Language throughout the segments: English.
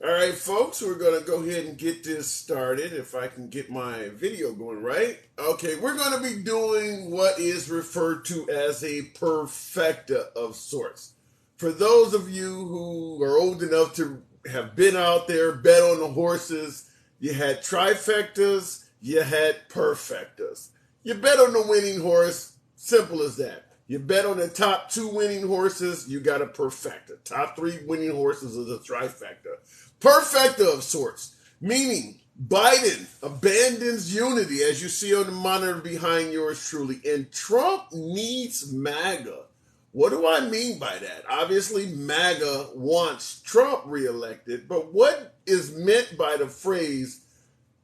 All right, folks, we're going to go ahead and get this started. If I can get my video going right. Okay, we're going to be doing what is referred to as a perfecta of sorts. For those of you who are old enough to have been out there, bet on the horses, you had trifectas, you had perfectas. You bet on the winning horse, simple as that. You bet on the top two winning horses, you got a perfecta. Top three winning horses is a trifecta. Perfecta of sorts, meaning Biden abandons unity, as you see on the monitor behind yours truly, and Trump needs MAGA. What do I mean by that? Obviously, MAGA wants Trump reelected, but what is meant by the phrase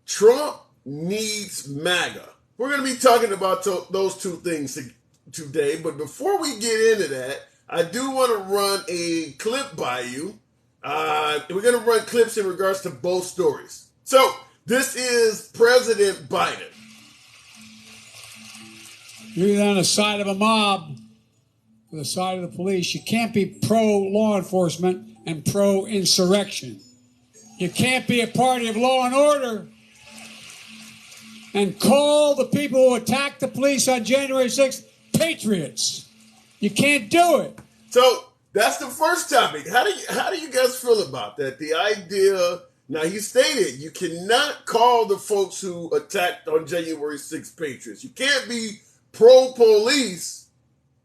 Trump needs MAGA? We're going to be talking about those two things today, but before we get into that, I do want to run a clip by you. We're going to run clips in regards to both stories. So, this is President Biden. You're either on the side of a mob or the side of the police. You can't be pro-law enforcement and pro-insurrection. You can't be a party of law and order and call the people who attacked the police on January 6th patriots. You can't do it. So, that's the first topic. How do you guys feel about that? The idea, now he stated you cannot call the folks who attacked on January 6th patriots. You can't be pro-police,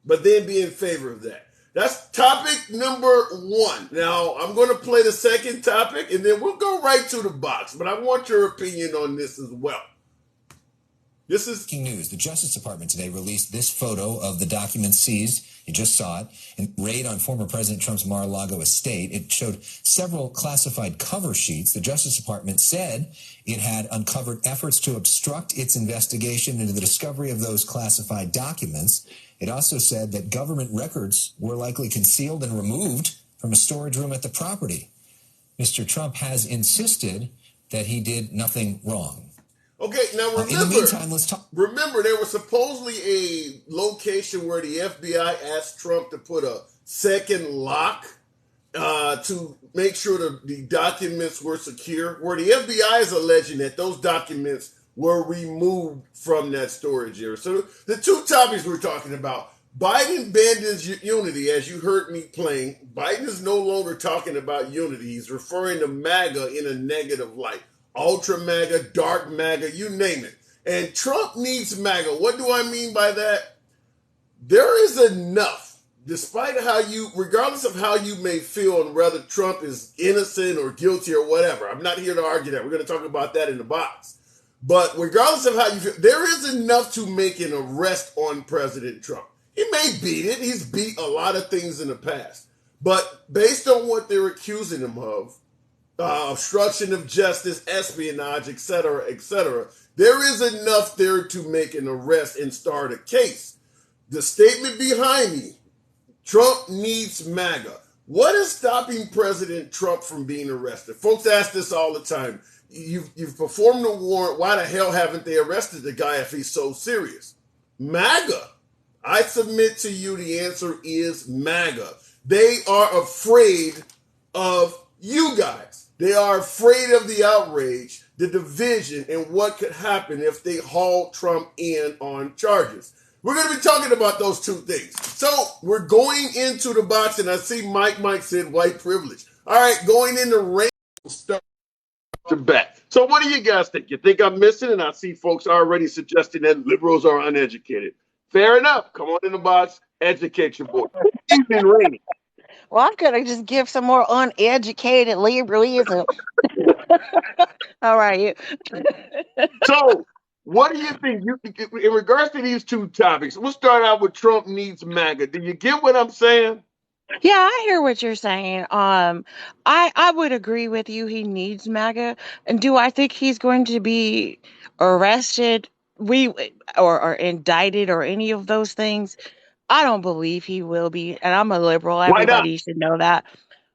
but then be in favor of that. That's topic number one. Now, I'm going to play the second topic, and then we'll go right to the box. But I want your opinion on this as well. This is breaking news. The Justice Department today released this photo of the documents seized. You just saw it. In raid on former President Trump's Mar-a-Lago estate. It showed several classified cover sheets. The Justice Department said it had uncovered efforts to obstruct its investigation into the discovery of those classified documents. It also said that government records were likely concealed and removed from a storage room at the property. Mr. Trump has insisted that he did nothing wrong. Okay, now remember, in the meantime, let's talk. Remember, there was supposedly a location where the FBI asked Trump to put a second lock to make sure the documents were secure, where the FBI is alleging that those documents were removed from that storage area. So the two topics we're talking about, Biden abandons unity, as you heard me playing. Biden is no longer talking about unity. He's referring to MAGA in a negative light. Ultra MAGA, dark MAGA, you name it. And Trump needs MAGA. What do I mean by that? There is enough, despite regardless of how you may feel on whether Trump is innocent or guilty or whatever. I'm not here to argue that. We're going to talk about that in the box. But regardless of how you feel, there is enough to make an arrest on President Trump. He may beat it. He's beat a lot of things in the past. But based on what they're accusing him of, obstruction of justice, espionage, etc., etc., there is enough there to make an arrest and start a case. The statement behind me, Trump needs MAGA. What is stopping President Trump from being arrested? Folks ask this all the time. You've performed a warrant. Why the hell haven't they arrested the guy if he's so serious? MAGA. I submit to you the answer is MAGA. They are afraid of you guys. They are afraid of the outrage, the division, and what could happen if they haul Trump in on charges. We're going to be talking about those two things. So we're going into the box, and I see Mike said white privilege. All right, going into rain start to back. So what do you guys think? You think I'm missing? And I see folks already suggesting that liberals are uneducated. Fair enough. Come on in the box. Educate your boy. Evening, Rainy. Well, I'm going to just give some more uneducated liberalism. All right. So, what do you think? In regards to these two topics, we'll start out with Trump needs MAGA. Do you get what I'm saying? Yeah, I hear what you're saying. I would agree with you. He needs MAGA. And do I think he's going to be arrested, or indicted, or any of those things? I don't believe he will be, and I'm a liberal. Everybody should know that.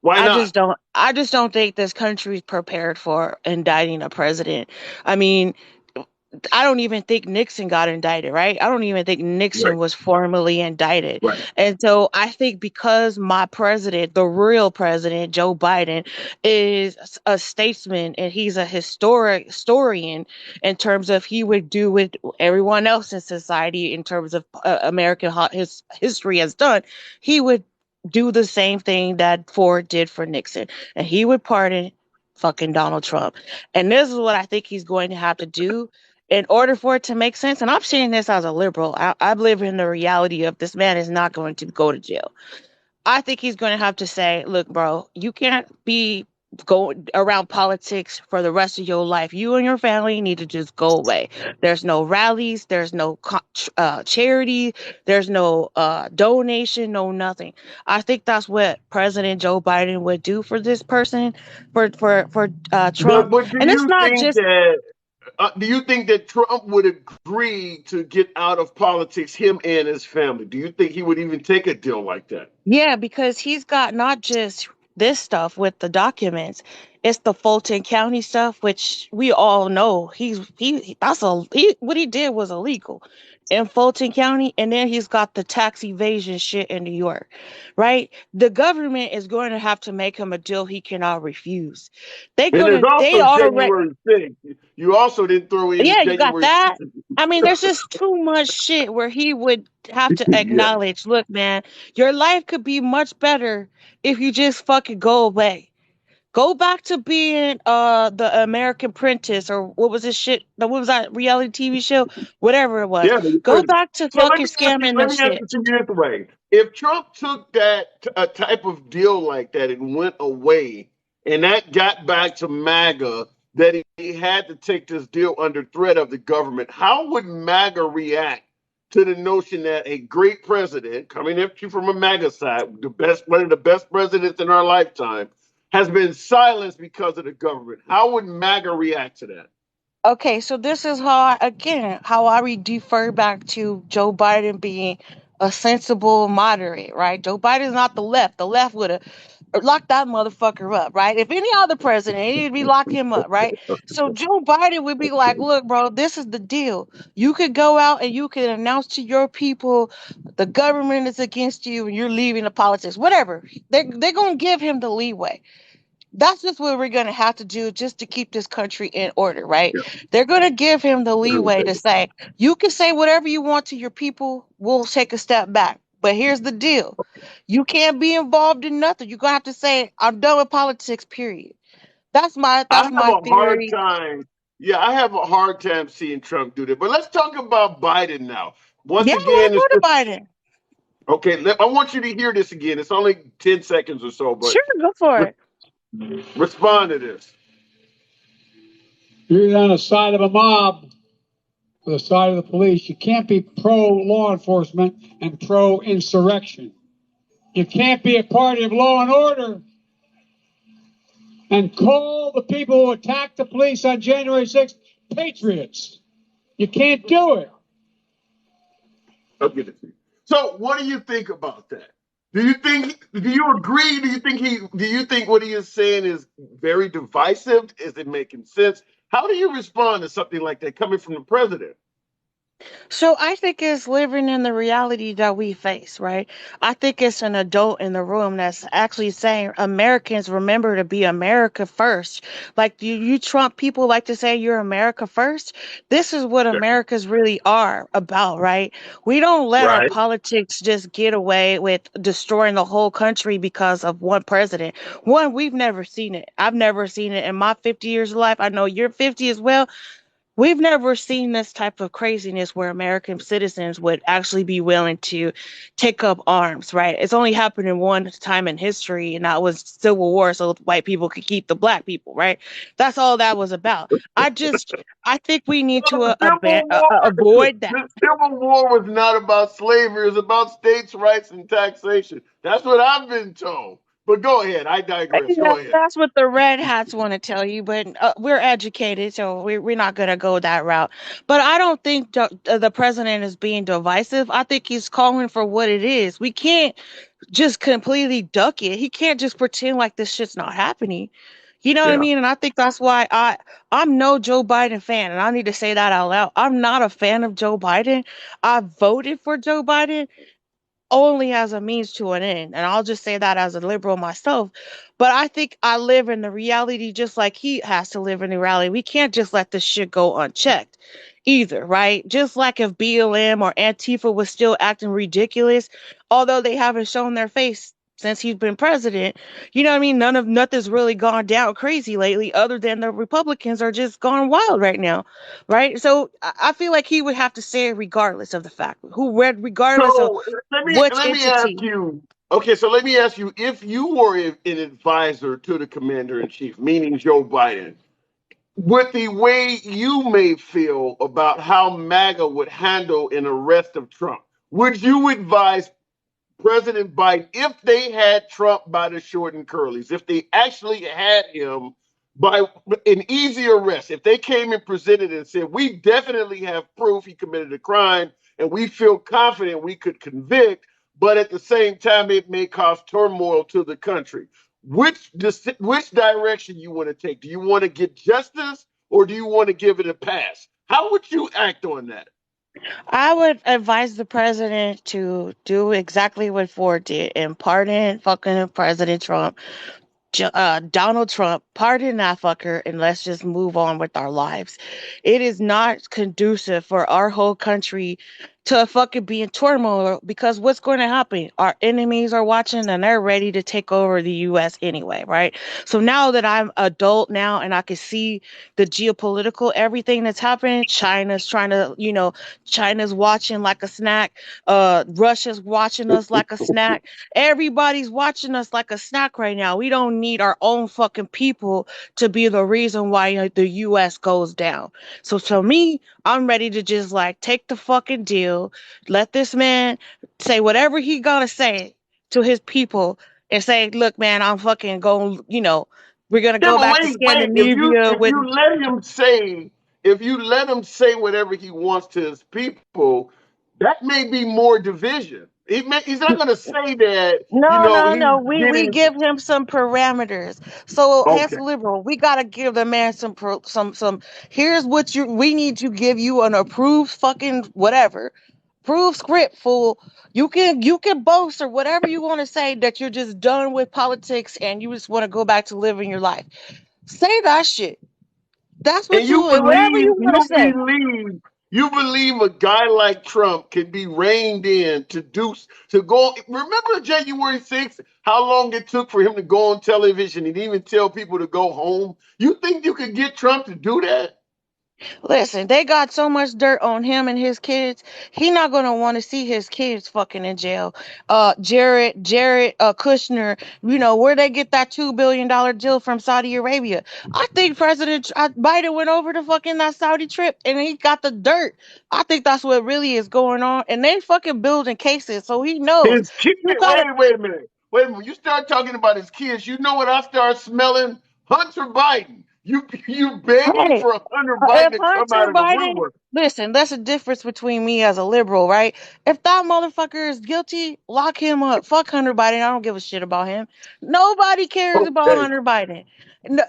Why not? I just don't think this country's prepared for indicting a president. I mean, I don't even think Nixon got indicted, right? I don't even think Nixon Right. was formally indicted. Right. And so I think because my president, the real president, Joe Biden, is a statesman and he's a historian in terms of he would do what everyone else in society in terms of American his history has done, he would do the same thing that Ford did for Nixon. And he would pardon fucking Donald Trump. And this is what I think he's going to have to do in order for it to make sense. And I'm saying this as a liberal. I live in the reality of this man is not going to go to jail. I think he's going to have to say, look, bro, you can't be going around politics for the rest of your life. You and your family need to just go away. There's no rallies. There's no charity. There's no donation, no nothing. I think that's what President Joe Biden would do for this person, for Trump. But And it's not just do you think that Trump would agree to get out of politics, him and his family? Do you think he would even take a deal like that? Yeah, because he's got not just this stuff with the documents, it's the Fulton County stuff, which we all know he what he did was illegal in Fulton County, and then he's got the tax evasion shit in New York, right? The government is going to have to make him a deal he cannot refuse. And there's They also already January 6th. You also didn't throw in yeah, you got January that. 6th. I mean, there's just too much shit where he would have to Yeah. acknowledge, look, man, your life could be much better if you just fucking go away. Go back to being the American Apprentice or what was this shit? What was that reality TV show? Whatever it was. Yeah. Go back to So fucking scamming let the me ask shit. it to you this way. If Trump took that a type of deal like that and went away, and that got back to MAGA, that he had to take this deal under threat of the government, how would MAGA react to the notion that a great president, coming at you from a MAGA side, one of the best presidents in our lifetime, has been silenced because of the government? How would MAGA react to that? Okay, so this is how I defer back to Joe Biden being a sensible moderate, right? Joe Biden's not the left. The left would have locked that motherfucker up, right? If any other president, he'd be lock him up, right? So Joe Biden would be like, look, bro, this is the deal. You could go out and you could announce to your people the government is against you and you're leaving the politics, whatever. They're gonna give him the leeway. That's just what we're going to have to do just to keep this country in order, right? They're going to give him the leeway to say, you can say whatever you want to your people. We'll take a step back. But here's the deal. You can't be involved in nothing. You're going to have to say, I'm done with politics, period. That's my I that's have my a hard theory. time. Yeah, I have a hard time seeing Trump do that. But let's talk about Biden now. Once Yeah, let's again, go to Biden. okay. I want you to hear this again. It's only 10 seconds or so, but Sure, go for it. respond to this. You're on the side of a mob or the side of the police. You can't be pro law enforcement and pro insurrection. You can't be a party of law and order and call the people who attacked the police on January 6th patriots. You can't do it. I'll get it to you. So, what do you think about that? Do you agree? Do you think what he is saying is very divisive? Is it making sense? How do you respond to something like that coming from the president? So I think it's living in the reality that we face, right? I think it's an adult in the room that's actually saying Americans remember to be America first. Like you Trump people like to say you're America first. This is what Americas really are about, right? We don't let our Right. politics just get away with destroying the whole country because of one president. One, we've never seen it. I've never seen it in my 50 years of life. I know you're 50 as well. We've never seen this type of craziness where American citizens would actually be willing to take up arms, right? It's only happened in one time in history, and that was Civil War, so white people could keep the black people, right? That's all that was about. I think we need to The Civil War, avoid that. the Civil War was not about slavery. It was about states' rights and taxation. That's what I've been told. But go ahead. I digress. Go ahead. That's what the red hats want to tell you, but we're educated, so we're not going to go that route. But I don't think the president is being divisive. I think he's calling for what it is. We can't just completely duck it. He can't just pretend like this shit's not happening. You know what I Yeah. mean? And I think that's why I'm no Joe Biden fan, and I need to say that out loud. I'm not a fan of Joe Biden. I voted for Joe Biden only as a means to an end. And I'll just say that as a liberal myself. But I think I live in the reality just like he has to live in the reality. We can't just let this shit go unchecked either, right? Just like if BLM or Antifa was still acting ridiculous, although they haven't shown their face since he's been president, you know what I mean? Nothing's really gone down crazy lately, other than the Republicans are just gone wild right now, right? So I feel like he would have to say it regardless of the fact regardless of So which let me ask entity. you. Okay, so let me ask you: if you were an advisor to the commander in chief, meaning Joe Biden, with the way you may feel about how MAGA would handle an arrest of Trump, would you advise President Biden, if they had Trump by the short and curlies, if they actually had him by an easy arrest, if they came and presented and said, we definitely have proof he committed a crime and we feel confident we could convict, but at the same time, it may cause turmoil to the country. Which direction you want to take? Do you want to get justice or do you want to give it a pass? How would you act on that? I would advise the president to do exactly what Ford did and pardon fucking President Trump, Donald Trump, pardon that fucker, and let's just move on with our lives. It is not conducive for our whole country to fucking be in turmoil because what's going to happen? Our enemies are watching and they're ready to take over the US anyway, right? So now that I'm adult now and I can see the geopolitical everything that's happening, China's trying to, China's watching like a snack, Russia's watching us like a snack. Everybody's watching us like a snack right now. We don't need our own fucking people to be the reason why the US goes down. So to me, I'm ready to just like take the fucking deal, let this man say whatever he gotta say to his people and say, look, man, I'm fucking going, we're gonna Yeah, go but back to wait. If you Scandinavia if with you let him say if you let him say whatever he wants to his people, that may be more division. He's not going to say that. no, no, He's no. We getting give him some parameters. So as okay. liberal, we gotta give the man some. Here's what we need to give you an approved fucking whatever, approved script. Fool. You can boast or whatever you want to say that you're just done with politics and you just want to go back to living your life. Say that shit. That's And what whatever you want to say. you believe a guy like Trump can be reined in to go. Remember January 6th, how long it took for him to go on television and even tell people to go home? You think you could get Trump to do that? Listen, they got so much dirt on him and his kids. He not gonna want to see his kids fucking in jail. Jared Kushner, where they get that $2 billion deal from Saudi Arabia. I think President Biden went over to fucking that Saudi trip and he got the dirt. I think that's what really is going on. And they fucking building cases, so he knows. His kid. You gotta Wait a minute. Wait a minute. You start talking about his kids. You know what I start smelling? Hunter Biden. You begging hey, for Hunter Biden if to come Hunter out of the Biden, woodwork. listen, that's the difference between me as a liberal, right? If that motherfucker is guilty, lock him up. Fuck Hunter Biden. I don't give a shit about him. Nobody cares about Okay. Hunter Biden.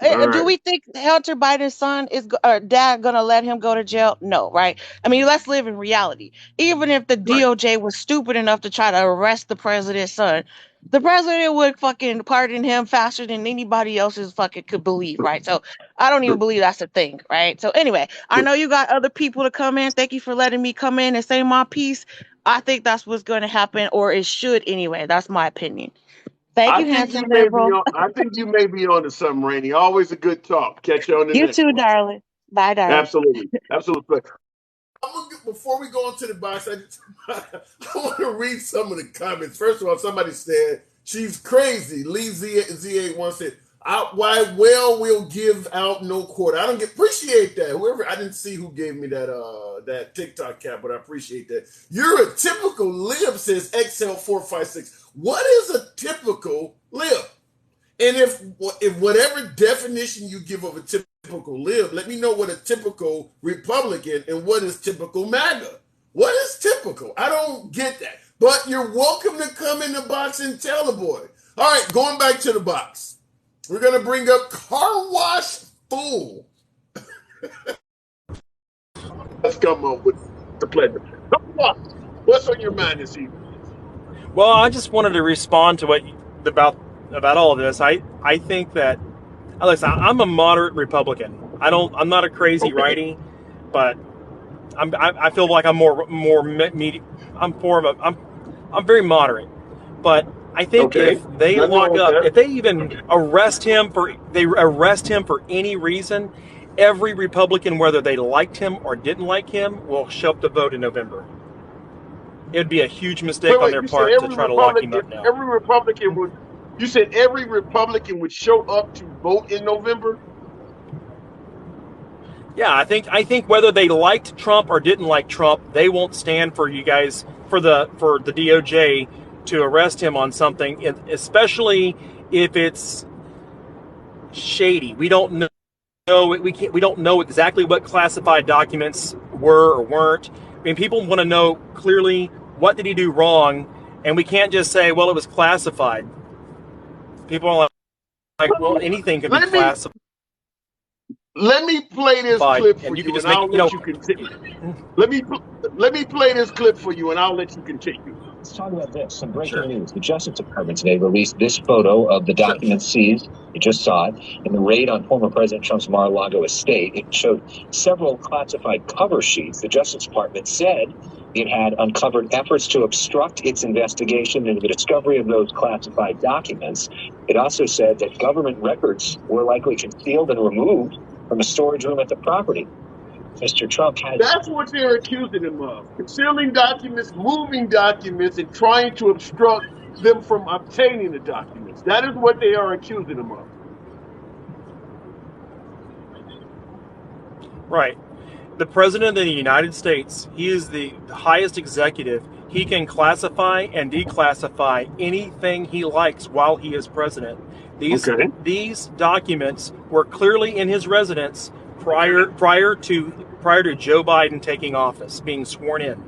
All Do right. we think Hunter Biden's son or dad gonna let him go to jail? No, right? I mean, let's live in reality. Even if the Right. DOJ was stupid enough to try to arrest the president's son, the president would fucking pardon him faster than anybody else's fucking could believe, right? So I don't even True. believe that's a thing, right? So anyway, I True. know you got other people to come in. Thank you for letting me come in and say my piece. I think that's what's going to happen, or it should anyway. That's my opinion. Thank you, handsome liberal. I think you may be on to something, Rainey. Always a good talk. Catch you on the You next too, one. darling. Bye, darling. Absolutely. Absolutely. Before we go into the box, I want to read some of the comments. First of all, somebody said she's crazy. Lee Z8 once said, "Why well we'll give out no quarter." I don't appreciate that. Whoever I didn't see who gave me that TikTok cap, but I appreciate that. You're a typical lib, says XL456. What is a typical lib? And if whatever definition you give of a typical lib, let me know what a typical Republican and what is typical MAGA. What is typical? I don't get that. But you're welcome to come in the box and tell the boy. All right, going back to the box. We're going to bring up car wash fool. Let's come up with the pleasure. What's on your mind this evening? Well, I just wanted to respond to what about all of this. I think that, listen, I'm a moderate Republican. I'm not a crazy righty, but I feel like I'm I'm very moderate. But I think if they if they even arrest him for any reason, every Republican, whether they liked him or didn't like him, will show up to vote in November. It would be a huge mistake on their part to try to lock him up now. You said every Republican would show up to vote in November? Yeah, I think whether they liked Trump or didn't like Trump, they won't stand for you guys for the DOJ to arrest him on something, especially if it's shady. We don't know we don't know exactly what classified documents were or weren't. I mean, people want to know clearly what did he do wrong, and we can't just say, well, it was classified. People are like, well, anything can be classified. Let me play this clip for you, and I'll let you continue. Let me play this clip for you, and I'll let you continue. Let's talk about this. Some breaking news. The Justice Department today released this photo of the documents seized. You just saw it. In the raid on former President Trump's Mar-a-Lago estate, it showed several classified cover sheets. The Justice Department said it had uncovered efforts to obstruct its investigation into the discovery of those classified documents. It also said that government records were likely concealed and removed from a storage room at the property. Mr. Trump has... That's what they're accusing him of. Concealing documents, moving documents, and trying to obstruct them from obtaining the documents. That is what they are accusing him of. Right. The President of the United States, he is the highest executive. He can classify and declassify anything he likes while he is president. These documents were clearly in his residence prior to Joe Biden taking office, being sworn in.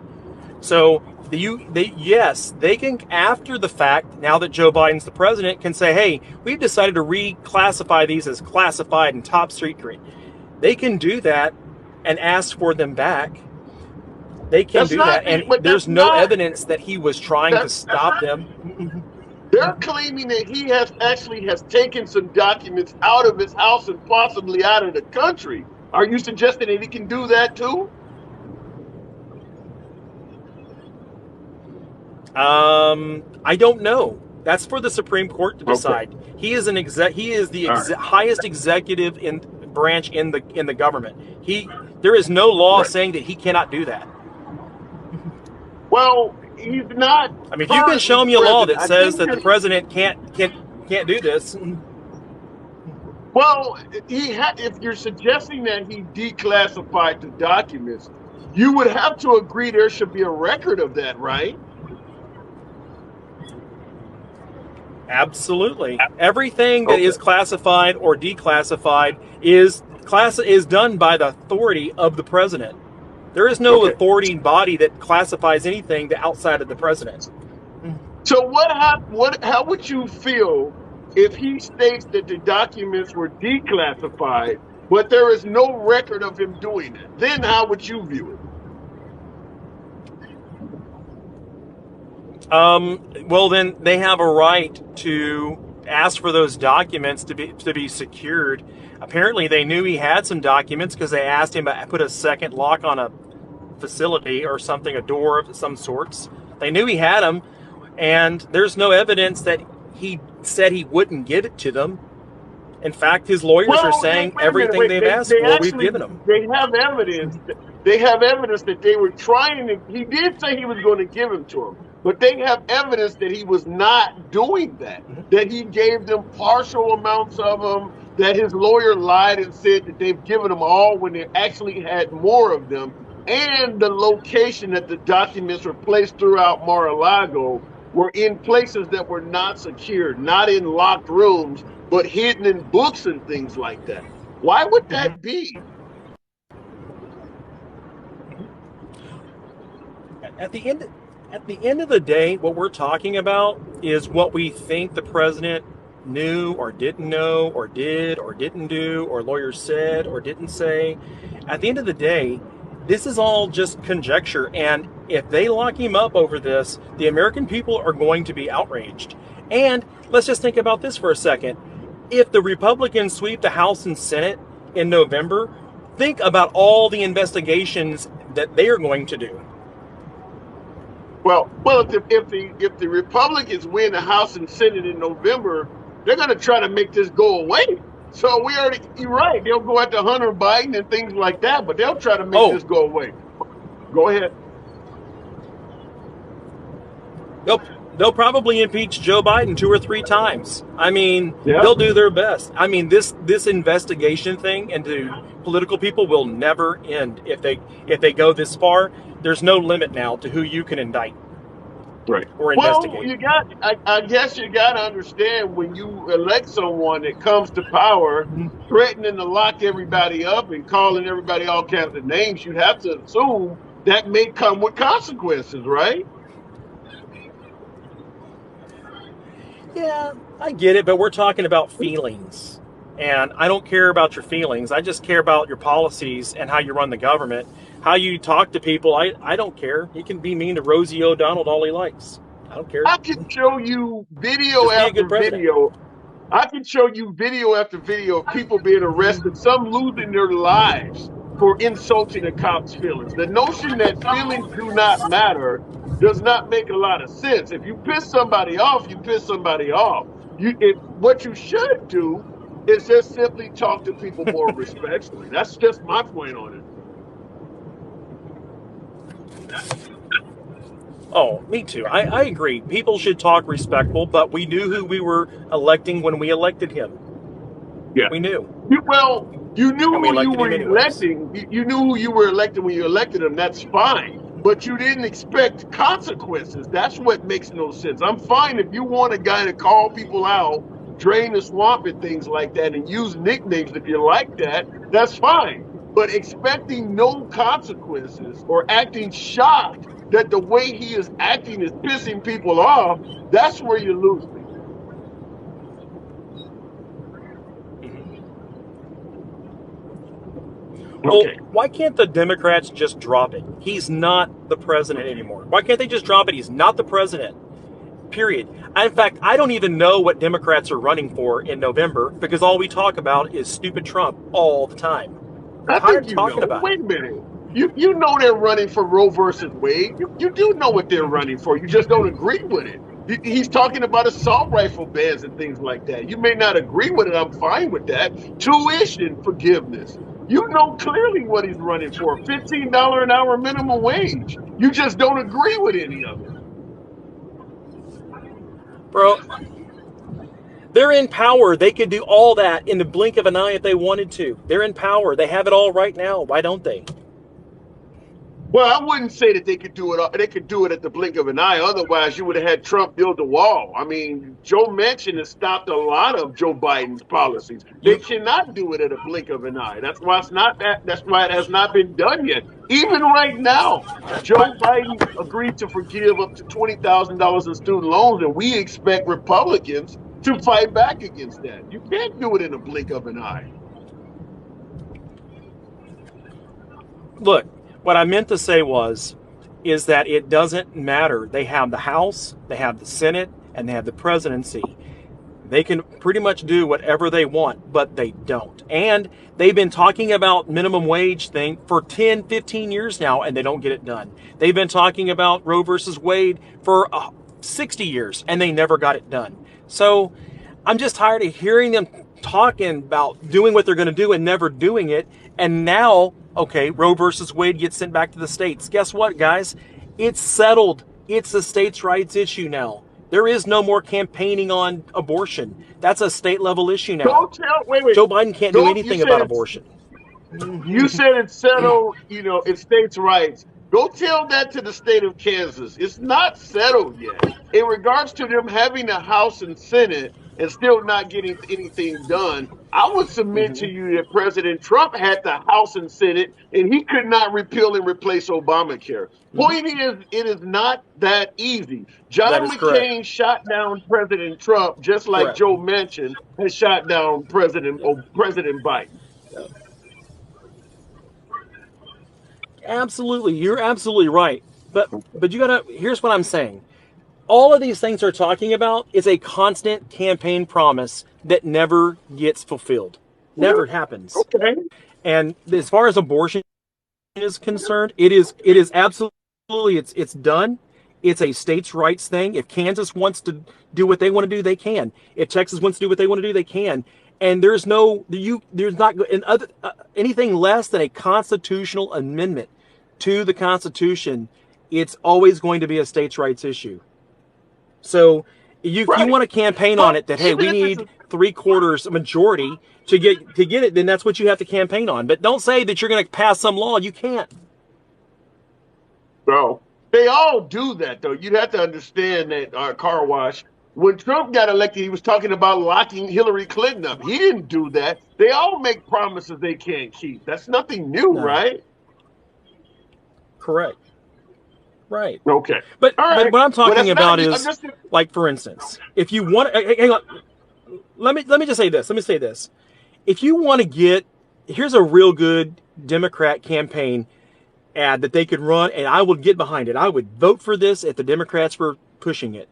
So they can, after the fact, now that Joe Biden's the president, can say, hey, we've decided to reclassify these as classified and top secret. They can do that and ask for them back. They can do that, and there's no evidence that he was trying to stop them. They're claiming that he has taken some documents out of his house and possibly out of the country. Are you suggesting that he can do that too? I don't know. That's for the Supreme Court to decide. Okay. He is the highest executive branch in the government. There is no law saying that he cannot do that. Well, he's not. I mean, if you can show me a law that says that the president can't do this. Well, if you're suggesting that he declassified the documents, you would have to agree there should be a record of that, right? Absolutely. Everything that is classified or declassified is done by the authority of the president. There is no authority body that classifies anything outside of the president. So how would you feel if he states that the documents were declassified, but there is no record of him doing it? Then how would you view it? Well, then they have a right to ask for those documents to be secured. Apparently, they knew he had some documents because they asked him to put a second lock on a facility or something, a door of some sorts. They knew he had them, and there's no evidence that he said he wouldn't give it to them. In fact, his lawyers are saying everything they've asked for, we've given them. They have evidence. They have evidence that they were trying to. He did say he was going to give them to him, but they have evidence that he was not doing that. That he gave them partial amounts of them. That his lawyer lied and said that they've given them all when they actually had more of them. And the location that the documents were placed throughout Mar-a-Lago were in places that were not secured, not in locked rooms, but hidden in books and things like that. Why would that be? At the end of the day, what we're talking about is what we think the president knew or didn't know or did or didn't do or lawyers said or didn't say. At the end of the day, this is all just conjecture. And if they lock him up over this, the American people are going to be outraged. And let's just think about this for a second. If the Republicans sweep the House and Senate in November, think about all the investigations that they are going to do. Well, if the Republicans win the House and Senate in November, they're going to try to make this go away. So you're right. They'll go after Hunter Biden and things like that, but they'll try to make this go away. Go ahead. They'll probably impeach Joe Biden 2 or 3 times. I mean, Yeah. They'll do their best. I mean, this investigation thing into political people will never end. If they go this far, there's no limit now to who you can indict. Right. Or investigate. Well, I guess you got to understand when you elect someone that comes to power, threatening to lock everybody up and calling everybody all kinds of names, you have to assume that may come with consequences, right? Yeah, I get it, but we're talking about feelings. And I don't care about your feelings. I just care about your policies and how you run the government. How you talk to people, I don't care. He can be mean to Rosie O'Donnell all he likes. I don't care. I can show you video after video. I can show you video after video of people being arrested, some losing their lives for insulting a cop's feelings. The notion that feelings do not matter does not make a lot of sense. If you piss somebody off, you piss somebody off. What you should do is just simply talk to people more respectfully. That's just my point on it. Oh, me too. I agree. People should talk respectful, but we knew who we were electing when we elected him. Yeah. We knew. You knew who you were electing. You knew who you were electing when you elected him. That's fine. But you didn't expect consequences. That's what makes no sense. I'm fine if you want a guy to call people out, drain the swamp and things like that, and use nicknames if you like that, that's fine. But expecting no consequences or acting shocked that the way he is acting is pissing people off, that's where you lose me. Well, why can't the Democrats just drop it? He's not the president anymore. Why can't they just drop it? He's not the president. Period. In fact, I don't even know what Democrats are running for in November because all we talk about is stupid Trump all the time. I think you know. Wait a minute. You know they're running for Roe versus Wade. You do know what they're running for. You just don't agree with it. He's talking about assault rifle bans and things like that. You may not agree with it. I'm fine with that. Tuition forgiveness. You know clearly what he's running for. $15 an hour minimum wage. You just don't agree with any of it. Bro, they're in power. They could do all that in the blink of an eye if they wanted to. They're in power. They have it all right now. Why don't they? Well, I wouldn't say that they could do it. They could do it at the blink of an eye. Otherwise, you would have had Trump build a wall. I mean, Joe Manchin has stopped a lot of Joe Biden's policies. They cannot do it at a blink of an eye. That's why That's why it has not been done yet. Even right now, Joe Biden agreed to forgive up to $20,000 in student loans, and we expect Republicans to fight back against that. You can't do it in a blink of an eye. Look. What I meant to say is that it doesn't matter. They have the House, they have the Senate, and they have the presidency. They can pretty much do whatever they want, but they don't. And they've been talking about minimum wage thing for 10, 15 years now, and they don't get it done. They've been talking about Roe versus Wade for 60 years, and they never got it done. So I'm just tired of hearing them talking about doing what they're going to do and never doing it. And now, okay, Roe versus Wade gets sent back to the states. Guess what, guys? It's settled. It's a states' rights issue now. There is no more campaigning on abortion. That's a state-level issue now. Wait. Joe Biden can't do anything about abortion. You said it's settled, it's states' rights. Go tell that to the state of Kansas. It's not settled yet. In regards to them having a House and Senate, and still not getting anything done. I would submit to you that President Trump had the House and Senate, and he could not repeal and replace Obamacare. Point is, it is not that easy. That John is correct. McCain shot down President Trump, just like Correct. Joe mentioned, has shot down President Biden. Absolutely, you're absolutely right. But you gotta. Here's what I'm saying. All of these things they're talking about is a constant campaign promise that never gets fulfilled, never happens. Okay. And as far as abortion is concerned, it is absolutely it's done. It's a states' rights thing. If Kansas wants to do what they want to do, they can. If Texas wants to do what they want to do, they can. And there's not anything less than a constitutional amendment to the Constitution. It's always going to be a states' rights issue. So you want to campaign on it that, hey, we need 3/4 majority to get it, then that's what you have to campaign on. But don't say that you're going to pass some law. You can't. Bro, they all do that, though. You'd have to understand that, car wash. When Trump got elected, he was talking about locking Hillary Clinton up. He didn't do that. They all make promises they can't keep. That's nothing new, No. right? Correct. Right. Okay. But All right. what I'm talking about not, is, like, for instance, if you want, hang on, let me just say this. Let me say this. If you want to here's a real good Democrat campaign ad that they could run, and I would get behind it. I would vote for this if the Democrats were pushing it.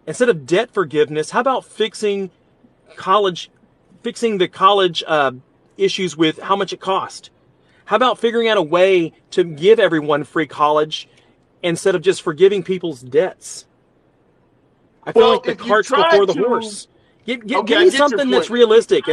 Instead of debt forgiveness, how about fixing the college issues with how much it cost? How about figuring out a way to give everyone free college instead of just forgiving people's debts? I feel like the cart's before the horse. Give me something that's realistic.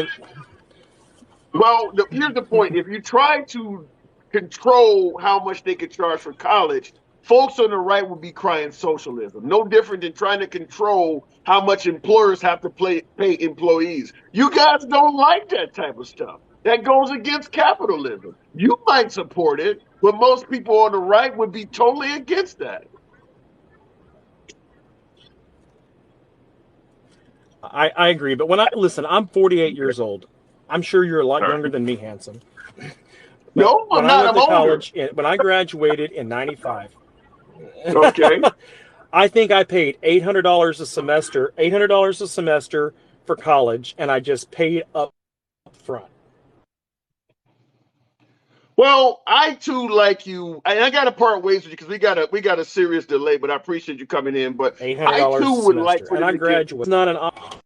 Well, here's the point. If you try to control how much they could charge for college, folks on the right would be crying socialism. No different than trying to control how much employers have to pay employees. You guys don't like that type of stuff. That goes against capitalism. You might support it, but most people on the right would be totally against that. I agree, but listen, I'm 48 years old. I'm sure you're a lot younger than me, handsome. No, I'm not. I'm older. When I graduated in '95, okay, I think I paid $800 a semester for college, and I just paid up front. Well, I too, like you, and I got to part ways with you because we got a serious delay. But I appreciate you coming in. But $800 I too would like for and them I to graduated. It's not an option.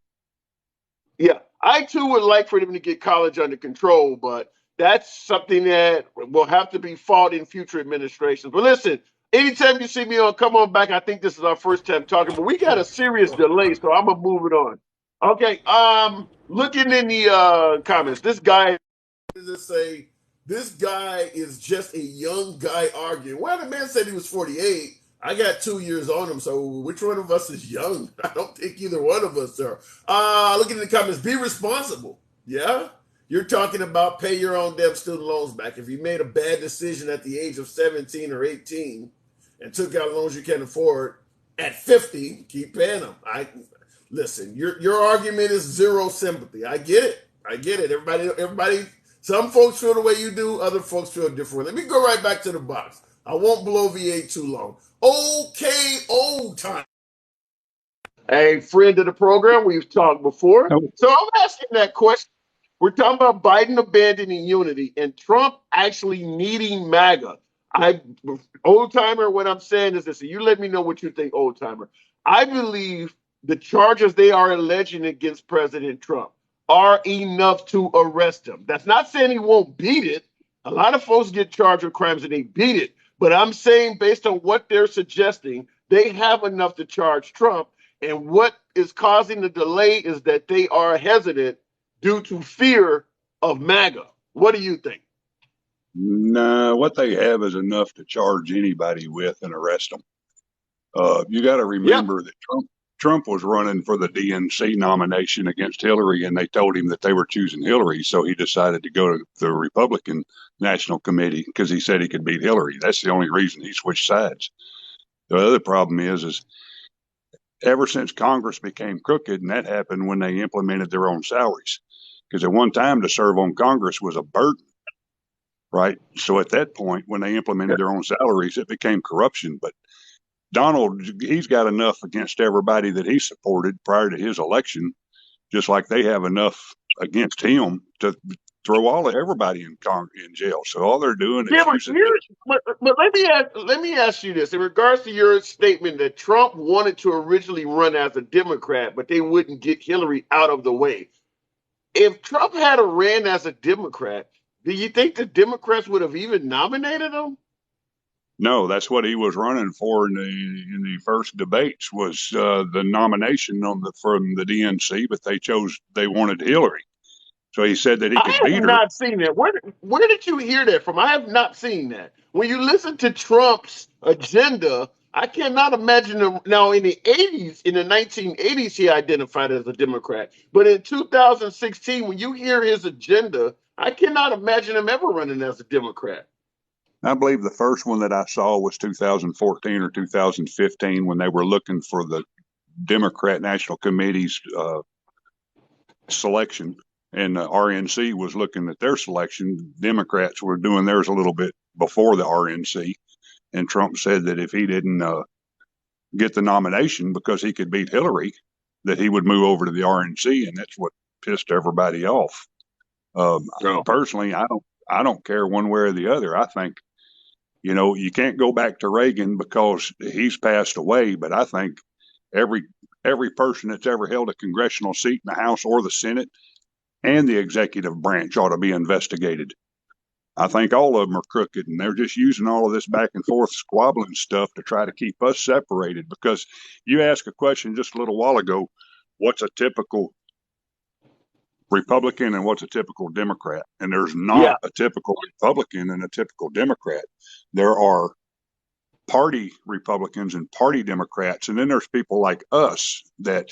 Yeah, I too would like for them to get college under control, but that's something that will have to be fought in future administrations. But listen, anytime you see me on, come on back. I think this is our first time talking, but we got a serious delay, so I'm gonna move it on. Okay, looking in the comments, this guy to say this guy is just a young guy arguing. Well, the man said he was 48. I got 2 years on him, so which one of us is young? I don't think either one of us are. Look in the comments. Be responsible. Yeah? You're talking about pay your own damn student loans back. If you made a bad decision at the age of 17 or 18 and took out loans you can't afford, at 50, keep paying them. Listen, your argument is zero sympathy. I get it. Everybody, some folks feel the way you do, other folks feel a different way. Let me go right back to the box. I won't blow V8 too long. Okay, old time. A friend of the program, we've talked before. So I'm asking that question. We're talking about Biden abandoning unity and Trump actually needing MAGA. Old timer, what I'm saying is this, and you let me know what you think, old timer. I believe the charges they are alleging against President Trump are enough to arrest him. That's not saying he won't beat it. A lot of folks get charged with crimes and they beat it. But I'm saying based on what they're suggesting, they have enough to charge Trump. And what is causing the delay is that they are hesitant due to fear of MAGA. What do you think? No, what they have is enough to charge anybody with and arrest them. You got to remember that Trump was running for the DNC nomination against Hillary, and they told him that they were choosing Hillary, so he decided to go to the Republican National Committee because he said he could beat Hillary. That's the only reason he switched sides. The other problem is ever since Congress became crooked, and that happened when they implemented their own salaries. Because at one time to serve on Congress was a burden, right? So at that point, when they implemented their own salaries, it became corruption. But Donald, he's got enough against everybody that he supported prior to his election, just like they have enough against him to throw everybody in jail. So all they're doing is Yeah, using this. but let me ask you this in regards to your statement that Trump wanted to originally run as a Democrat, but they wouldn't get Hillary out of the way. If Trump had a ran as a Democrat, do you think the Democrats would have even nominated him? No, that's what he was running for in the first debates was the nomination from the DNC, but they wanted Hillary. So he said that he I could have beat her. not seen that. Where did you hear that from? I have not seen that. When you listen to Trump's agenda, I cannot imagine him now in the 80s, in the 1980s, he identified as a Democrat. But in 2016, when you hear his agenda, I cannot imagine him ever running as a Democrat. I believe the first one that I saw was 2014 or 2015 when they were looking for the Democrat National Committee's selection, and the RNC was looking at their selection. Democrats were doing theirs a little bit before the RNC, and Trump said that if he didn't get the nomination because he could beat Hillary, that he would move over to the RNC, and that's what pissed everybody off. Personally, I don't care one way or the other. I think, you can't go back to Reagan because he's passed away, but I think every person that's ever held a congressional seat in the House or the Senate and the executive branch ought to be investigated. I think all of them are crooked, and they're just using all of this back and forth squabbling stuff to try to keep us separated. Because you asked a question just a little while ago, what's a typical Republican and what's a typical Democrat? And there's not a typical Republican and a typical Democrat. There are party Republicans and party Democrats, and then there's people like us that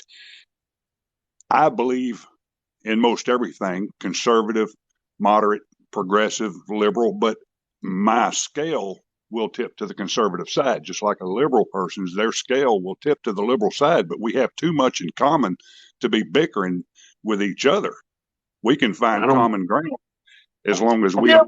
I believe in most everything, conservative, moderate, progressive, liberal, but my scale will tip to the conservative side, just like a liberal person's, their scale will tip to the liberal side, but we have too much in common to be bickering with each other. We can find common ground as long as we. Yeah,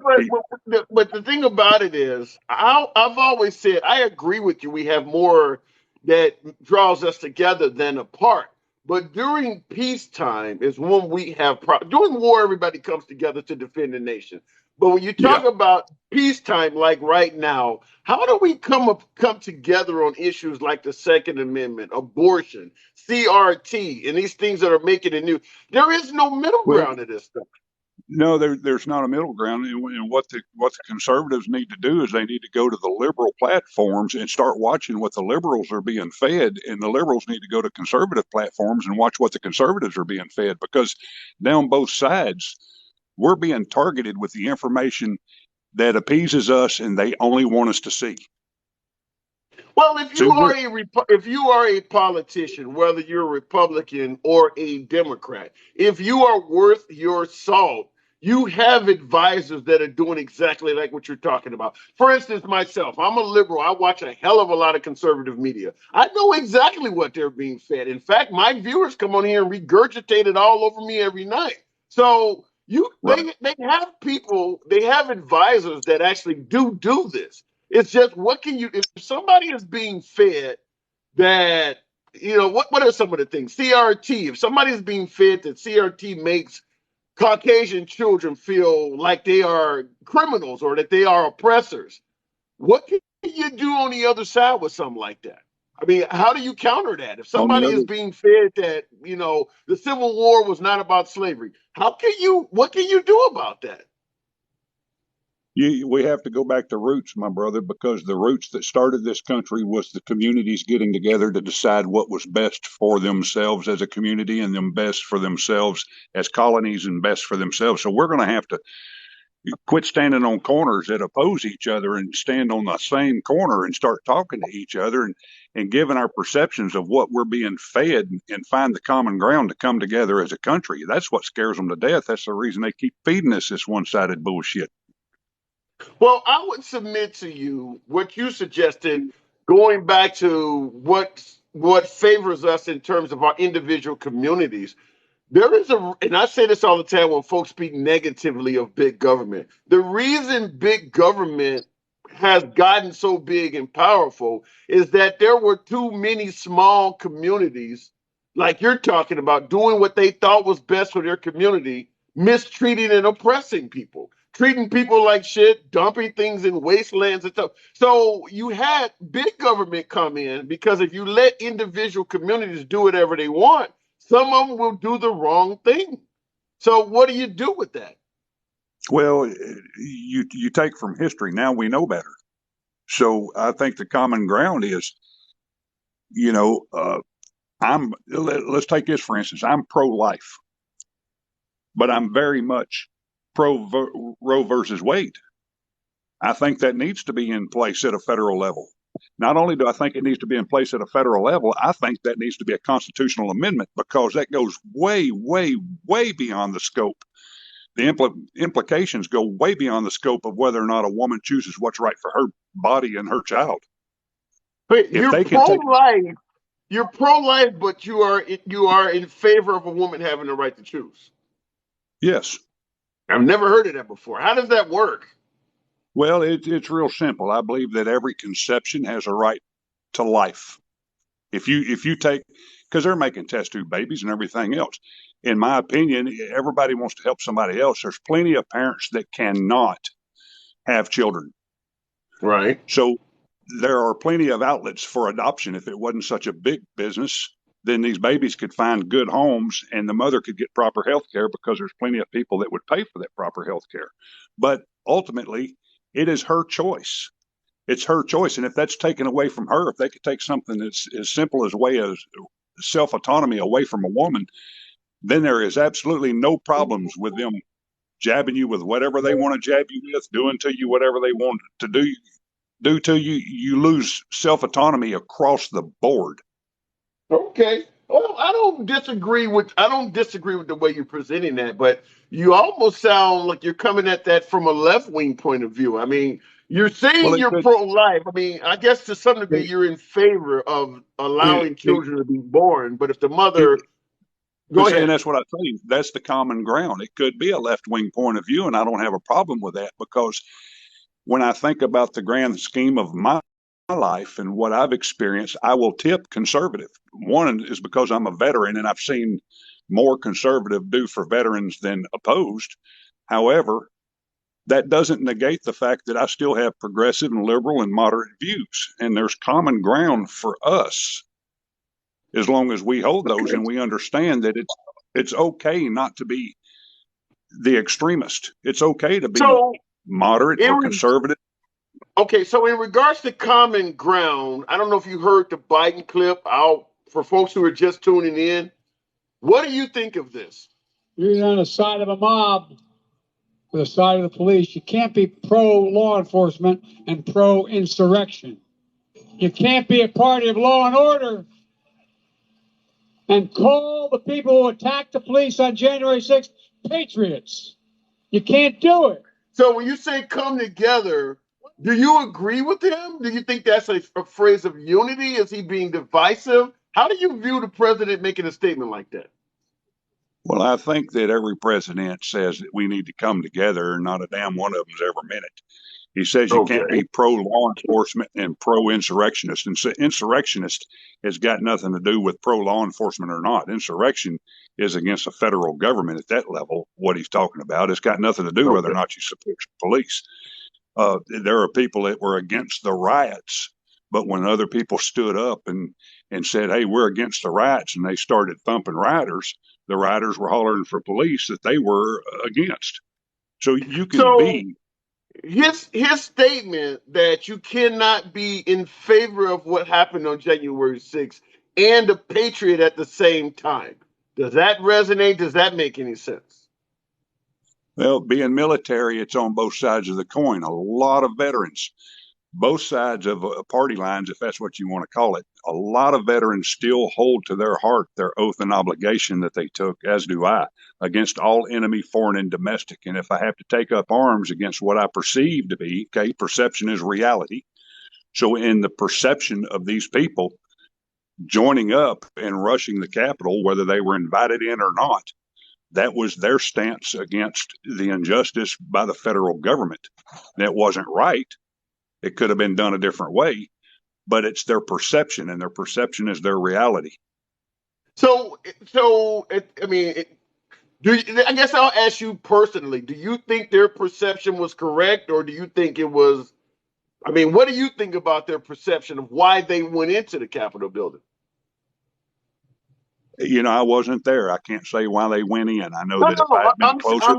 but the thing about it is, I've always said I agree with you. We have more that draws us together than apart. But during peacetime is when we have during war, everybody comes together to defend the nation. But when you talk about peacetime, like right now, how do we come together on issues like the Second Amendment, abortion, CRT, and these things that are making it new? There is no middle ground to this stuff. No, there's not a middle ground. And what the conservatives need to do is they need to go to the liberal platforms and start watching what the liberals are being fed, and the liberals need to go to conservative platforms and watch what the conservatives are being fed, because down both sides, we're being targeted with the information that appeases us and they only want us to see. Well, if you are a politician, whether you're a Republican or a Democrat, if you are worth your salt, you have advisors that are doing exactly like what you're talking about. For instance, myself, I'm a liberal. I watch a hell of a lot of conservative media. I know exactly what they're being fed. In fact, my viewers come on here and regurgitate it all over me every night. So they have people, they have advisors that actually do this. It's just if somebody is being fed that, what are some of the things? CRT, if somebody is being fed that CRT makes Caucasian children feel like they are criminals or that they are oppressors, what can you do on the other side with something like that? I mean, how do you counter that? If somebody is being fed that, the Civil War was not about slavery, what can you do about that? We have to go back to roots, my brother, because the roots that started this country was the communities getting together to decide what was best for themselves as a community and them best for themselves as colonies and best for themselves. So we're going to have to quit standing on corners that oppose each other and stand on the same corner and start talking to each other and giving our perceptions of what we're being fed and find the common ground to come together as a country. That's what scares them to death. That's the reason they keep feeding us this one-sided bullshit. Well, I would submit to you what you suggested, going back to what what favors us in terms of our individual communities. There is and I say this all the time when folks speak negatively of big government. The reason big government has gotten so big and powerful is that there were too many small communities, like you're talking about, doing what they thought was best for their community, mistreating and oppressing people, treating people like shit, dumping things in wastelands and stuff. So you had big government come in because if you let individual communities do whatever they want, some of them will do the wrong thing. So what do you do with that? Well, you take from history. Now we know better. So I think the common ground is, you know, let's take this for instance. I'm pro-life, but I'm very much pro Roe versus Wade. I think that needs to be in place at a federal level. Not only do I think it needs to be in place at a federal level, I think that needs to be a constitutional amendment because that goes way, way, way beyond the scope. The implications go way beyond the scope of whether or not a woman chooses what's right for her body and her child. But you're pro-life. You're pro-life, but you are in favor of a woman having the right to choose. Yes. I've never heard of that before. How does that work? Well, it's real simple. I believe that every conception has a right to life. If you take, because they're making test tube babies and everything else. In my opinion, everybody wants to help somebody else. There's plenty of parents that cannot have children. Right. So there are plenty of outlets for adoption. If it wasn't such a big business, then these babies could find good homes and the mother could get proper health care because there's plenty of people that would pay for that proper health care. But ultimately, it is her choice. It's her choice. And if that's taken away from her, if they could take something that's as simple as way as self-autonomy away from a woman, then there is absolutely no problems with them jabbing you with whatever they want to jab you with, doing to you whatever they want to do to you. You lose self-autonomy across the board. Okay. Well, I don't disagree with the way you're presenting that, but you almost sound like you're coming at that from a left-wing point of view. I mean, you're saying you're pro-life. I mean, I guess to some degree you're in favor of allowing children to be born, but if the mother go ahead. And that's what I think. That's the common ground. It could be a left-wing point of view, and I don't have a problem with that because when I think about the grand scheme of my life and what I've experienced, I will tip conservative. One is because I'm a veteran and I've seen more conservative do for veterans than opposed. However, that doesn't negate the fact that I still have progressive and liberal and moderate views. And there's common ground for us as long as we hold those and we understand that it's okay not to be the extremist. It's okay to be moderate or conservative. Okay, so in regards to common ground, I don't know if you heard the Biden clip out for folks who are just tuning in. What do you think of this? You're on the side of a mob, or the side of the police. You can't be pro-law enforcement and pro-insurrection. You can't be a party of law and order and call the people who attacked the police on January 6th patriots. You can't do it. So when you say come together, do you agree with him? Do you think that's a phrase of unity? Is he being divisive? How do you view the president making a statement like that? Well, I think that every president says that we need to come together, and not a damn one of them's ever meant it. He says you can't be pro-law enforcement and pro-insurrectionist. And so insurrectionist has got nothing to do with pro-law enforcement or not. Insurrection is against the federal government at that level, what he's talking about. It's got nothing to do whether or not you support police. There are people that were against the riots, but when other people stood up and said, hey, we're against the riots, and they started thumping rioters, the rioters were hollering for police that they were against. So you can be. His statement that you cannot be in favor of what happened on January 6th and a patriot at the same time. Does that resonate? Does that make any sense? Well, being military, it's on both sides of the coin. A lot of veterans, both sides of party lines, if that's what you want to call it, a lot of veterans still hold to their heart their oath and obligation that they took, as do I, against all enemy, foreign and domestic. And if I have to take up arms against what I perceive to be, okay, perception is reality. So in the perception of these people, joining up and rushing the Capitol, whether they were invited in or not. That was their stance against the injustice by the federal government. That wasn't right. It could have been done a different way, but it's their perception, and their perception is their reality. I mean, I guess I'll ask you personally, do you think their perception was correct, or do you think it was, I mean, what do you think about their perception of why they went into the Capitol building? You know, I wasn't there. I can't say why they went in. I know that if I No, had been closer,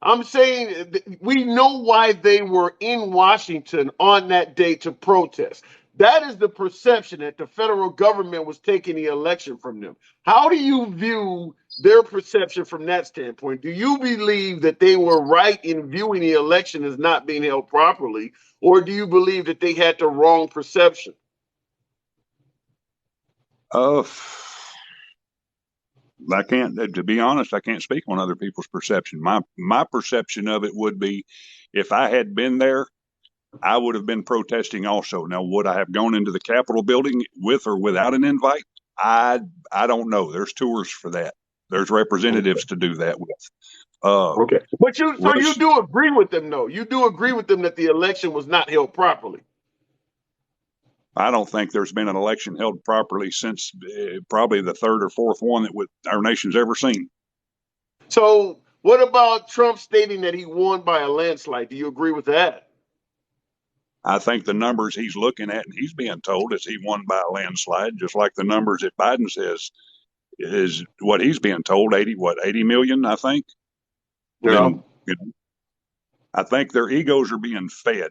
I'm saying we know why they were in Washington on that day to protest. That is the perception that the federal government was taking the election from them. How do you view their perception from that standpoint? Do you believe that they were right in viewing the election as not being held properly, or do you believe that they had the wrong perception? I can't, to be honest, I can't speak on other people's perception. My perception of it would be, if I had been there, I would have been protesting also. Now, would I have gone into the Capitol building with or without an invite? I don't know. There's tours for that. There's representatives to do that with. Okay, but you do agree with them, though. You do agree with them that the election was not held properly. I don't think there's been an election held properly since probably the third or fourth one that our nation's ever seen. So what about Trump stating that he won by a landslide? Do you agree with that? I think the numbers he's looking at and he's being told is he won by a landslide, just like the numbers that Biden says is what he's being told, 80 million, I think. Yeah. Then, I think their egos are being fed.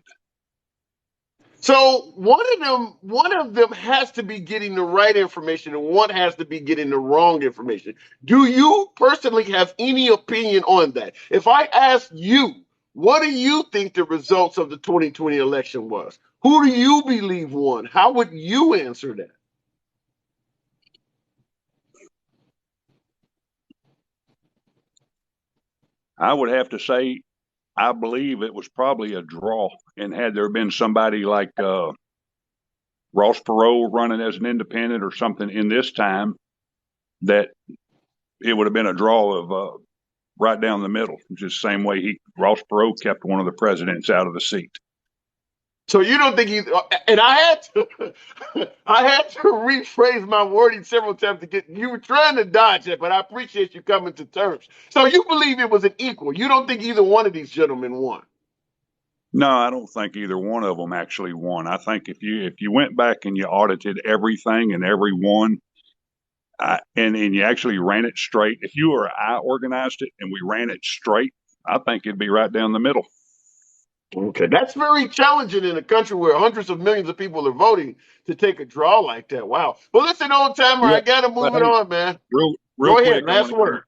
So one of them has to be getting the right information and one has to be getting the wrong information. Do you personally have any opinion on that? If I ask you, what do you think the results of the 2020 election was? Who do you believe won? How would you answer that? I would have to say, I believe it was probably a draw. And had there been somebody like Ross Perot running as an independent or something in this time, that it would have been a draw of right down the middle, just the same way Ross Perot kept one of the presidents out of the seat. So you don't think and I had to rephrase my wording several times you were trying to dodge it, but I appreciate you coming to terms. So you believe it was an equal. You don't think either one of these gentlemen won? No, I don't think either one of them actually won. I think if you went back and you audited everything and every one, and you actually ran it straight, if you or I organized it and we ran it straight, I think it'd be right down the middle. Okay, that's very challenging in a country where hundreds of millions of people are voting to take a draw like that. Wow. Well, listen, old timer, I gotta move it on, man. Real Go quick, ahead, last word.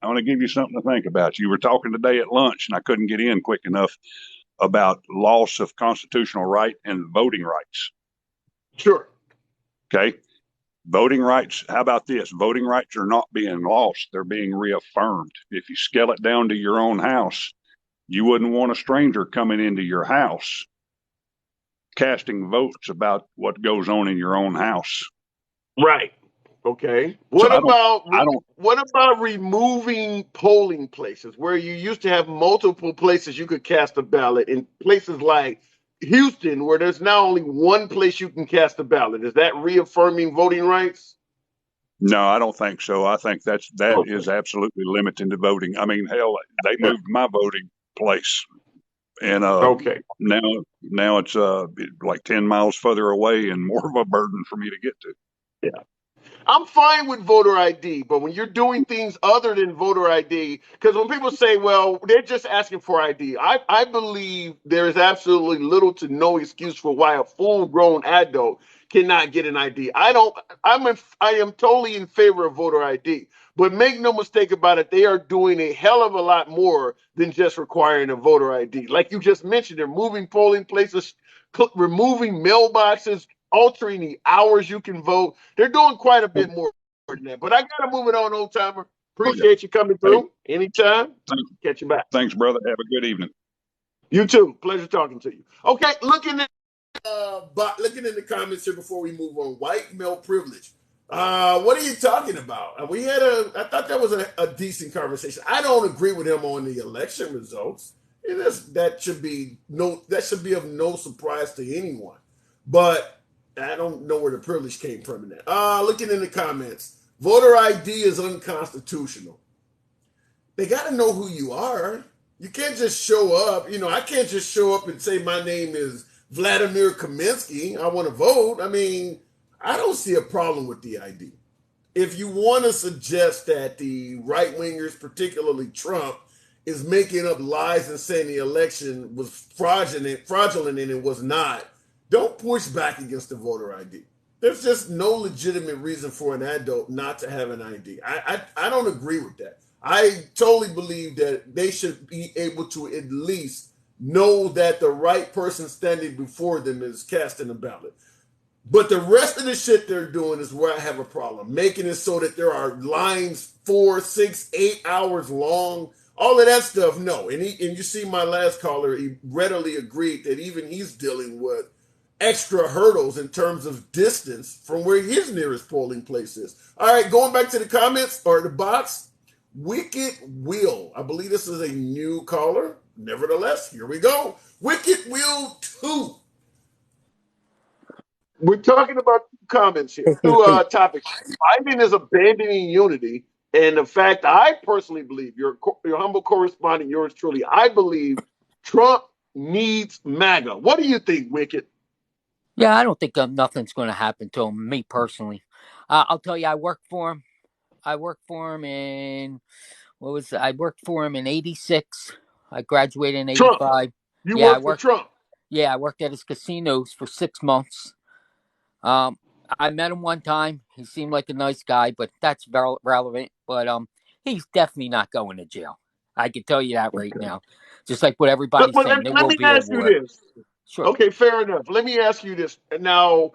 I want to give you something to think about. You were talking today at lunch, and I couldn't get in quick enough about loss of constitutional right and voting rights. Sure. Okay. Voting rights. How about this? Voting rights are not being lost. They're being reaffirmed. If you scale it down to your own house, you wouldn't want a stranger coming into your house casting votes about what goes on in your own house. Right. Okay. What about removing polling places where you used to have multiple places you could cast a ballot in places like Houston, where there's now only one place you can cast a ballot? Is that reaffirming voting rights? No, I don't think so. I think that is absolutely limiting to voting. I mean, hell, they moved my voting place, and now it's like 10 miles further away and more of a burden for me to get to. Yeah. I'm fine with voter ID, but when you're doing things other than voter ID, because when people say, well, they're just asking for ID, I believe there is absolutely little to no excuse for why a full-grown adult cannot get an ID. I am totally in favor of voter ID, but make no mistake about it, they are doing a hell of a lot more than just requiring a voter ID. Like you just mentioned, they're moving polling places, removing mailboxes, altering the hours you can vote. They're doing quite a bit more than that. But I got to move it on, old timer. Appreciate you coming through. Anytime. Catch you back. Thanks, brother. Have a good evening. You too. Pleasure talking to you. Okay, looking at But looking in the comments here before we move on, white male privilege. What are you talking about? I thought that was a decent conversation. I don't agree with him on the election results. That should be of no surprise to anyone. But I don't know where the privilege came from in that. Looking in the comments, voter ID is unconstitutional. They got to know who you are. You can't just show up. I can't just show up and say my name is Vladimir Kaminsky. I want to vote. I mean, I don't see a problem with the ID. If you want to suggest that the right wingers, particularly Trump, is making up lies and saying the election was fraudulent and it was not, don't push back against the voter ID. There's just no legitimate reason for an adult not to have an ID. I don't agree with that. I totally believe that they should be able to at least know that the right person standing before them is casting a ballot. But the rest of the shit they're doing is where I have a problem. Making it so that there are lines 4, 6, 8 hours long. All of that stuff, no. And you see my last caller, he readily agreed that even he's dealing with extra hurdles in terms of distance from where his nearest polling place is. All right, going back to the comments or the box. Wicked Will. I believe this is a new caller. Nevertheless, here we go. Wicked Will 2. We're talking about comments here. Two topics. Biden is abandoning unity. And the fact I personally believe, your humble correspondent, yours truly, I believe Trump needs MAGA. What do you think, Wicked? Yeah, I don't think nothing's going to happen to him, me personally. I'll tell you, I worked for him in, I worked for him in 86. I graduated in 85. Trump. You worked for Trump? Yeah, I worked at his casinos for 6 months. I met him one time. He seemed like a nice guy, but that's very relevant. But he's definitely not going to jail. I can tell you that right now. Just like what everybody's saying, there will be a war. Let me ask you this. Sure. Okay, fair enough. Let me ask you this. Now,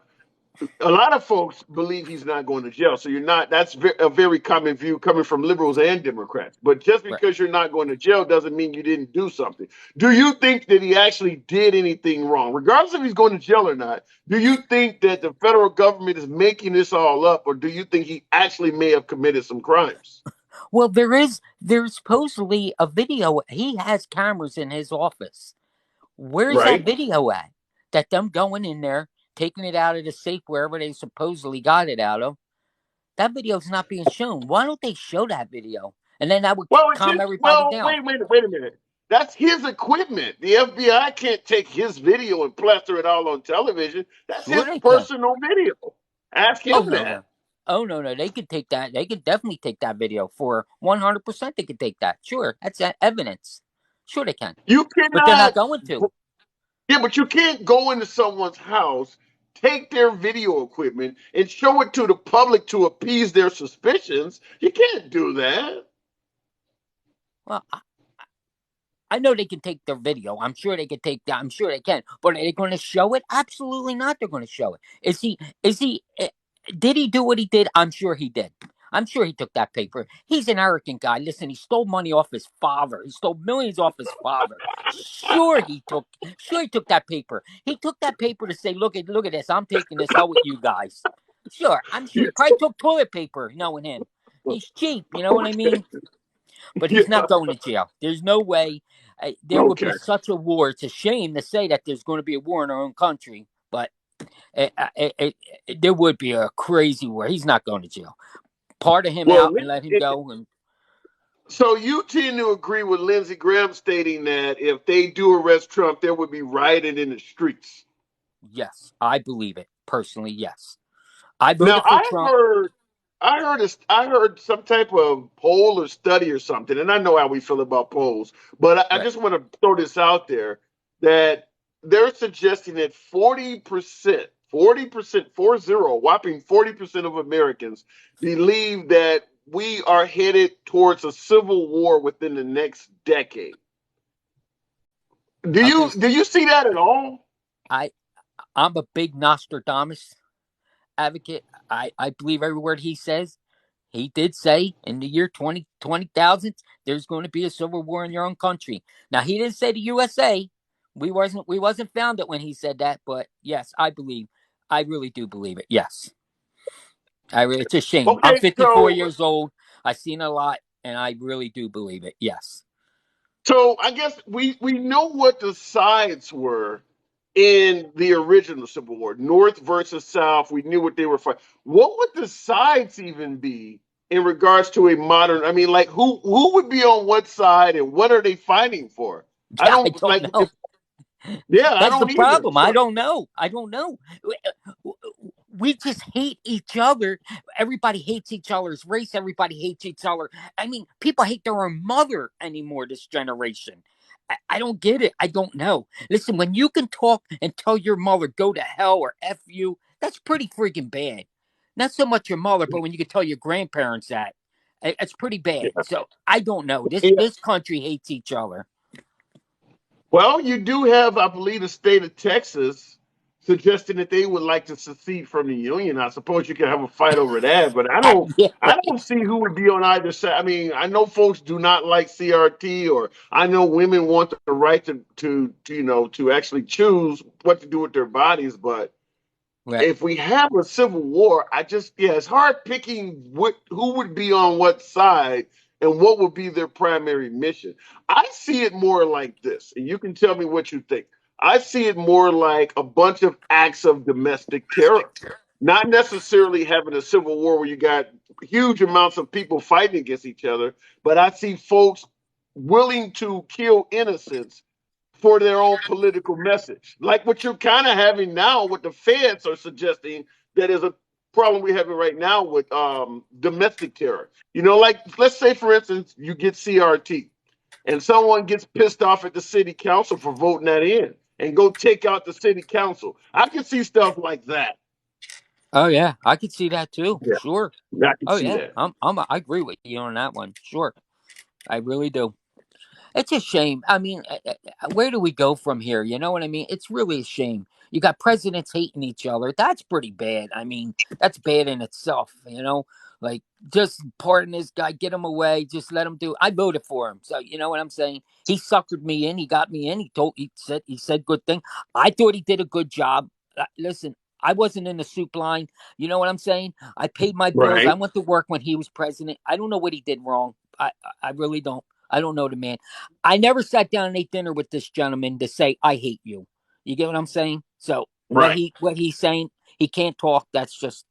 a lot of folks believe he's not going to jail. So that's a very common view coming from liberals and Democrats. But just because you're not going to jail doesn't mean you didn't do something. Do you think that he actually did anything wrong? Regardless if he's going to jail or not, do you think that the federal government is making this all up, or do you think he actually may have committed some crimes? Well, there's supposedly a video. He has cameras in his office. Where's that video at? That them going in there, taking it out of the safe wherever they supposedly got it out of. That video's not being shown. Why don't they show that video? And then that would calm everybody down. Wait a minute. That's his equipment. The FBI can't take his video and plaster it all on television. That's his personal video. Ask him that. Oh, no. They could take that. They could definitely take that video for 100%. They could take that. Sure. That's evidence. Sure they can. You cannot. But they're not going to. Yeah, but you can't go into someone's house, take their video equipment, and show it to the public to appease their suspicions. You can't do that. Well, I know they can take their video. I'm sure they can take that. I'm sure they can. But are they going to show it? Absolutely not. They're going to show it. Did he do what he did? I'm sure he did. I'm sure he took that paper. He's an arrogant guy. Listen, he stole money off his father. He stole millions off his father. Sure he took that paper. He took that paper to say, look at this. I'm taking this out with you guys. Sure. I'm sure he probably took toilet paper, knowing him. He's cheap, you know what I mean? But he's not going to jail. There's no way. There would be such a war. It's a shame to say that there's going to be a war in our own country, but there would be a crazy war. He's not going to jail. Pardon him out and let him go. So you tend to agree with Lindsey Graham stating that if they do arrest Trump, there would be rioting in the streets. Yes, I believe it personally. Yes, I voted for Trump. I heard some type of poll or study or something, and I know how we feel about polls, but I just want to throw this out there that they're suggesting that 40%, whopping 40% of Americans believe that we are headed towards a civil war within the next decade. Do you see that at all? I'm a big Nostradamus advocate. I believe every word he says. He did say in the year 20,000, there's going to be a civil war in your own country. Now, he didn't say the USA. We wasn't found it when he said that, but yes, I really do believe it. Yes, it's a shame. I'm Okay, 54 so years old. I've seen a lot, and I really do believe it. Yes. I guess we know what the sides were in the original Civil War, North versus South. We knew what they were fighting. What would the sides even be in regards to a modern? I mean, like who would be on what side and what are they fighting for? I Yeah, I don't don't like. know. Yeah, I That's the don't either. problem. I don't know. We just hate each other. Everybody hates each other's race. Everybody hates each other. I mean, people hate their own mother anymore this generation. I don't get it. I don't know. Listen, when you can talk and tell your mother go to hell or F you, that's pretty freaking bad. Not so much your mother, but when you can tell your grandparents that, it's pretty bad. So I don't know. Yeah. This country hates each other. Well, you do have, I believe, the state of Texas suggesting that they would like to secede from the union. I suppose you could have a fight over that, but Yeah, I right. don't see who would be on either side. I mean, I know folks do not like CRT, or I know women want the right to actually choose what to do with their bodies, but Right. if we have a civil war, it's hard picking who would be on what side and what would be their primary mission. I see it more like this, and you can tell me what you think. I see it more like a bunch of acts of domestic terror, not necessarily having a civil war where you got huge amounts of people fighting against each other, but I see folks willing to kill innocents for their own political message. Like what you're kind of having now, what the feds are suggesting that is a problem we're having right now with domestic terror. Like let's say, for instance, you get CRT and someone gets pissed off at the city council for voting that in and go take out the city council. I can see stuff like that. Oh yeah, I could see that too. Yeah, Sure. I can Oh see yeah, that. I agree with you on that one. Sure, I really do. It's a shame. I mean, where do we go from here? You know what I mean? It's really a shame. You got presidents hating each other. That's pretty bad. I mean, that's bad in itself. Like just pardon this guy, get him away, just let him do. I voted for him, so you know what I'm saying. He suckered me in. He got me in. He said good thing. I thought he did a good job. Listen, I wasn't in the soup line. You know what I'm saying? I paid my bills. I Right. went to work when he was president. I don't know what he did wrong. I really don't. I don't know the man. I never sat down and ate dinner with this gentleman to say I hate you. You get what I'm saying? So Right. what he's saying, he can't talk. That's just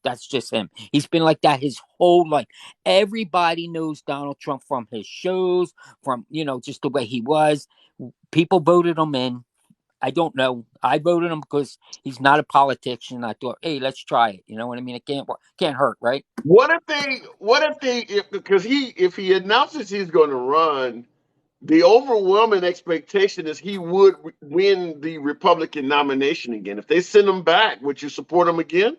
him. He's been like that his whole life. Everybody knows Donald Trump from his shows, from just the way he was. People voted him in. I don't know. I voted him because he's not a politician. I thought, hey, let's try it. You know what I mean? It can't hurt, right? Because if he announces he's going to run, the overwhelming expectation is he would win the Republican nomination again. If they send him back, would you support him again?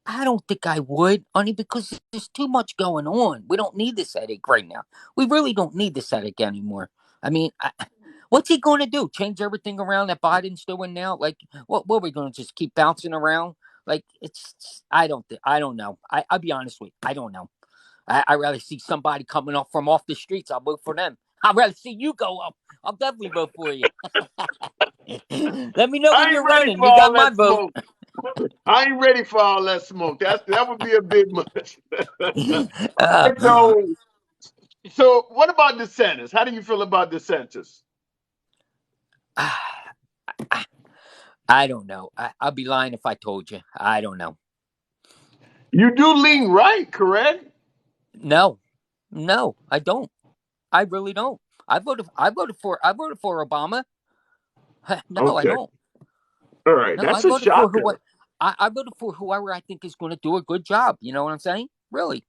I don't think I would, only because there's too much going on. We don't need this headache right now. We really don't need this headache anymore. I mean, what's he going to do? Change everything around that Biden's doing now? Like, what are we going to just keep bouncing around? Like, I don't know. I'll be honest with you. I don't know. I rather see somebody coming off the streets. I'll vote for them. I'd rather see you go up. I'll definitely vote for you. Let me know I when ain't you're ready running. for You got all my that vote. smoke. I ain't ready for all that smoke. That would be a bit much. uh, So what about DeSantis? How do you feel about DeSantis? I don't know. I'll be lying if I told you. I don't know. You do lean right, correct? No, no, I don't. I really don't. I voted for Obama. No, I Okay. don't. All right. No, I That's a voted for who shocker. I voted for whoever I think is going to do a good job. You know what I'm saying? Really.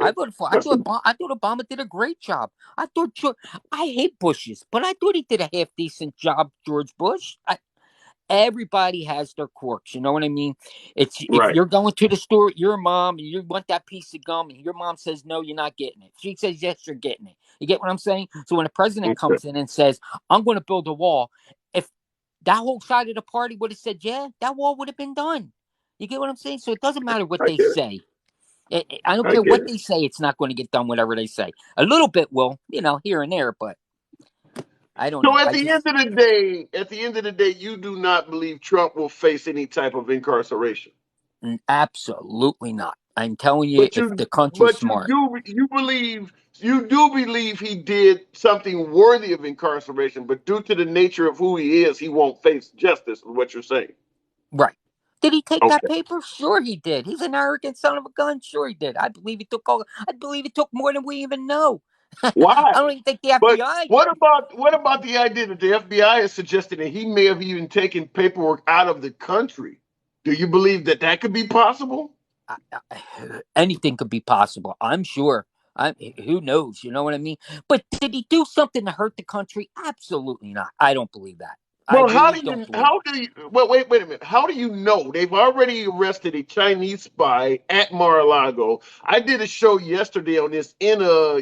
I voted for. That's a, I thought Obama did a great job. I hate Bushes, but I thought he did a half decent job. George Bush. Everybody has their quirks. You know what I mean? It's if right. you're going to the store, your mom, and you want that piece of gum, and your mom says no, you're not getting it. She says yes, you're getting it. You get what I'm saying? So when a president Okay. comes in and says, "I'm going to build a wall," if that whole side of the party would have said, "Yeah," that wall would have been done. You get what I'm saying? So it doesn't matter what I they get it. say. I don't I care get what it. they say. It's not going to get done. Whatever they say, a little bit will, here and there, but I don't So know. at the end of the day, you do not believe Trump will face any type of incarceration. Absolutely not. I'm telling you, But if you the country's but smart. you do believe he did something worthy of incarceration, but due to the nature of who he is, he won't face justice, is what you're saying. Right. Did he take that Okay. paper? Sure he did. He's an arrogant son of a gun. Sure he did. I believe he took more than we even know. I Why? don't even think the But FBI. what about the idea that the FBI is suggesting that he may have even taken paperwork out of the country? Do you believe that that could be possible? Anything could be possible. I'm sure. Who knows? You know what I mean? But did he do something to hurt the country? Absolutely not. I don't believe that. I Well, really don't believe it. well, wait a minute. How do you know? They've already arrested a Chinese spy at Mar-a-Lago. I did a show yesterday on this Inna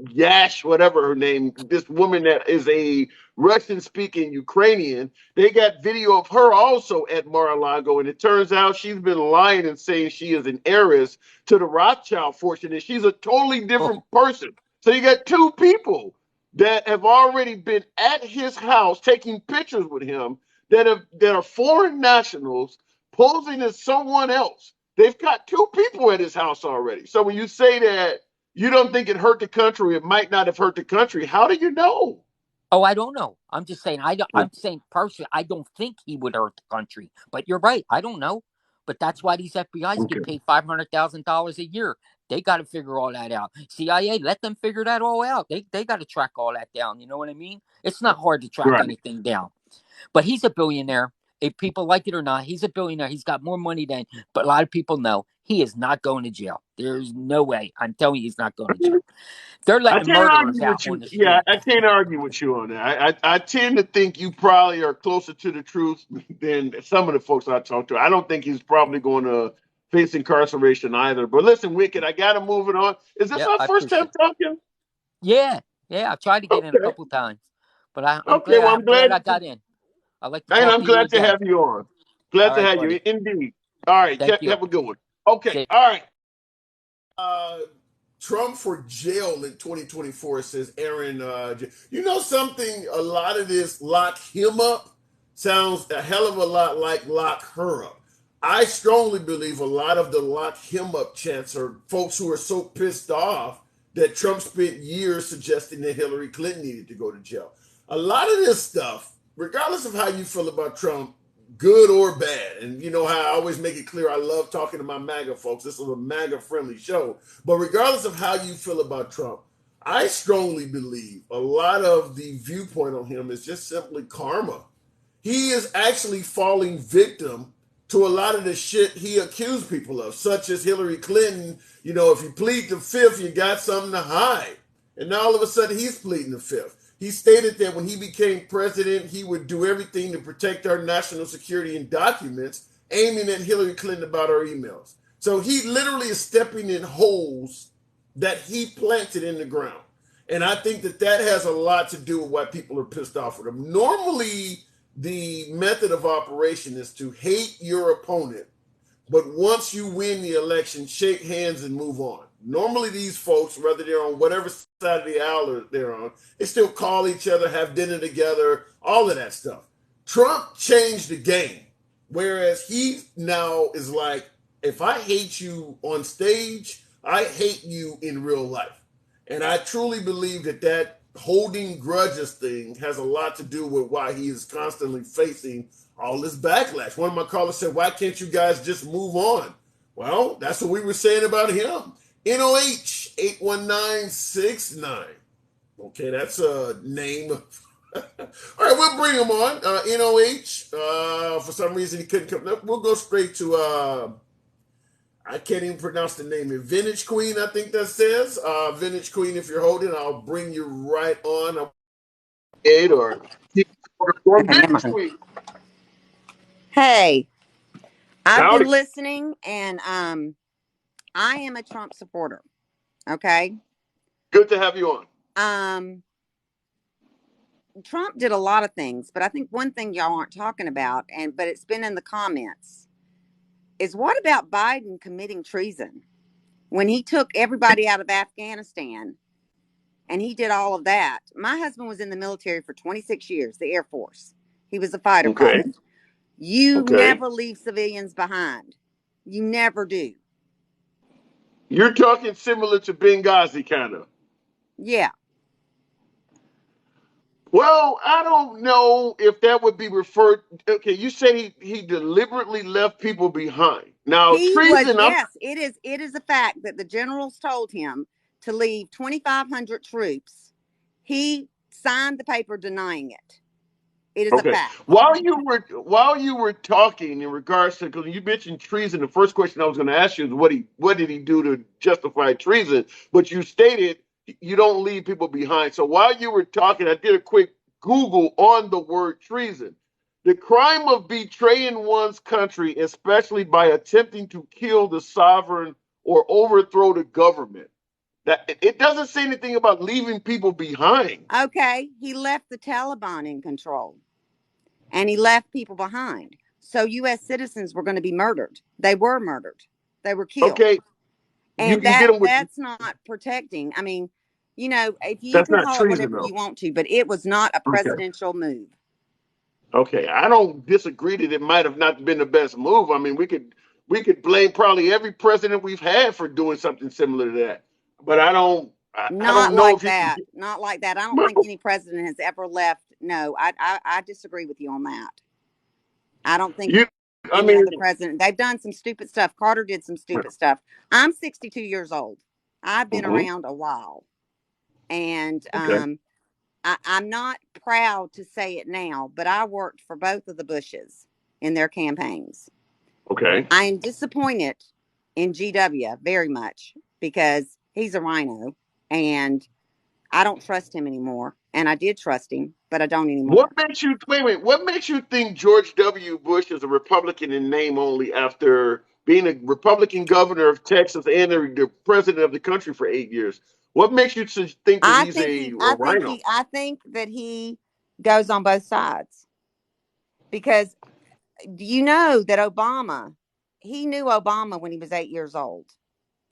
Yash, whatever her name, this woman that is a Russian-speaking Ukrainian. They got video of her also at Mar-a-Lago, and it turns out she's been lying and saying she is an heiress to the Rothschild fortune, and she's a totally Oh, different person. So you got two people that have already been at his house taking pictures with him that are foreign nationals posing as someone else. They've got two people at his house already. So when you say that you don't think it hurt the country, it might not have hurt the country. How do you know? oh, I don't know. I'm just saying. I'm saying personally, I don't think he would hurt the country. But you're right. I don't know. But that's why these FBI's Okay. get paid $500,000 a year. They got to figure all that out. CIA, let them figure that all out. They got to track all that down. You know what I mean? It's not hard to track Right. anything down. But he's a billionaire. If people like it or not, he's a billionaire. He's got more money than, but a lot of people know he is not going to jail. There's no way. I'm telling you, he's not going to jail. They're I letting can't murderers argue out with on you. the Yeah, street. I can't argue with you on that. I tend to think you probably are closer to the truth than some of the folks I talk to. I don't think he's probably going to face incarceration either. But listen, Wicked, I got to move it on. Is this Yep, our I first time appreciate it. talking? Yeah, I tried to get in a Okay. couple times, but I'm Okay. Well, I'm glad glad, I got in. I'd like to and talk I'm to you glad to again. have you on. All Glad to right, have you, buddy. indeed. All right. Thank you. Have a good one. Okay. See All right. Trump for jail in 2024, says Aaron. You know something? A lot of this lock him up sounds a hell of a lot like lock her up. I strongly believe a lot of the lock him up chants are folks who are so pissed off that Trump spent years suggesting that Hillary Clinton needed to go to jail. A lot of this stuff, regardless of how you feel about Trump, good or bad, and you know how I always make it clear I love talking to my MAGA folks. This is a MAGA friendly show. But regardless of how you feel about Trump, I strongly believe a lot of the viewpoint on him is just simply karma. He is actually falling victim to a lot of the shit he accused people of, such as Hillary Clinton. You know, if you plead the fifth, you got something to hide. And now all of a sudden he's pleading the fifth. He stated that when he became president, he would do everything to protect our national security and documents, aiming at Hillary Clinton about our emails. So he literally is stepping in holes that he planted in the ground. And I think that that has a lot to do with why people are pissed off with him. Normally, the method of operation is to hate your opponent, but once you win the election, shake hands and move on. Normally, these folks, whether they're on whatever side of the aisle they're on, they still call each other, have dinner together, all of that stuff. Trump changed the game, whereas he now is like, if I hate you on stage, I hate you in real life. And I truly believe that that holding grudges thing has a lot to do with why he is constantly facing all this backlash. One of my callers said, why can't you guys just move on? Well, that's what we were saying about him. NOH 81969. Okay, that's a name. All right, we'll bring him on. NOH. For some reason, he couldn't come. We'll go straight to, I can't even pronounce the name. Vintage Queen, I think that says. Vintage Queen, if you're holding, I'll bring you right on. Or Vintage Queen. Hey, I've Howdy. been listening, and I am a Trump supporter. Okay. Good to have you on. Trump did a lot of things, but I think one thing y'all aren't talking about, but it's been in the comments, is what about Biden committing treason when he took everybody out of Afghanistan and he did all of that. My husband was in the military for 26 years, the Air Force. He was a fighter pilot. You never leave civilians behind. You never do. You're talking similar to Benghazi, kind of. Yeah. Well, I don't know if that would be referred. Okay, you said he deliberately left people behind. Now, He was, treason. yes, it is a fact that the generals told him to leave 2,500 troops. He signed the paper denying it. It is a Okay. fact. While you were talking in regards to, because you mentioned treason, the first question I was going to ask you is what did he do to justify treason? But you stated you don't leave people behind. So while you were talking, I did a quick Google on the word treason. The crime of betraying one's country, especially by attempting to kill the sovereign or overthrow the government. That it doesn't say anything about leaving people behind. Okay, he left the Taliban in control, and he left people behind. So U.S. citizens were going to be murdered. They were murdered. They were killed. Okay, you And can get them with. that's not protecting. I mean, you know, if you That's can not call it treason, whatever though. you want to, but it was not a Okay. presidential move. Okay, I don't disagree that it might have not been the best move. I mean, we could blame probably every president we've had for doing something similar to that. But I don't Not know like if you can. that. Not like that. I don't think any president has ever left. No, I disagree with you on that. I don't think You, I any mean, other president. They've done some stupid stuff. Carter did some stupid stuff. I'm 62 years old. I've been around a while, and okay, I'm not proud to say it now, but I worked for both of the Bushes in their campaigns. okay. I am disappointed in GW very much because he's a rhino and I don't trust him anymore. And I did trust him, but I don't anymore. What makes you wait? What makes you think George W. Bush is a Republican in name only after being a Republican governor of Texas and the president of the country for 8 years? What makes you think that he's a rhino? I think that he goes on both sides because you know that he knew Obama when he was 8 years old.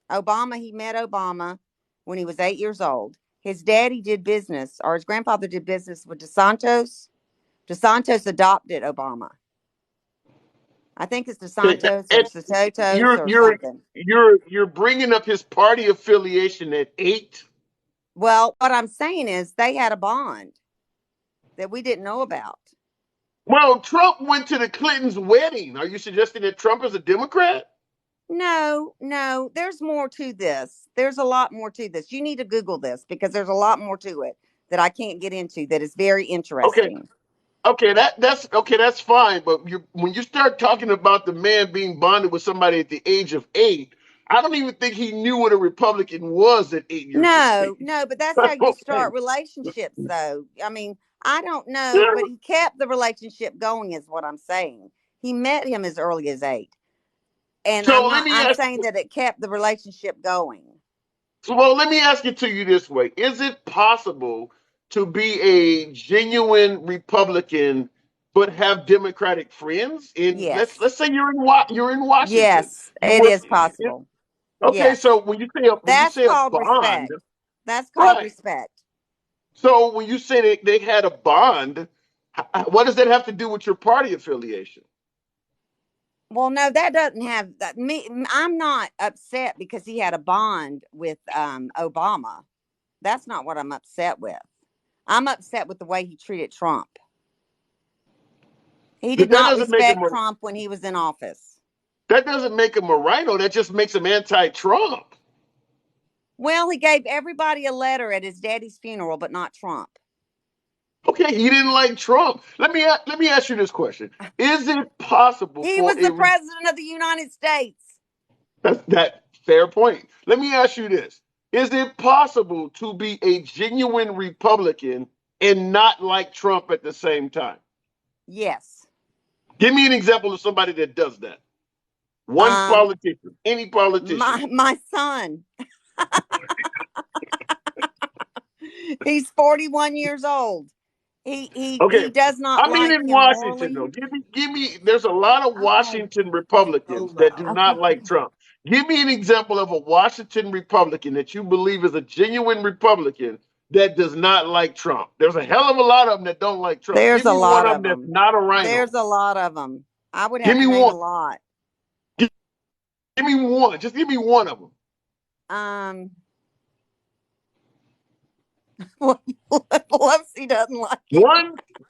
He met Obama when he was 8 years old. His daddy did business, or his grandfather did business with DeSantos. DeSantos adopted Obama. I think it's DeSantos or Sototos or something. You're bringing up his party affiliation at 8. Well, what I'm saying is they had a bond that we didn't know about. Well, Trump went to the Clintons' wedding. Are you suggesting that Trump is a Democrat? No, there's more to this. There's a lot more to this. You need to Google this because there's a lot more to it that I can't get into that is very interesting. Okay, that's fine. But when you start talking about the man being bonded with somebody at the age of 8, I don't even think he knew what a Republican was at 8 years old. No, but that's how you start relationships, though. I mean, I don't know, but he kept the relationship going, is what I'm saying. He met him as early as 8. And So I'm saying that it kept the relationship going. Well, let me ask it to you this way. Is it possible to be a genuine Republican but have Democratic friends? Yes. Let's say you're in Washington. Yes, it is possible. Okay, yes. so when you say a bond, respect. That's called respect. So when you say they had a bond, what does that have to do with your party affiliation? Well, no, that doesn't have that. I'm not upset because he had a bond with Obama. That's not what I'm upset with. I'm upset with the way he treated Trump. He did not respect Trump when he was in office. That doesn't make him a rhino. That just makes him anti-Trump. Well, he gave everybody a letter at his daddy's funeral, but not Trump. Okay, he didn't like Trump. Let me ask you this question: is it possible he was the president of the United States? That fair point. Let me ask you this: is it possible to be a genuine Republican and not like Trump at the same time? Yes. Give me an example of somebody that does that. One politician, any politician. My son. He's 41 years old. He does not. I mean, in Washington, though. Give me. There's a lot of Washington Republicans that do not like Trump. Give me an example of a Washington Republican that you believe is a genuine Republican that does not like Trump? There's a hell of a lot of them that don't like Trump. There's Give a me one lot of of them that's them. not a rhino. There's a lot of them. I would Give have me to name one. a lot. Give me one. Just give me one of them. Pelosi doesn't like him.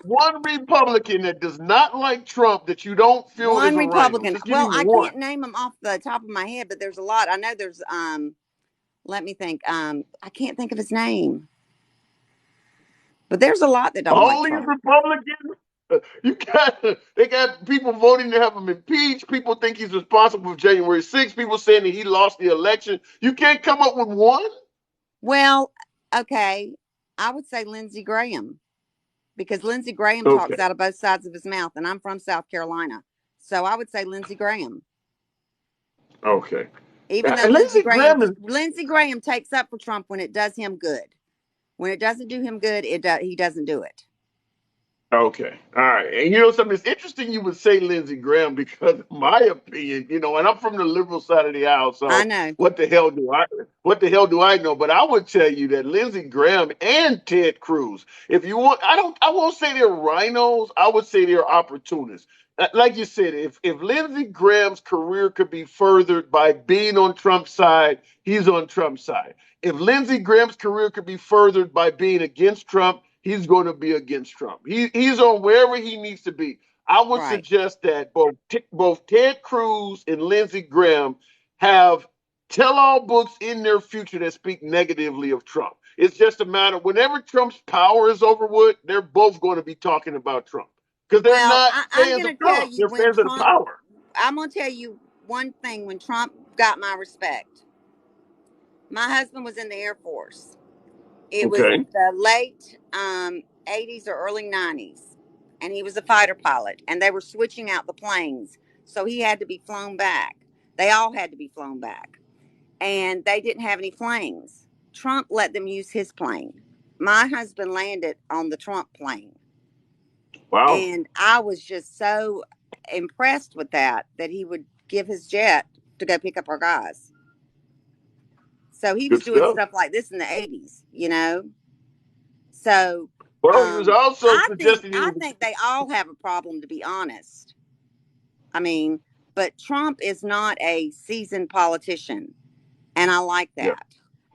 One Republican that does not like Trump that you don't feel One is a Republican. rhino. Just give Well, me I one. can't name them off the top of my head, but there's a lot. I know there's let me think. I can't think of his name. But there's a lot that don't All like these Trump. Republicans, they got people voting to have him impeached. People think he's responsible for January 6th. People saying that he lost the election. You can't come up with one? Well, okay. I would say Lindsey Graham. Because Lindsey Graham Okay. talks out of both sides of his mouth, and I'm from South Carolina. So I would say Lindsey Graham. Okay. Even though Lindsey Graham takes up for Trump when it does him good. When it doesn't do him good, he doesn't do it. Okay. All right. And you know something? It's interesting you would say Lindsey Graham because my opinion, and I'm from the liberal side of the aisle, so I know. what the hell do I know? But I would tell you that Lindsey Graham and Ted Cruz, if you want, I won't say they're rhinos, I would say they're opportunists. Like you said, if Lindsey Graham's career could be furthered by being on Trump's side, he's on Trump's side. If Lindsey Graham's career could be furthered by being against Trump, he's going to be against Trump. He's on wherever he needs to be. I would suggest that both Ted Cruz and Lindsey Graham have tell-all books in their future that speak negatively of Trump. It's just a matter, whenever Trump's power is over with, they're both going to be talking about Trump. Because they're not fans of Trump. They're fans of the power. I'm going to tell you one thing. When Trump got my respect, my husband was in the Air Force. It was the late 80s or early 90s. And he was a fighter pilot. And they were switching out the planes. So he had to be flown back. They all had to be flown back. And they didn't have any planes. Trump let them use his plane. My husband landed on the Trump plane. Wow. And I was just so impressed with that he would give his jet to go pick up our guys. So he was doing stuff like this in the 80s, So well, he was also suggesting I think they all have a problem, to be honest. I mean, but Trump is not a seasoned politician, and I like that. Yeah.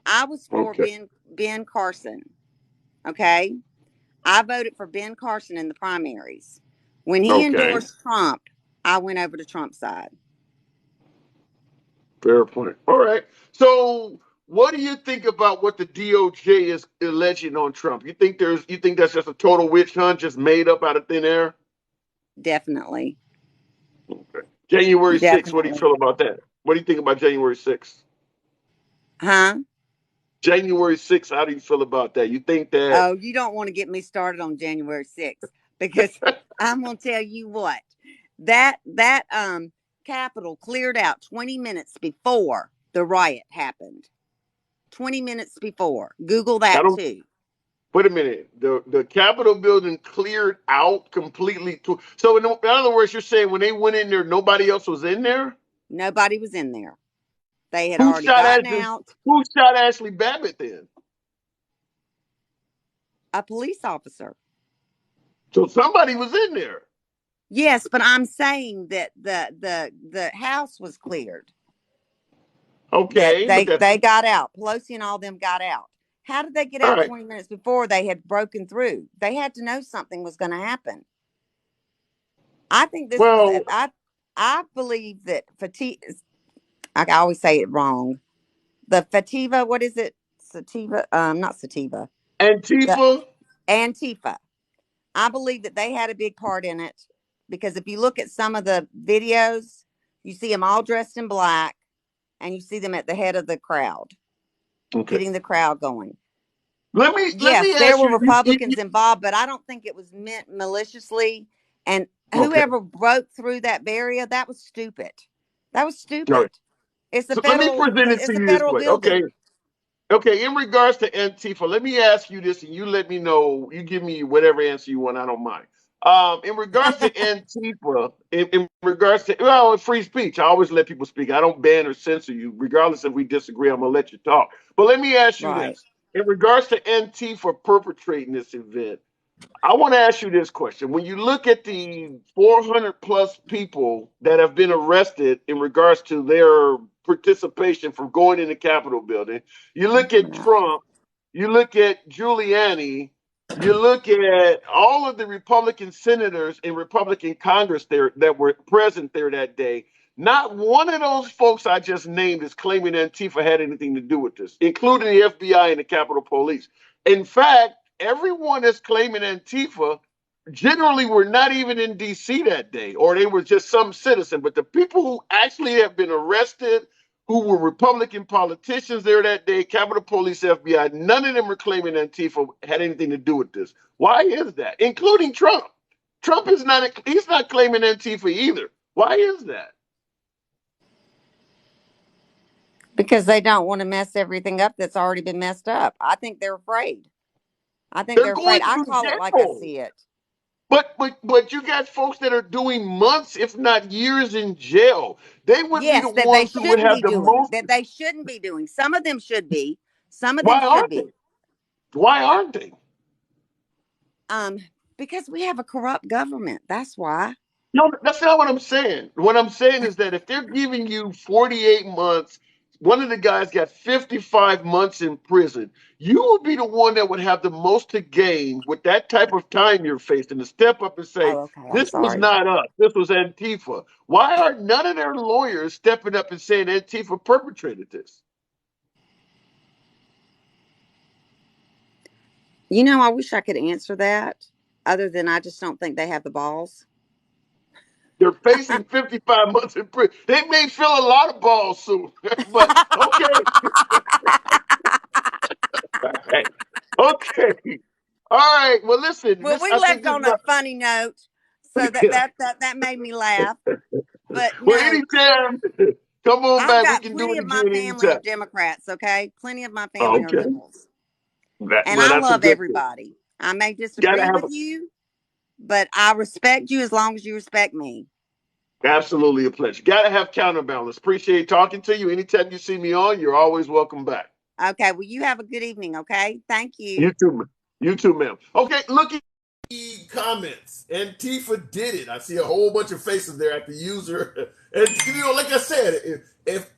I was for Ben Carson. Okay. I voted for Ben Carson in the primaries. When he endorsed Trump, I went over to Trump's side. Fair point. All right. So what do you think about what the DOJ is alleging on Trump? You think that's just a total witch hunt, just made up out of thin air? Definitely. Okay. January 6th, what do you feel about that? What do you think about January 6th? Huh? January 6th, how do you feel about that? You think that... Oh, you don't want to get me started on January 6th because I'm going to tell you what. That Capitol cleared out 20 minutes before the riot happened. 20 minutes before. Google that too. Wait a minute. The Capitol building cleared out completely. So in other words, you're saying when they went in there, nobody else was in there? Nobody was in there. They had already gotten out. Who shot Ashley Babbitt then? A police officer. So somebody was in there. Yes, but I'm saying that the house was cleared. Okay. They got out. Pelosi and all them got out. How did they get out 20 minutes before they had broken through? They had to know something was going to happen. I think this I believe that I always say it wrong. The Fativa, what is it? Sativa? Not sativa. Antifa? Antifa. I believe that they had a big part in it because if you look at some of the videos, you see them all dressed in black and you see them at the head of the crowd, getting the crowd going. Yes, there were Republicans involved, but I don't think it was meant maliciously. And whoever broke through that barrier, that was stupid. That was stupid. Right. It's a federal, let me present it to you this way. Building. Okay. In regards to Antifa, let me ask you this, and you let me know. You give me whatever answer you want. I don't mind. In regards to Antifa, in regards to free speech, I always let people speak. I don't ban or censor you, regardless if we disagree. I'm gonna let you talk. But let me ask you this: in regards to Antifa perpetrating this event, I want to ask you this question. When you look at the 400 plus people that have been arrested in regards to their participation for going in the Capitol building, you look at Trump, you look at Giuliani, you look at all of the Republican senators in Republican Congress there that were present there that day. Not one of those folks I just named is claiming Antifa had anything to do with this, including the FBI and the Capitol Police. In fact, everyone that's claiming Antifa generally were not even in DC that day, or they were just some citizen. But the people who actually have been arrested, who were Republican politicians there that day, Capitol Police, FBI, none of them are claiming Antifa had anything to do with this. Why is that? Including Trump. Trump is not, he's not claiming Antifa either. Why is that? Because they don't want to mess everything up that's already been messed up. I think they're afraid. They're They're afraid. going I through call it like I jail. see it. But you got folks that are doing months, if not years, in jail. They would be the Yes, that they ones who would shouldn't have be the doing. most. That they shouldn't be doing. Some of them should be. Some of them Why should aren't be. they? Why aren't they? Because we have a corrupt government. That's why. No, that's not what I'm saying. What I'm saying is that if they're giving you 48 months, one of the guys got 55 months in prison, you would be the one that would have the most to gain with that type of time you're facing to step up and say, Oh, okay. I'm this was sorry. not us. This was Antifa. Why are none of their lawyers stepping up and saying Antifa perpetrated this? I wish I could answer that. Other than I just don't think they have the balls. They're facing 55 months in prison. They may feel a lot of balls soon, but okay. Okay. All right. Well, listen. Well, we I think left this on a funny note, so that made me laugh. But well, no, anytime. Come on I've back. We got can do plenty it of my again family are anytime. Democrats. Okay, plenty of my Oh, family are okay. liberals, and Well, I that's a love good thing. everybody. I may Gotta disagree have with you, but I respect you as long as you respect me. absolutely a pleasure. Gotta have counterbalance. Appreciate talking to you. Anytime you see me on, you're always welcome back. Okay, well, you have a good evening. Okay, thank you. You too, ma'am. You too, ma'am. Okay, look at the comments. Antifa did it. I see a whole bunch of faces there at the user. And like I said, if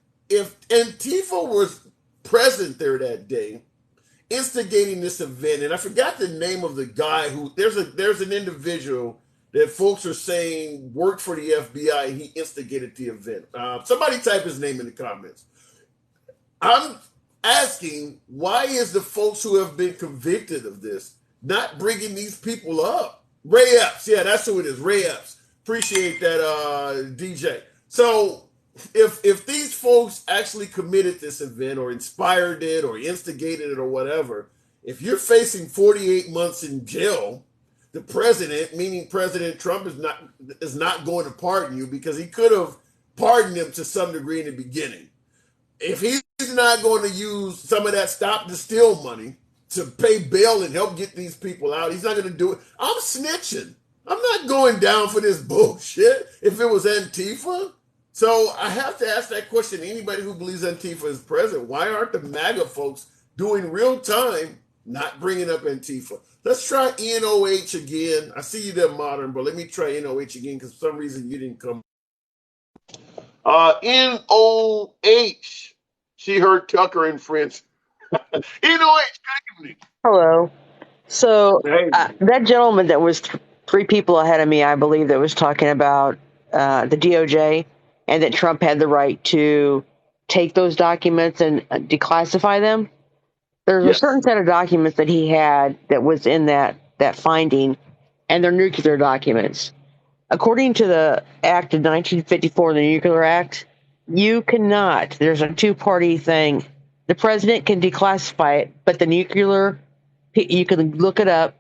Antifa was present there that day, instigating this event, and I forgot the name of the guy who there's an individual that folks are saying worked for the FBI and he instigated the event. Somebody type his name in the comments. I'm asking, why is the folks who have been convicted of this not bringing these people up? Ray Epps, yeah, that's who it is. Ray Epps. Appreciate that, DJ. So if these folks actually committed this event or inspired it or instigated it or whatever, if you're facing 48 months in jail, the president, meaning President Trump, is not going to pardon you because he could have pardoned him to some degree in the beginning. If he's not going to use some of that stop the steal money to pay bail and help get these people out, he's not going to do it. I'm snitching. I'm not going down for this bullshit if it was Antifa. So I have to ask that question. Anybody who believes Antifa is present, why aren't the MAGA folks doing real time, not bringing up Antifa? Let's try NOH again. I see you there, Modern, but let me try NOH again because for some reason you didn't come. NOH. She heard Tucker and Friends. NOH, good evening. Hello. So Hey. that gentleman that was three people ahead of me, I believe, that was talking about the DOJ and that Trump had the right to take those documents and declassify them. There's a certain set of documents that he had that was in that finding, and they're nuclear documents. According to the Act of 1954, the Nuclear Act, you cannot, there's a two-party thing. The president can declassify it, but the nuclear, you can look it up.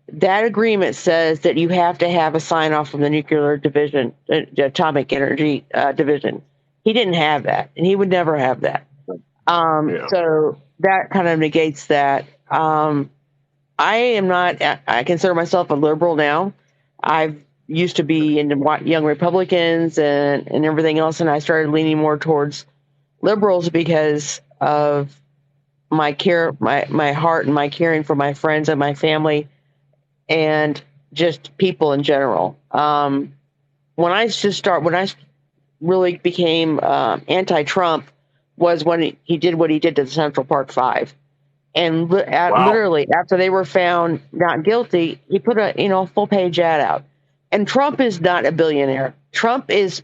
That agreement says that you have to have a sign-off from the nuclear division, the atomic energy division. He didn't have that, and he would never have that. So that kind of negates that. I consider myself a liberal now. I've used to be into Young Republicans and everything else, and I started leaning more towards liberals because of my care, my heart and my caring for my friends and my family and just people in general. When I really became anti-Trump was when he did what he did to the Central Park Five. And Wow. literally after they were found not guilty, he put a full page ad out. And Trump is not a billionaire. Trump is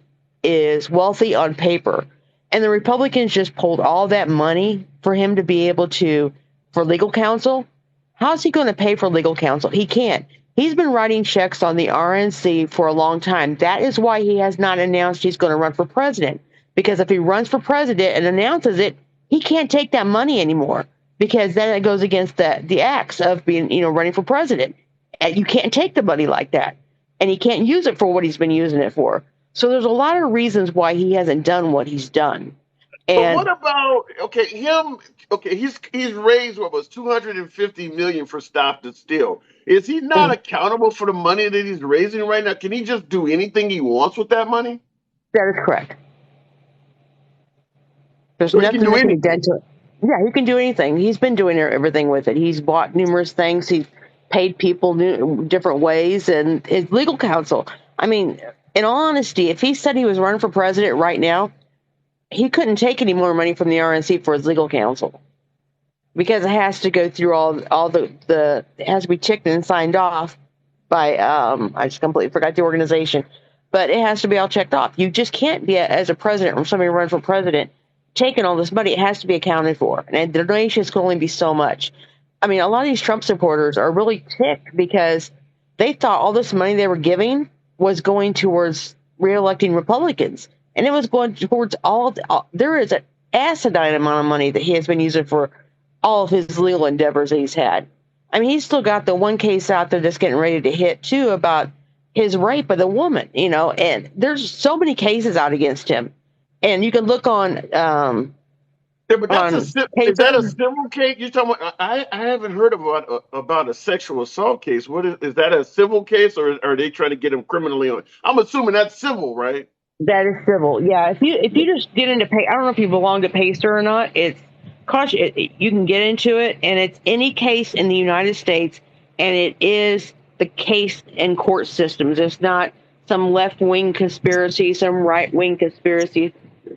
wealthy on paper, and the Republicans just pulled all that money for him to be able to for legal counsel. How's he going to pay for legal counsel? He can't. He's been writing checks on the RNC for a long time. That is why he has not announced he's going to run for president. Because if he runs for president and announces it, he can't take that money anymore, because then it goes against the acts of being, running for president. And you can't take the money like that, and he can't use it for what he's been using it for. So there's a lot of reasons why he hasn't done what he's done. But And what about him? Okay, he's raised what was 250 million for Stop the Steal. Is he not accountable for the money that he's raising right now? Can he just do anything he wants with that money? that is correct. There's So he can nothing do that can be anything. done to it. Yeah, he can do anything. He's been doing everything with it. He's bought numerous things. He's paid people different ways, and his legal counsel. I mean, in all honesty, if he said he was running for president right now, he couldn't take any more money from the RNC for his legal counsel, because it has to go through all the it has to be checked and signed off by I just completely forgot the organization, but it has to be all checked off. You just can't be as a president or somebody running for president taking all this money. It has to be accounted for, and the donations can only be so much. I mean, a lot of these Trump supporters are really ticked because they thought all this money they were giving was going towards reelecting Republicans, and it was going towards all there is an asinine amount of money that he has been using for all of his legal endeavors that he's had. I mean, he's still got the one case out there that's getting ready to hit too about his rape of the woman, and there's so many cases out against him. And you can look on Yeah, but that's on is that a paper. civil case? You're talking about, I haven't heard about a sexual assault case. What is that, a civil case, or are they trying to get him criminally on? I'm assuming that's civil, right? That is civil. Yeah, if you just get into pay, I don't know if you belong to Pacer or not. It's cost you can get into it, and it's any case in the United States, and it is the case in court systems. It's not some left wing conspiracy, some right wing conspiracy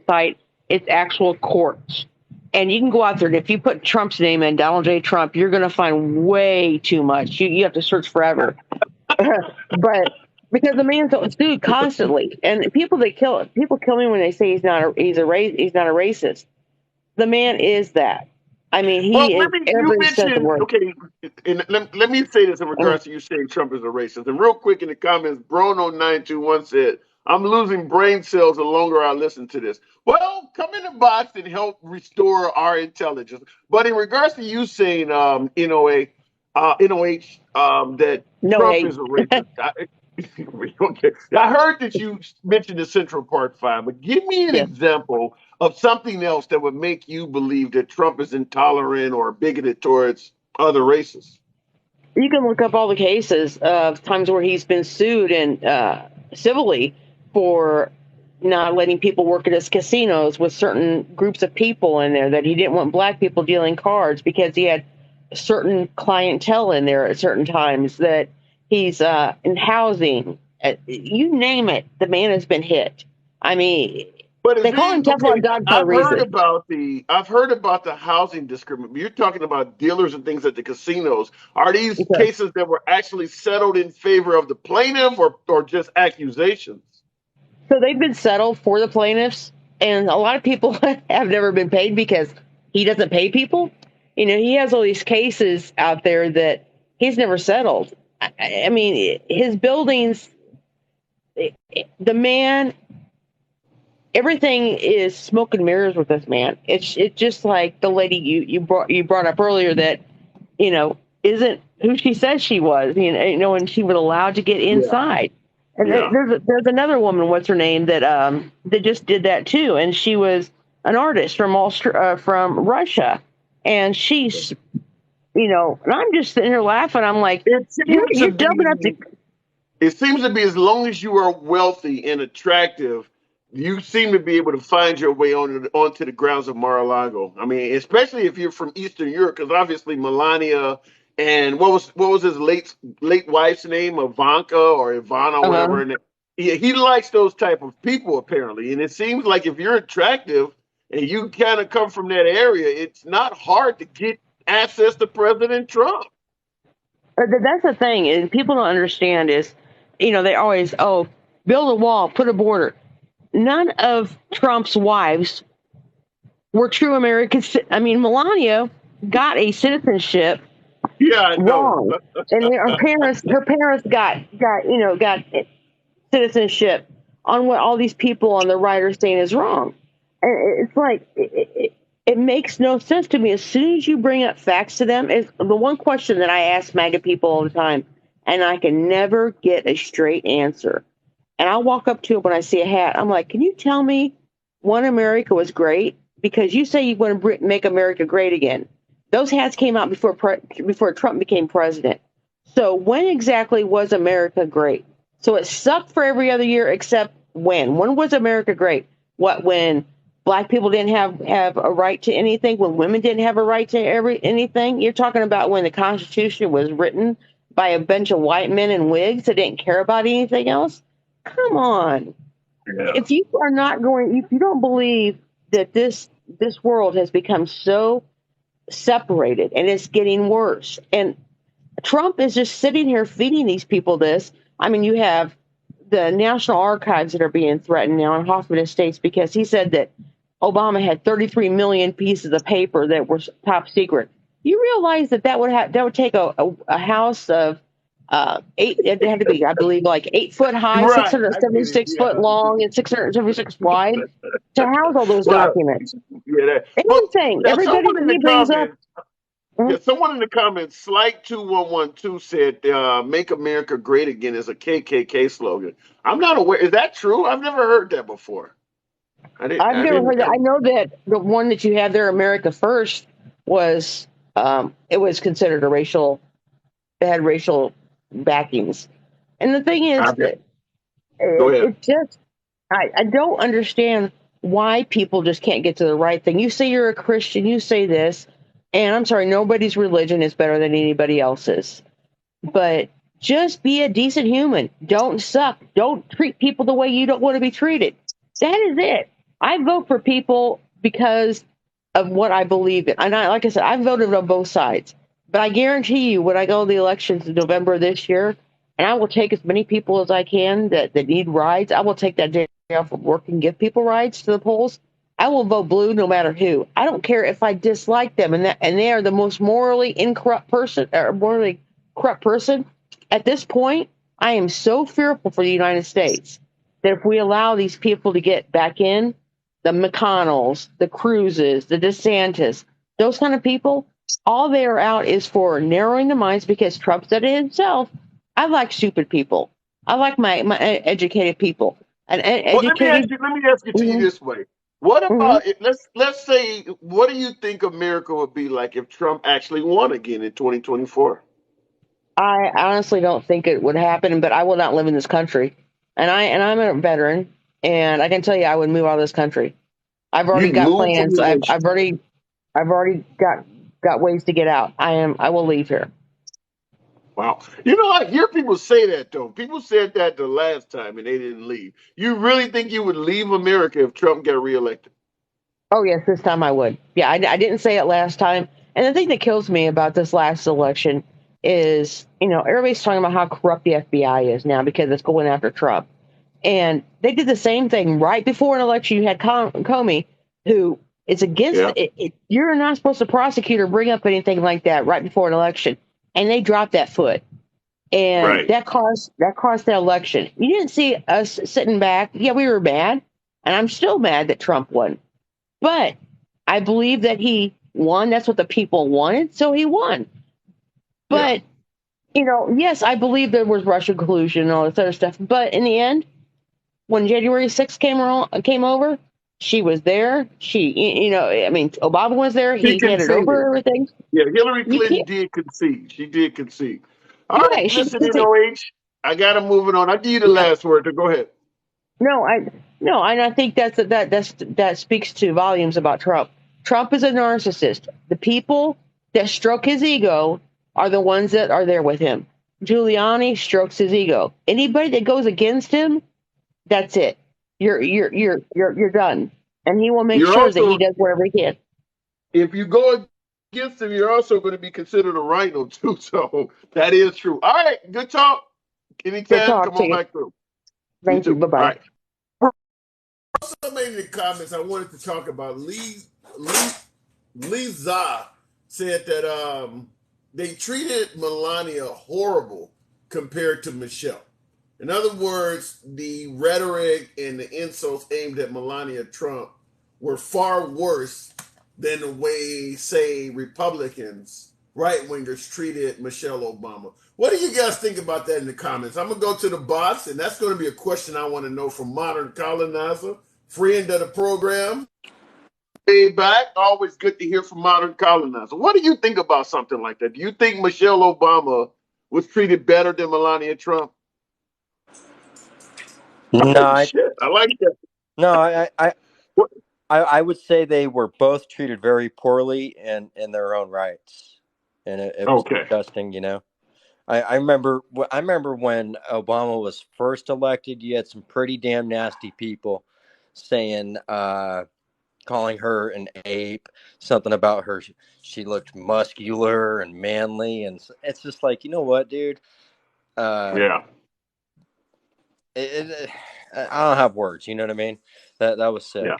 site. It's actual courts, and you can go out there, and if you put Trump's name in, Donald J. Trump, you're going to find way too much. You have to search forever. But because the man's sued constantly, and people kill me when they say he's not a racist. The man is that. I mean, Well, he is you every sense of mentioned, word. okay, and let me say this in regards to you saying Trump is a racist. And real quick in the comments, Brono921 said, I'm losing brain cells the longer I listen to this. Well, come in the box and help restore our intelligence. But in regards to you saying, NOH, that No Trump hate. is a racist, okay. I heard that you mentioned the Central Park Five, but give me an Yes, example of something else that would make you believe that Trump is intolerant or bigoted towards other races. you can look up all the cases of times where he's been sued and civilly for not letting people work at his casinos with certain groups of people in there, that he didn't want black people dealing cards because he had certain clientele in there at certain times, that he's in housing. You name it, the man has been hit. I mean, But is they call he him okay? Teflon Don for a reason. I've heard about the housing discrimination. You're talking about dealers and things at the casinos. Are these Okay. cases that were actually settled in favor of the plaintiff, or just accusations? So they've been settled for the plaintiffs, and a lot of people have never been paid because he doesn't pay people. He has all these cases out there that he's never settled. I mean, his buildings, the man, everything is smoke and mirrors with this man. It's just like the lady you brought up earlier that isn't who she says she was. And she was allowed to get Yeah, inside. And yeah. there's another woman, what's her name, that just did that too, and she was an artist from Russia, and she's and I'm just sitting here laughing. I'm like, It seems to you're dumb enough to. be. It seems to be as long as you are wealthy and attractive, you seem to be able to find your way onto the grounds of Mar-a-Lago. I mean, especially if you're from Eastern Europe, because obviously Melania and what was his late wife's name, Ivanka or Ivana, or Uh-huh. whatever. And yeah, he likes those type of people apparently. And it seems like if you're attractive and you kind of come from that area, it's not hard to get access to President Trump. That's the thing, and people don't understand is, they always, build a wall, put a border. None of Trump's wives were true Americans. I mean, Melania got a citizenship Yeah, I know. wrong, and her parents got citizenship on what all these people on the right are saying is wrong. And it's like it makes no sense to me. As soon as you bring up facts to them, is the one question that I ask MAGA people all the time, and I can never get a straight answer. And I'll walk up to it when I see a hat. I'm like, can you tell me when America was great? Because you say you want to make America great again. Those hats came out before Trump became president. So when exactly was America great? So it sucked for every other year except when? When was America great? What, when black people didn't have a right to anything? When women didn't have a right to anything? You're talking about when the Constitution was written by a bunch of white men in wigs that didn't care about anything else? Come on. Yeah. If you don't believe that this world has become so separated and it's getting worse, and Trump is just sitting here feeding these people this. I mean, you have the National Archives that are being threatened now in Hoffman Estates because he said that Obama had 33 million pieces of paper that were top secret. You realize that would take a house of eight. It had to be, I believe, like 8 foot high, Right. I get it. 676 foot long, and 676 wide to house all those Well, documents. yeah. Everything. Now Everybody he brings up. someone in the comments, Slight2112 said, "Make America Great Again" is a KKK slogan. I'm not aware. Is that true? I've never heard that before. I've never heard that. I know that the one that you have there, America First, was it was considered it had racial backings. And the thing is that Go ahead. it just, I don't understand why people just can't get to the right thing. You say you're a Christian, you say this, and I'm sorry, nobody's religion is better than anybody else's. But just be a decent human. Don't suck. Don't treat people the way you don't want to be treated. That is it. I vote for people because of what I believe in. And like I said, I've voted on both sides. But I guarantee you, when I go to the elections in November of this year, and I will take as many people as I can that need rides, I will take that day off of work and give people rides to the polls. I will vote blue no matter who. I don't care if I dislike them and they are the most morally incorrupt person or morally corrupt person. At this point, I am so fearful for the United States that if we allow these people to get back in, the McConnells, the Cruzes, the DeSantis, those kind of people, all they are out is for narrowing the minds because Trump said it himself. I like stupid people. I like my educated people. And educated. Let me ask it to you this way. What about let's say, what do you think America would be like if Trump actually won again in 2024? I honestly don't think it would happen, but I will not live in this country. And I'm a veteran, and I can tell you I would move out of this country. I've already got plans. I've already got ways to get out. I will leave here. Wow. I hear people say that, though. People said that the last time and they didn't leave. You really think you would leave America if Trump got reelected? Oh, yes, this time I would. Yeah, I didn't say it last time. And the thing that kills me about this last election is, everybody's talking about how corrupt the FBI is now because it's going after Trump. And they did the same thing right before an election. You had Comey, who is against it. You're not supposed to prosecute or bring up anything like that right before an election. And they dropped that foot. And that caused the election. You didn't see us sitting back. Yeah, we were mad. And I'm still mad that Trump won. But I believe that he won. That's what the people wanted. So he won. But, yes, I believe there was Russian collusion and all this other stuff. But in the end, when January 6th came over, she was there. Obama was there. He handed over everything. Yeah, Hillary Clinton did concede. She did concede. All right, listen, NOH, I got to move it on. I'll give you the last word, so go ahead. No, No, and I think that speaks to volumes about Trump. Trump is a narcissist. The people that stroke his ego are the ones that are there with him. Giuliani strokes his ego. Anybody that goes against him, that's it. You're done. And he will make You're sure that he also, does whatever he can. if you go against him, you're also going to be considered a rhino too. So that is true. All right, good talk. Good Anytime, talk come to on you. back through. You Thank you. too. Bye All bye. right. Also made in the comments, I wanted to talk about Lisa said that they treated Melania horrible compared to Michelle. In other words, the rhetoric and the insults aimed at Melania Trump were far worse than the way, say, Republicans, right wingers treated Michelle Obama. What do you guys think about that in the comments? I'm going to go to the box, and that's going to be a question I want to know from Modern Colonizer, friend of the program. Way back, always good to hear from Modern Colonizer. What do you think about something like that? Do you think Michelle Obama was treated better than Melania Trump? No, Oh, shit. I like that. no, What? I would say they were both treated very poorly in their own rights, and it was Okay. disgusting. I remember when Obama was first elected, you had some pretty damn nasty people saying, calling her an ape, something about her. She looked muscular and manly, and it's just like, you know what, dude? Uh, Yeah. I don't have words. You know what I mean? That was sick. Yeah.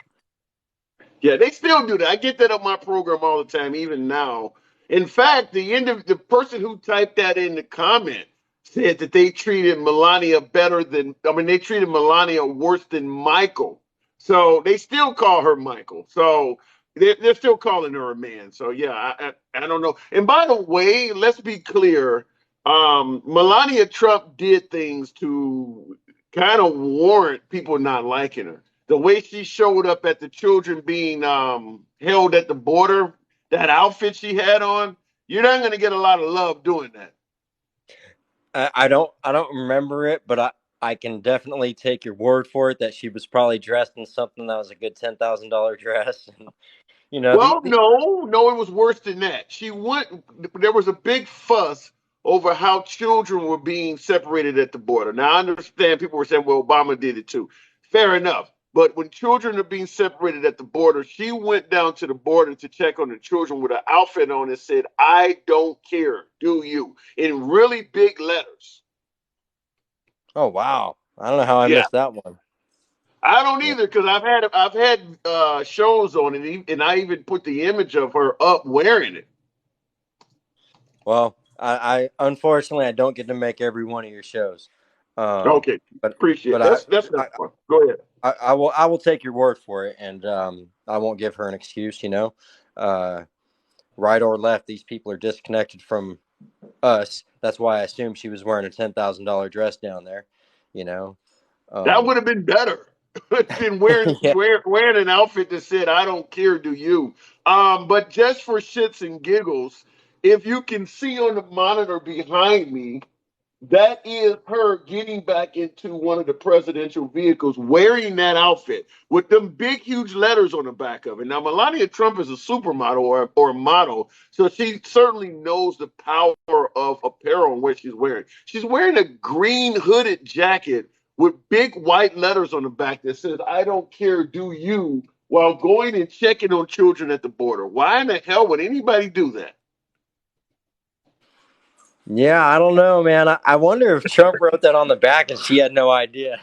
Yeah, they still do that. I get that on my program all the time, even now. In fact, the person who typed that in the comment said that they treated Melania better than, I mean, they treated Melania worse than Michael. So they still call her Michael. So they're still calling her a man. So yeah, I don't know. And by the way, let's be clear. Melania Trump did things to kind of warrant people not liking her. The way she showed up at the children being held at the border, that outfit she had on, you're not going to get a lot of love doing that. I don't remember it, but I can definitely take your word for it that she was probably dressed in something that was a good $10,000 dress. And Well, no, it was worse than that. She went, there was a big fuss over how children were being separated at the border. Now, I understand people were saying, well, Obama did it too. Fair enough. But when children are being separated at the border, she went down to the border to check on the children with an outfit on that said, I don't care, do you? In really big letters. Oh wow, I don't know how I Yeah. missed that one. I don't Yeah. either because I've had shows on it, and I even put the image of her up wearing it. Well, I unfortunately I don't get to make every one of your shows, um, Okay, but appreciate but it. That's not I, fun. Go ahead. I will take your word for it, and I won't give her an excuse. Uh, right or left, these people are disconnected from us. That's why I assumed she was wearing a $10,000 dress down there. You know. That would Um, have been better than wearing, yeah. wearing an outfit that said "I don't care, do you?" But just for shits and giggles, if you can see on the monitor behind me, that is her getting back into one of the presidential vehicles wearing that outfit with them big, huge letters on the back of it. Now, Melania Trump is a supermodel or a model, so she certainly knows the power of apparel and what she's wearing. She's wearing a green hooded jacket with big white letters on the back that says, I don't care, do you, while going and checking on children at the border. Why in the hell would anybody do that? Yeah, I don't know, man. I wonder if Trump wrote that on the back and she had no idea.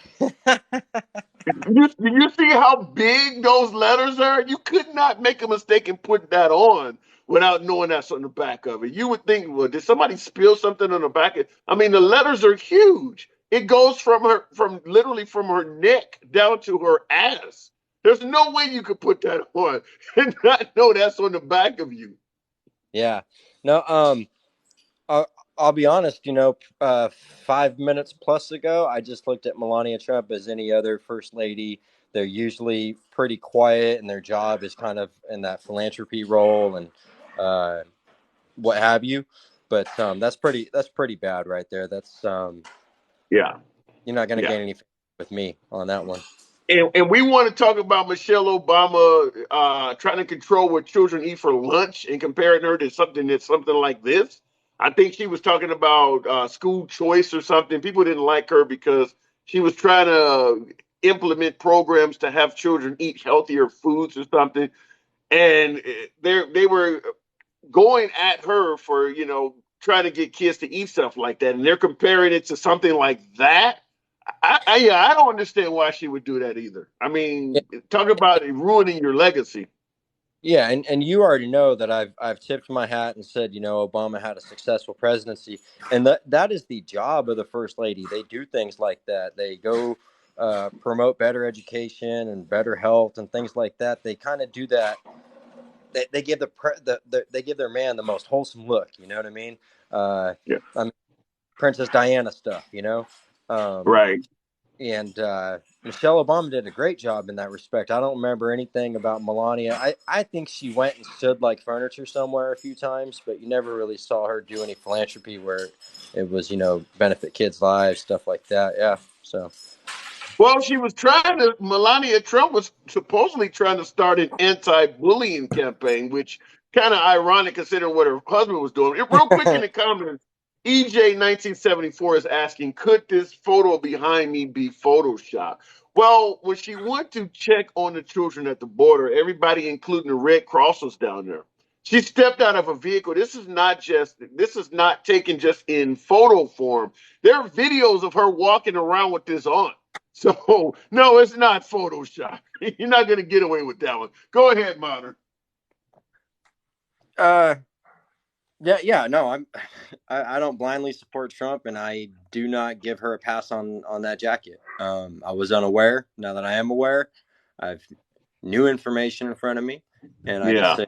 You see how big those letters are? You could not make a mistake and put that on without knowing that's on the back of it. You would think, well, did somebody spill something on the back? I mean, the letters are huge. It goes from literally from her neck down to her ass. There's no way you could put that on and not know that's on the back of you. Yeah. No, I'll, I'll be honest, 5 minutes plus ago, I just looked at Melania Trump as any other first lady. They're usually pretty quiet, and their job is kind of in that philanthropy role and uh, what have you. But that's pretty bad right there. That's Yeah, you're not going to yeah. gain anything with me on that one. And we want to talk about Michelle Obama trying to control what children eat for lunch and comparing her to something like this. I think she was talking about school choice or something. People didn't like her because she was trying to implement programs to have children eat healthier foods or something. And they were going at her for trying to get kids to eat stuff like that, and they're comparing it to something like that. Yeah, I don't understand why she would do that either. I Yeah, mean, talk about ruining your legacy. yeah, and you already know that I've tipped my hat and said, Obama had a successful presidency, and that is the job of the first lady. They do things like that. They go promote better education and better health and things like that. They kind of do that. They give they give their man the most wholesome look. You know what I mean? Yeah, I mean Princess Diana stuff. Um, right. and Michelle Obama did a great job in that respect. I don't remember anything about Melania. I think she went and stood like furniture somewhere a few times, but you never really saw her do any philanthropy where it was, benefit kids' lives, stuff like that. Yeah. So, Well, Melania Trump was supposedly trying to start an anti-bullying campaign, which kind of ironic considering what her husband was doing. Real quick in the comments, EJ 1974 is asking, could this photo behind me be Photoshop? Well, when she went to check on the children at the border, everybody, including the Red Cross, was down there. She stepped out of a vehicle. This is not taken just in photo form. There are videos of her walking around with this on. So no, it's not Photoshop. You're not going to get away with that one. Go ahead, Modern. uh, yeah, no, I don't blindly support Trump, and I do not give her a pass on that jacket. I was unaware. Now that I am aware, I've new information in front of me, and I can Yeah. say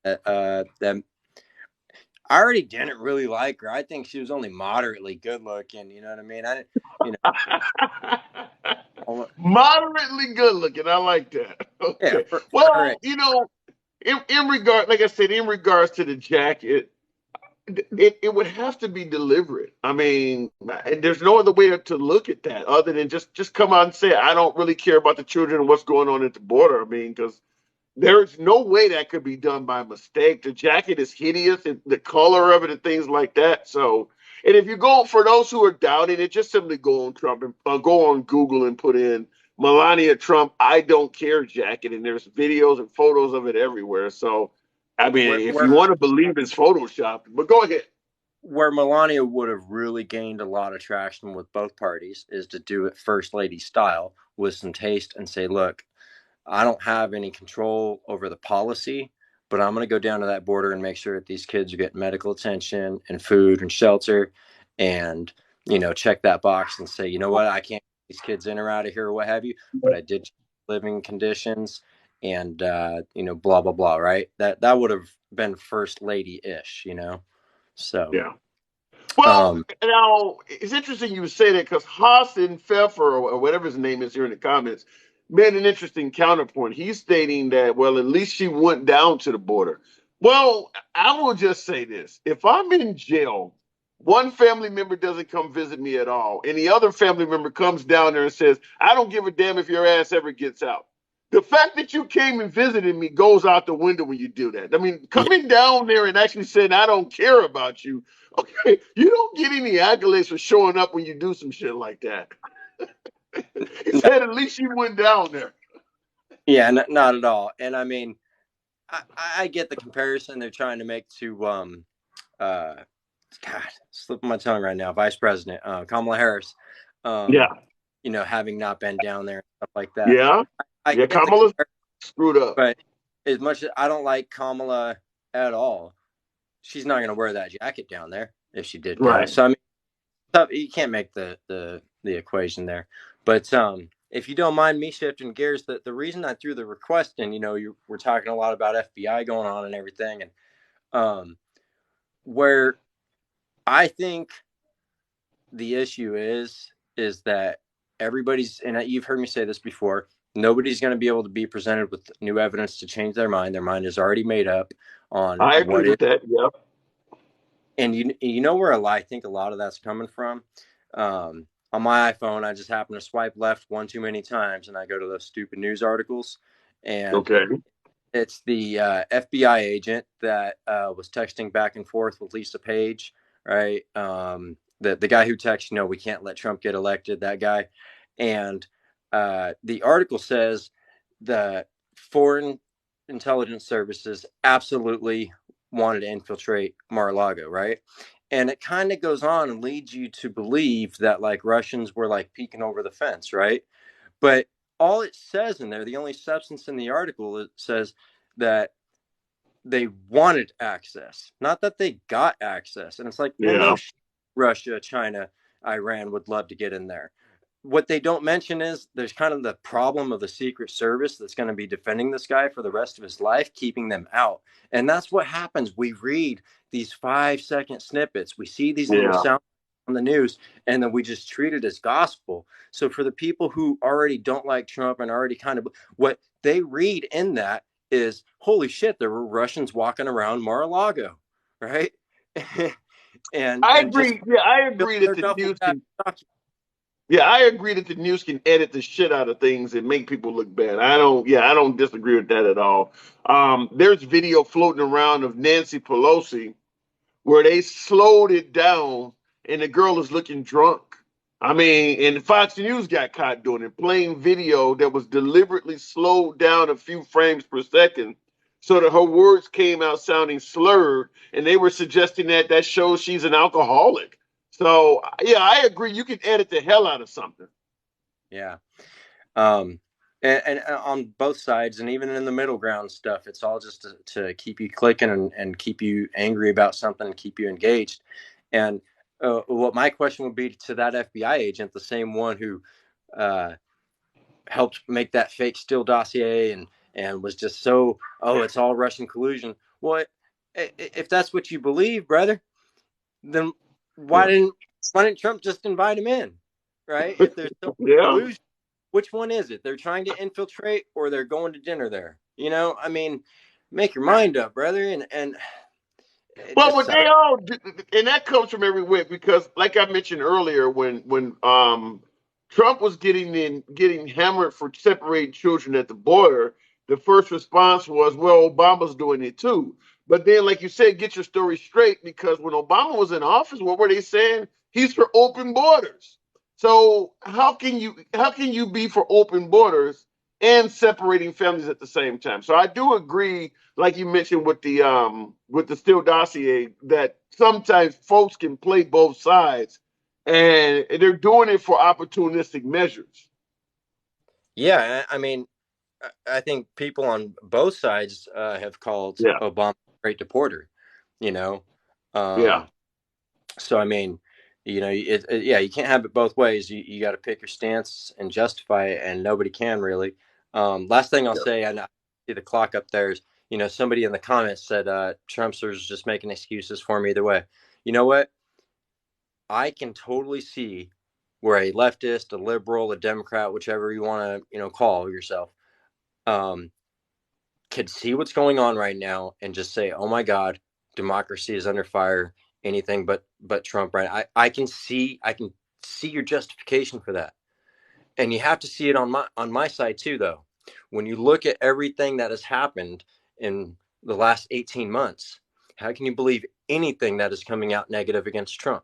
that I already didn't really like her. I think she was only moderately good looking. You know what I mean? You know, Moderately good looking. I like that. yeah, Okay. for her Well, in regard, like I said, in regards to the jacket, it would have to be deliberate. I mean, there's no other way to look at that other than just come out and say, I don't really care about the children and what's going on at the border. I mean, because there's no way that could be done by mistake. The jacket is hideous, and the color of it, and things like that. So, and if you go for those who are doubting it, just simply go on Trump and go on Google and put in Melania Trump "I don't care" jacket, and there's videos and photos of it everywhere. So, I where mean, if you where want to believe it's photoshopped, but go ahead. where Melania would have really gained a lot of traction with both parties is to do it first lady style with some taste and say, look, I don't have any control over the policy, but I'm going to go down to that border and make sure that these kids are getting medical attention and food and shelter, and check that box and say, you know what, I can't get these kids in or out of here or what have you, but I did living conditions and blah blah blah. Right? That would have been first lady ish. So. Yeah. Well, Um, now it's interesting you say that because Hassan Pfeffer, or whatever his name is here in the comments, made an interesting counterpoint. He's stating that, well, at least she went down to the border. Well, I will just say this. If I'm in jail, one family member doesn't come visit me at all, and the other family member comes down there and says, I don't give a damn if your ass ever gets out. The fact that you came and visited me goes out the window when you do that. I mean, yeah, coming down there and actually saying, I don't care about you. Okay, you don't get any accolades for showing up when you do some shit like that. He said at least you went down there. yeah, not at all. And I mean, I get the comparison they're trying to make to uh God, slipping my tongue right now, Vice President Kamala Harris, Yeah, having not been down there and stuff like that. yeah, I yeah. get the Kamala's comparison, screwed up. but as much as I don't like Kamala at all, she's not going to wear that jacket down there if she did go. Right. So I mean, you can't make the equation there. But if you don't mind me shifting gears, the reason I threw the request in, we're talking a lot about FBI going on and everything, and where I think the issue is that everybody's, and you've heard me say this before, nobody's going to be able to be presented with new evidence to change their mind. Their mind is already made up on I agree what with is. that. Yep. And you know where I think a lot of that's coming from. on my iPhone, I just happen to swipe left one too many times, and I go to those stupid news articles, and Okay. it's the FBI agent that was texting back and forth with Lisa Page, right? The guy who texted, we can't let Trump get elected, that guy. And the article says the foreign intelligence services absolutely wanted to infiltrate Mar-a-Lago, right? And it kind of goes on and leads you to believe that like Russians were like peeking over the fence, right? But all it says in there, the only substance in the article, it says that they wanted access, not that they got access. And it's like, well, no, Russia, China, Iran would love to get in there. What they don't mention is there's kind of the problem of the Secret Service that's going to be defending this guy for the rest of his life, keeping them out. And that's what happens. We read these 5-second snippets. We see these little sounds on the news, and then we just treat it as gospel. So for the people who already don't like Trump and already kind of what they read in that is, holy shit, there were Russians walking around Mar-a-Lago, right? and I just agree. Yeah, I agree that the news can. Yeah, I agree that the news can edit the shit out of things and make people look bad. I don't disagree with that at all. There's video floating around of Nancy Pelosi where they slowed it down and the girl is looking drunk. I mean, and Fox News got caught doing it, playing video that was deliberately slowed down a few frames per second so that her words came out sounding slurred, and they were suggesting that shows she's an alcoholic. So, yeah, I agree. You can edit the hell out of something. Yeah. And on both sides, and even in the middle ground stuff, it's all just to keep you clicking and keep you angry about something and keep you engaged. And what my question would be to that FBI agent, the same one who helped make that fake Steele dossier and was just so, it's all Russian collusion. Well, if that's what you believe, brother, then why didn't Trump just invite him in, right? If there's so much collusion, which one is it? They're trying to infiltrate, or they're going to dinner there? I mean, make your mind up, brother. And Well, what they all do, and that comes from everywhere because, like I mentioned earlier, when Trump was getting hammered for separating children at the border, the first response was, "Well, Obama's doing it too." But then, like you said, get your story straight because when Obama was in office, what were they saying? He's for open borders. So how can you be for open borders and separating families at the same time? So I do agree, like you mentioned with the Steele dossier, that sometimes folks can play both sides, and they're doing it for opportunistic measures. Yeah, I mean, I think people on both sides have called Obama a great deporter. So I mean, you can't have it both ways. You got to pick your stance and justify it, and nobody can really. Last thing I'll say, and I see the clock up there is, somebody in the comments said Trumpsters just making excuses for me either way. You know what? I can totally see where a leftist, a liberal, a Democrat, whichever you want to, call yourself, could see what's going on right now and just say, "Oh my God, democracy is under fire. Anything but Trump." Right? I can see your justification for that, and you have to see it on my side too, though. When you look at everything that has happened in the last 18 months, how can you believe anything that is coming out negative against Trump?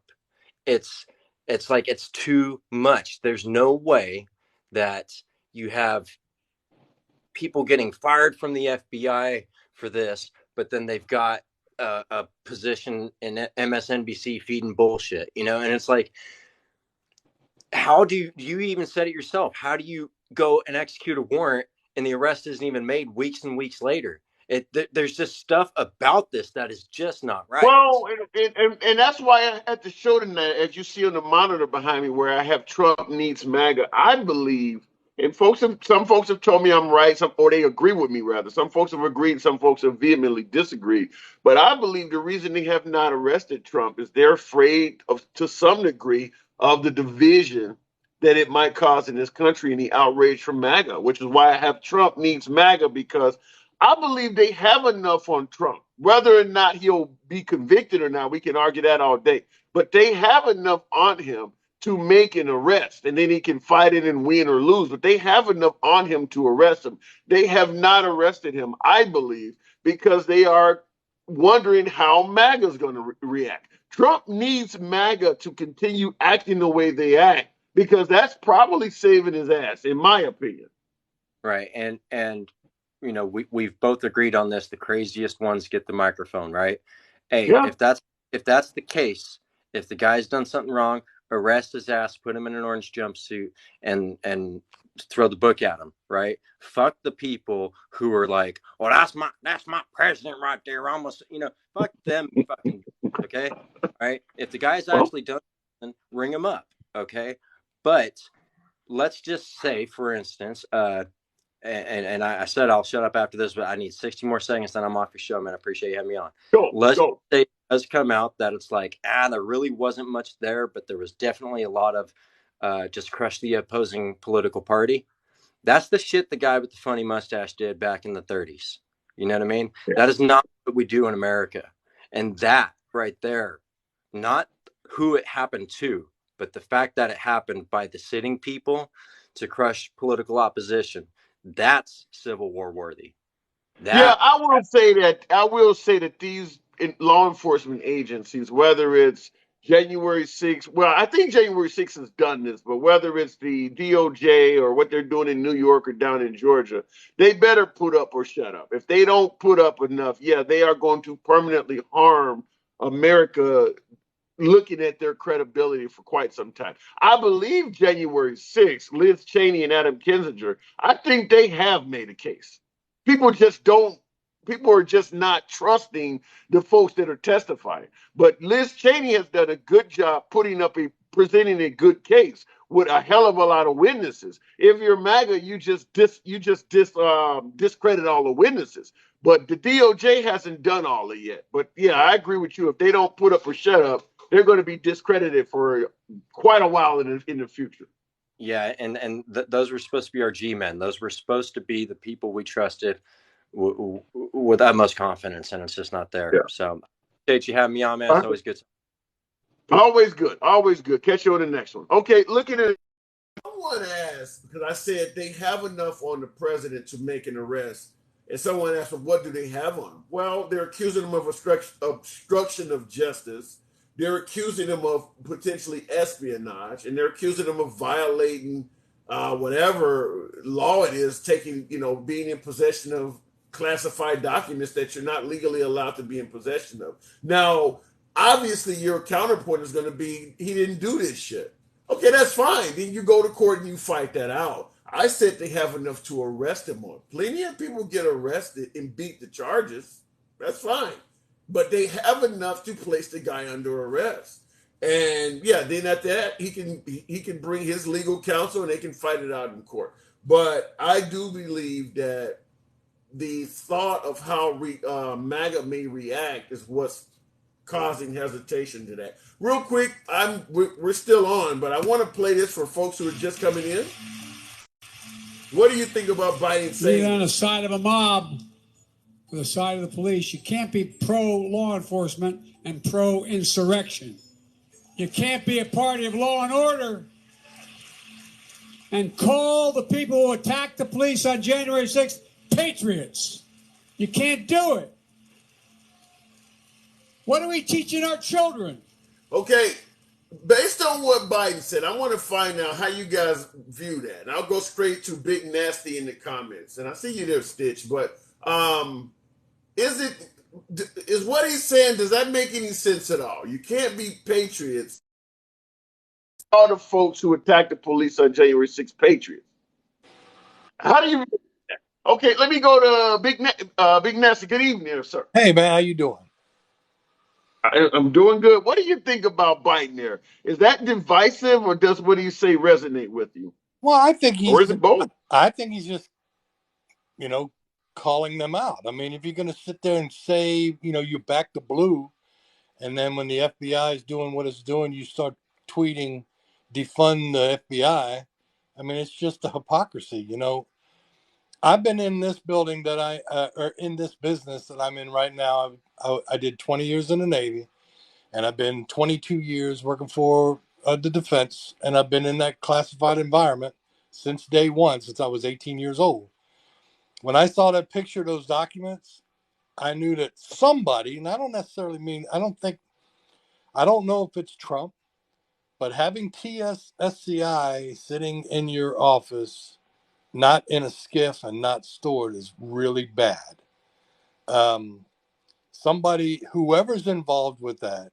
It's like it's too much. There's no way that you have people getting fired from the FBI for this, but then they've got a position in MSNBC feeding bullshit, and it's like, how do you even said it yourself? How do you go and execute a warrant and the arrest isn't even made weeks and weeks later? There's just stuff about this that is just not right. Well, and that's why I had to show them that, as you see on the monitor behind me, where I have Trump needs MAGA. I believe, and some folks have told me I'm right, or they agree with me rather. Some folks have agreed, some folks have vehemently disagreed. But I believe the reason they have not arrested Trump is they're afraid to some degree, of the division that it might cause in this country and the outrage from MAGA, which is why I have Trump needs MAGA, because I believe they have enough on Trump. Whether or not he'll be convicted or not, we can argue that all day. But they have enough on him to make an arrest, and then he can fight it and win or lose. But they have enough on him to arrest him. They have not arrested him, I believe, because they are wondering how MAGA is going to react. Trump needs MAGA to continue acting the way they act because that's probably saving his ass, in my opinion. Right. And you know, we've both agreed on this. The craziest ones get the microphone, right? Hey, Yeah. if that's the case, if the guy's done something wrong, arrest his ass, put him in an orange jumpsuit, and throw the book at him, right? Fuck the people who are like, "Oh, that's my president right there." Almost, you know, fuck them, fucking, okay, all right. If the guy's actually done something, ring him up, okay. But let's just say, for instance, and I said I'll shut up after this, but I need 60 more seconds, then I'm off your show, man. I appreciate you having me on. Let's say it does come out that it's like, there really wasn't much there, but there was definitely a lot of just crush the opposing political party. That's the shit the guy with the funny mustache did back in the 30s. You know what I mean? Yeah. That is not what we do in America. And that right there, not who it happened to, but the fact that it happened by the sitting people to crush political opposition, that's Civil War worthy. Yeah, I will say that these law enforcement agencies, whether it's January 6th, well, I think January 6th has done this, but whether it's the DOJ or what they're doing in New York or down in Georgia, they better put up or shut up. If they don't put up enough, yeah, they are going to permanently harm America, looking at their credibility for quite some time. I believe January 6th, Liz Cheney and Adam Kinzinger, I think they have made a case. People are just not trusting the folks that are testifying. But Liz Cheney has done a good job presenting a good case with a hell of a lot of witnesses. If you're MAGA, you just discredit all the witnesses. But the DOJ hasn't done all of it yet. But yeah, I agree with you. If they don't put up or shut up, they're going to be discredited for quite a while in the future. Yeah, and those were supposed to be our G-men. Those were supposed to be the people we trusted with utmost confidence, and it's just not there. Yeah. So, appreciate you having me on, man. It's always good. Always good. Always good. Catch you on the next one. Okay, look at it. I want to ask, because I said they have enough on the president to make an arrest. And someone asked, well, what do they have on him? Well, they're accusing him of obstruction of justice. They're accusing him of potentially espionage, and they're accusing him of violating whatever law it is, being in possession of classified documents that you're not legally allowed to be in possession of. Now, obviously, your counterpoint is going to be, he didn't do this shit. Okay, that's fine. Then you go to court and you fight that out. I said they have enough to arrest him on. Plenty of people get arrested and beat the charges. That's fine. But they have enough to place the guy under arrest. And yeah, then at that, he can bring his legal counsel and they can fight it out in court. But I do believe that the thought of how MAGA may react is what's causing hesitation to that. Real quick, we're still on, but I want to play this for folks who are just coming in. What do you think about Biden saying? Being on the side of a mob, for the side of the police, you can't be pro-law enforcement and pro-insurrection. You can't be a party of law and order and call the people who attacked the police on January 6th patriots. You can't do it. What are we teaching our children? Okay, based on what Biden said, I want to find out how you guys view that. And I'll go straight to Big Nasty in the comments. And I see you there, Stitch. But is what he's saying, does that make any sense at all? You can't be patriots. All the folks who attacked the police on January 6th patriots. How do you... Okay, let me go to Big Nasty. Good evening, sir. Hey, man, how you doing? I'm doing good. What do you think about Biden there? Is that divisive, or does what he say resonate with you? Well, I think he's... Or is it both? I think he's just, calling them out. I mean, if you're going to sit there and say, you back the blue, and then when the FBI is doing what it's doing, you start tweeting, defund the FBI. I mean, it's just a hypocrisy, I've been in this building that or in this business that I'm in right now. I did 20 years in the Navy, and I've been 22 years working for the defense, and I've been in that classified environment since day one, since I was 18 years old. When I saw that picture of those documents, I knew that somebody, and I don't necessarily mean, I don't know if it's Trump, but having TSSCI sitting in your office, not in a skiff and not stored, is really bad. Somebody, whoever's involved with that,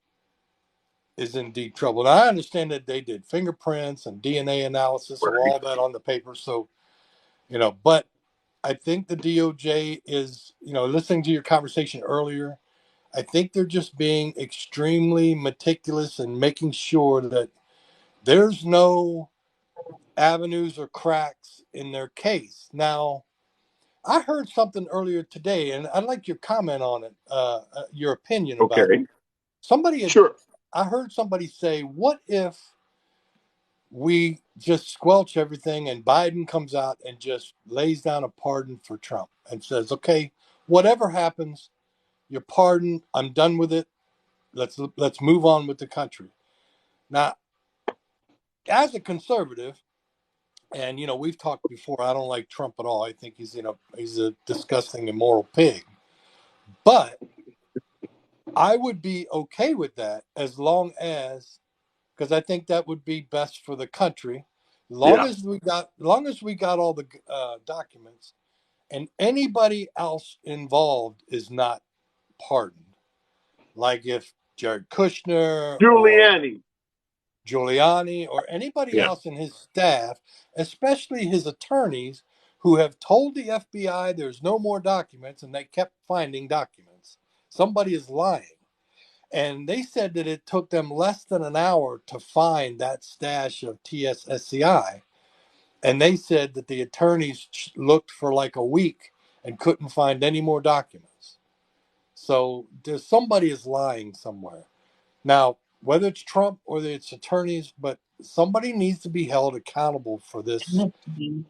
is in deep trouble. And I understand that they did fingerprints and DNA analysis of all that on the paper. So, but I think the DOJ is, listening to your conversation earlier, I think they're just being extremely meticulous and making sure that there's no avenues or cracks in their case. Now, I heard something earlier today, and I'd like your comment on it, your opinion about it. Okay. Sure. I heard somebody say, what if we just squelch everything and Biden comes out and just lays down a pardon for Trump and says, okay, whatever happens, you're pardoned. I'm done with it. Let's move on with the country. Now, as a conservative, and we've talked before, I don't like Trump at all. I think he's a disgusting, immoral pig. But I would be okay with that as long as, because I think that would be best for the country. Long as we got all the documents, and anybody else involved is not pardoned. Like if Jared Kushner or Giuliani or anybody else in his staff, especially his attorneys, who have told the FBI there's no more documents, and they kept finding documents. Somebody is lying. And they said that it took them less than an hour to find that stash of TSSCI. And they said that the attorneys looked for like a week and couldn't find any more documents. So there's somebody is lying somewhere. Now, whether it's Trump or it's attorneys, but somebody needs to be held accountable for this.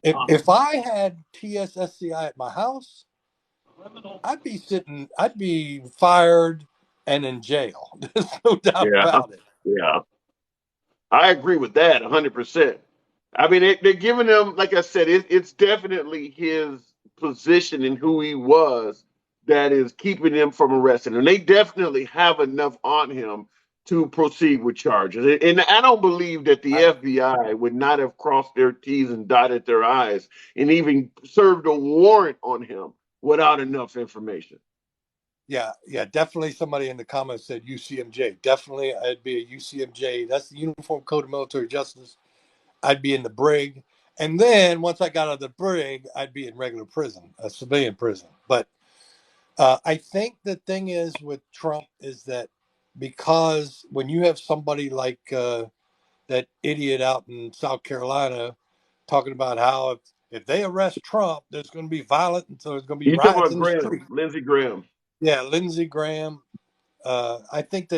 If I had TSSCI at my house, I'd be fired and in jail. There's no doubt about it. Yeah. I agree with that 100%. I mean, they're giving him, like I said, it's definitely his position and who he was that is keeping him from arresting. And they definitely have enough on him to proceed with charges. And I don't believe that the FBI would not have crossed their T's and dotted their I's and even served a warrant on him without enough information. Yeah, definitely. Somebody in the comments said UCMJ. Definitely, I'd be a UCMJ. That's the Uniform Code of Military Justice. I'd be in the brig. And then once I got out of the brig, I'd be in regular prison, a civilian prison. But I think the thing is with Trump is that because when you have somebody like that idiot out in South Carolina talking about how if they arrest Trump, there's going to be violence and so there's going to be You talking riots about in the street. Lindsey Graham. Yeah, Lindsey Graham. I think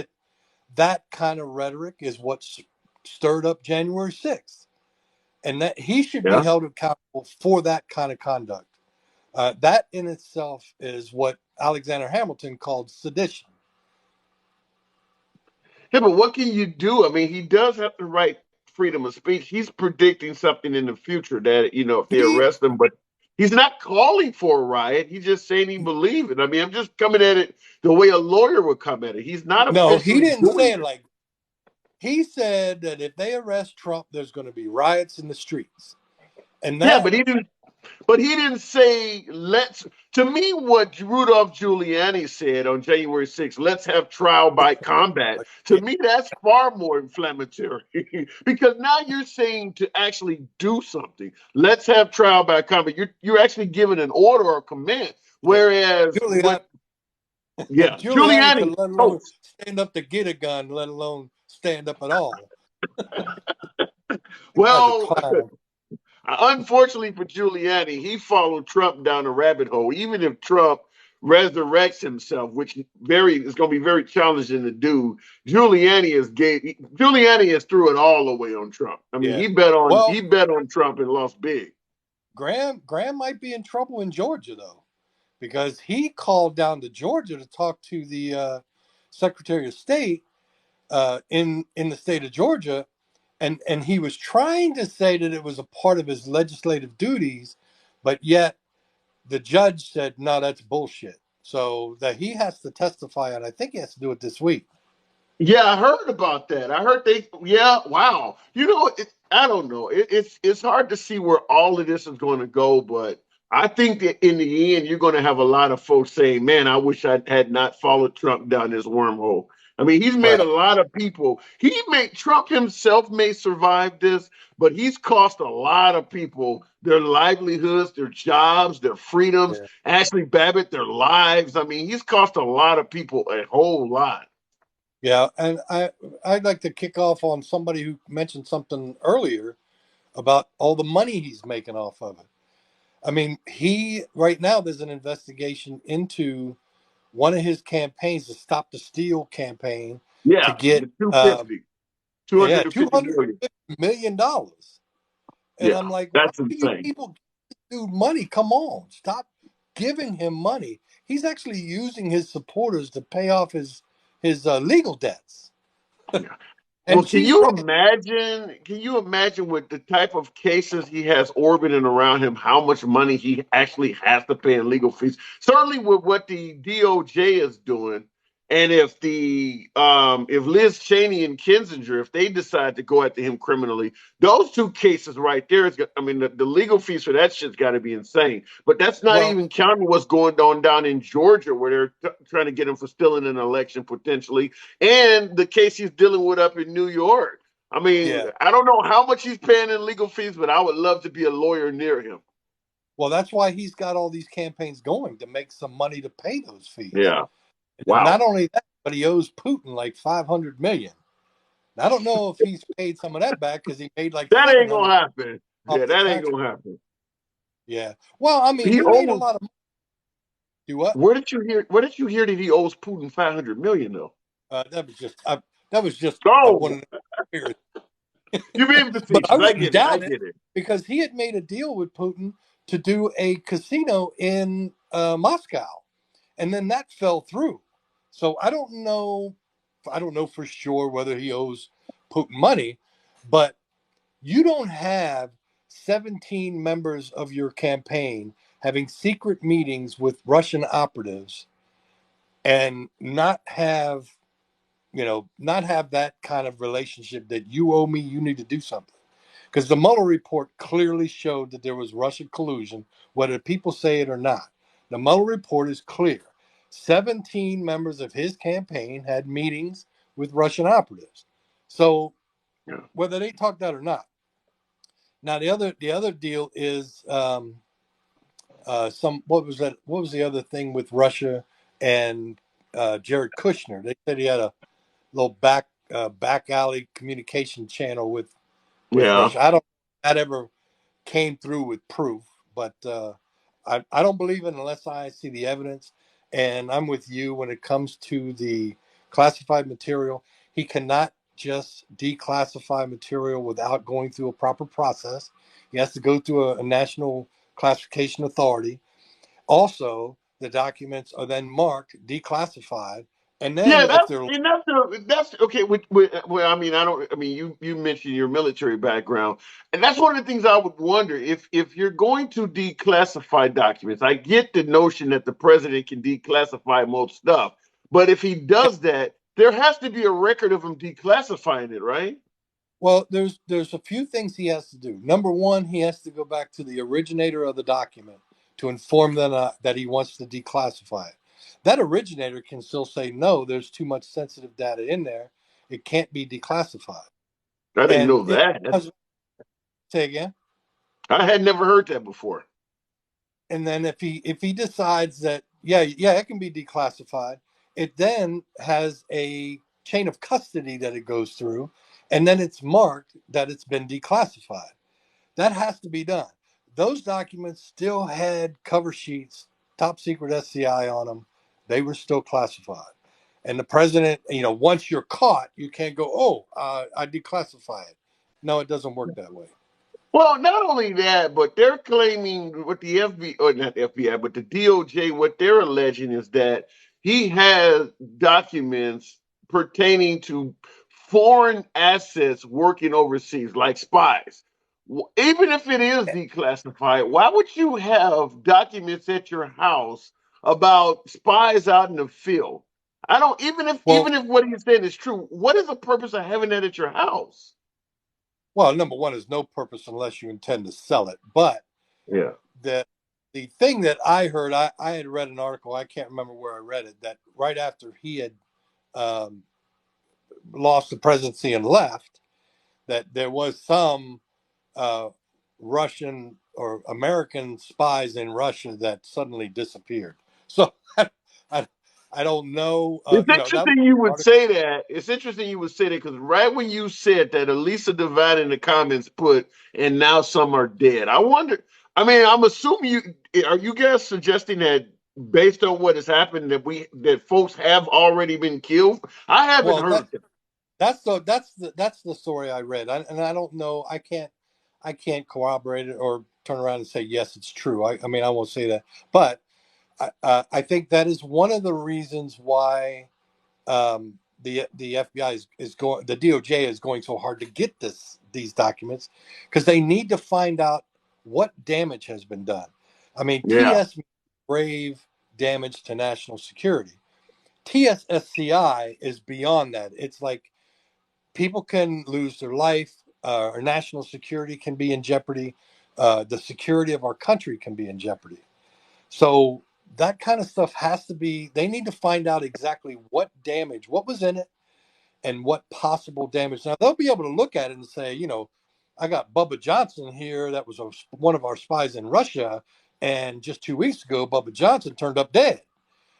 that kind of rhetoric is what stirred up January 6th. And that he should be held accountable for that kind of conduct. That in itself is what Alexander Hamilton called sedition. Yeah, but what can you do? I mean, he does have the right freedom of speech. He's predicting something in the future that, if they arrest him, but he's not calling for a riot. He's just saying he believes it. I mean, I'm just coming at it the way a lawyer would come at it. He's not No, he didn't say it it. like. He said that if they arrest Trump, there's going to be riots in the streets. And that, yeah, but he didn't. But he didn't say, let's, to me, what Rudolph Giuliani said on January 6th, let's have trial by combat. To me, that's far more inflammatory because now you're saying to actually do something. Let's have trial by combat. You're actually giving an order or command. Whereas Giuliani Giuliani, could let alone stand up to get a gun, let alone stand up at all. Well, unfortunately for Giuliani, he followed Trump down a rabbit hole. Even if Trump resurrects himself, which is going to be very challenging to do, Giuliani is threw it all away on Trump. I mean, he bet on Trump and lost big. Graham might be in trouble in Georgia though, because he called down to Georgia to talk to the Secretary of State in the state of Georgia. and he was trying to say that it was a part of his legislative duties, but yet the judge said, no, that's bullshit. So that he has to testify, and I think he has to do it this week. Yeah, I heard about that. I heard they. Yeah, wow. You know, I don't know. It's hard to see where all of this is going to go, but I think that in the end, you're going to have a lot of folks saying, "Man, I wish I had not followed Trump down this wormhole." I mean, he's made a Right. lot of people. Trump himself may survive this, but he's cost a lot of people their livelihoods, their jobs, their freedoms. Yeah. Ashley Babbitt, their lives. I mean, he's cost a lot of people a whole lot. Yeah, and I'd like to kick off on somebody who mentioned something earlier about all the money he's making off of it. I mean, he right now there's an investigation into one of his campaigns, the Stop the Steal campaign, to Yeah, get the 250, yeah, 250 million. $250 million. And Yeah, I'm like, why that's do you insane. people give this dude money? Come on, stop giving him money. He's actually using his supporters to pay off his legal debts. Yeah. Well, And she's right. Can you imagine with the type of cases he has orbiting around him, how much money he actually has to pay in legal fees? Certainly with what the DOJ is doing. And if Liz Cheney and Kinzinger, if they decide to go after him criminally, those two cases right there I mean, the legal fees for that shit's got to be insane. But that's not Well, even counting what's going on down in Georgia, where they're trying to get him for stealing an election potentially, and the case he's dealing with up in New York. I mean, yeah. I don't know how much he's paying in legal fees, but I would love to be a lawyer near him. Well, that's why he's got all these campaigns going to make some money to pay those fees. Yeah. And not Wow. only that, but he owes Putin like 500 million. I don't know if he's paid some of that back because he made like That ain't 700 gonna happen. off Yeah, the that ain't tax. gonna happen. Yeah. Well, I mean, He he made a owes. lot of money. Do what? Where did you hear that he owes Putin 500 million though? That was just one No, of the. you're being But I facetious. I wouldn't get it. I doubt it get it. because he had made a deal with Putin to do a casino in Moscow, and then that fell through. So I don't know. I don't know for sure whether he owes Putin money, but you don't have 17 members of your campaign having secret meetings with Russian operatives and not have that kind of relationship that you owe me, you need to do something. Because the Mueller report clearly showed that there was Russian collusion, whether people say it or not. The Mueller report is clear. 17 members of his campaign had meetings with Russian operatives. So Yeah. whether they talked that or not. Now the other deal is some what was that? What was the other thing with Russia and Jared Kushner? They said he had a little back alley communication channel with Yeah. Russia. I don't that ever came through with proof, but I don't believe it unless I see the evidence. And I'm with you when it comes to the classified material. He cannot just declassify material without going through a proper process. He has to go through a national classification authority. Also, the documents are then marked declassified, and Yeah, then if that's they're and that's okay. Well, I mean, I don't. I mean, you mentioned your military background, and that's one of the things I would wonder if you're going to declassify documents. I get the notion that the president can declassify most stuff, but if he does that, there has to be a record of him declassifying it, right? well, there's a few things he has to do. Number one, he has to go back to the originator of the document to inform them that he wants to declassify it. That originator can still say no. There's too much sensitive data in there. It can't be declassified. I didn't And know if that. say again. I had never heard that before. And then if he decides that yeah it can be declassified, it then has a chain of custody that it goes through, and then it's marked that it's been declassified. That has to be done. Those documents still had cover sheets, top secret SCI on them. They were still classified. And the president, once you're caught, you can't go, oh, I declassify it. No, it doesn't work that way. Well, not only that, but they're claiming what the FBI, or not the FBI, but the DOJ, what they're alleging is that he has documents pertaining to foreign assets working overseas, like spies. Even if it is declassified, why would you have documents at your house about spies out in the field? I don't Well, even if what he's saying is true, what is the purpose of having that at your house? well, number one is no purpose unless you intend to sell it. But Yeah. the thing that I heard, I had read an article, I can't remember where I read it, that right after he had um, lost the presidency and left, that there was some uh, Russian or American spies in Russia that suddenly disappeared. So I, I don't know. It's That was interesting you an would article. say that. It's interesting you would say that because right when you said that, Elisa Divine in the comments put, and now some are dead. I wonder. I mean, I'm assuming are you guys suggesting that based on what has happened that folks have already been killed? I haven't Well, heard that. that's the story I read, and I don't know. I can't corroborate it or turn around and say yes, it's true. I mean, I won't say that, but I think that is one of the reasons why the FBI is going, the DOJ is going so hard to get these documents, because they need to find out what damage has been done. I mean, Yeah. TS means grave damage to national security. TSSCI is beyond that. It's like people can lose their life, our national security can be in jeopardy, the security of our country can be in jeopardy. So that kind of stuff has to be, they need to find out exactly what damage, what was in it, and what possible damage. Now, they'll be able to look at it and say, I got Bubba Johnson here that was one of our spies in Russia. And just 2 weeks ago, Bubba Johnson turned up dead.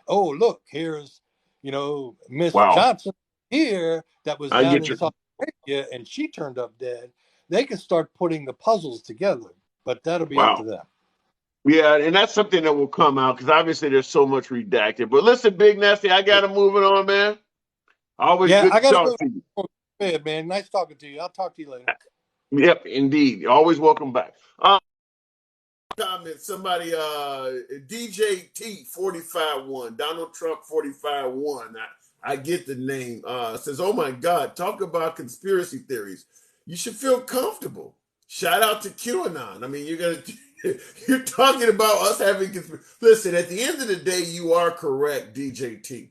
Oh, look, here's, Miss Wow. Johnson here that was I down get in you. Saudi Arabia and she turned up dead. They can start putting the puzzles together, but that'll be up to Wow. them. Yeah, and that's something that will come out because obviously there's so much redacted. But listen, Big Nasty, I got to move it on, man. Always Yeah, good I to got to talk go to you. to bed, man. Nice talking to you. I'll talk to you later. Yep, indeed. Always welcome back. Comment somebody DJ T 45-1 Donald Trump 45-1. I get the name. Says, oh my God, talk about conspiracy theories. You should feel comfortable. Shout out to QAnon. I mean, you're talking about us having listen, at the end of the day, you are correct, DJ T.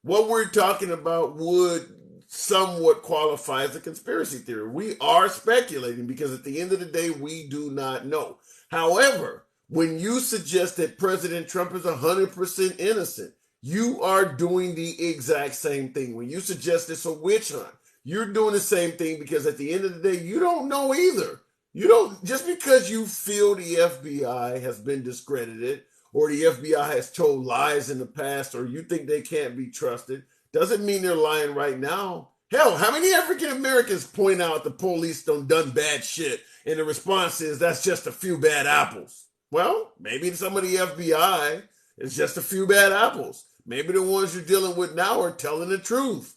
What we're talking about would somewhat qualify as a conspiracy theory. We are speculating because at the end of the day, we do not know. However, when you suggest that President Trump is 100% innocent, you are doing the exact same thing. When you suggest it's a witch hunt, you're doing the same thing because at the end of the day, you don't know either. You don't, just because you feel the FBI has been discredited or the FBI has told lies in the past, or you think they can't be trusted, doesn't mean they're lying right now. Hell, how many African Americans point out the police done bad shit, and the response is that's just a few bad apples? Well, maybe some of the FBI is just a few bad apples. Maybe the ones you're dealing with now are telling the truth.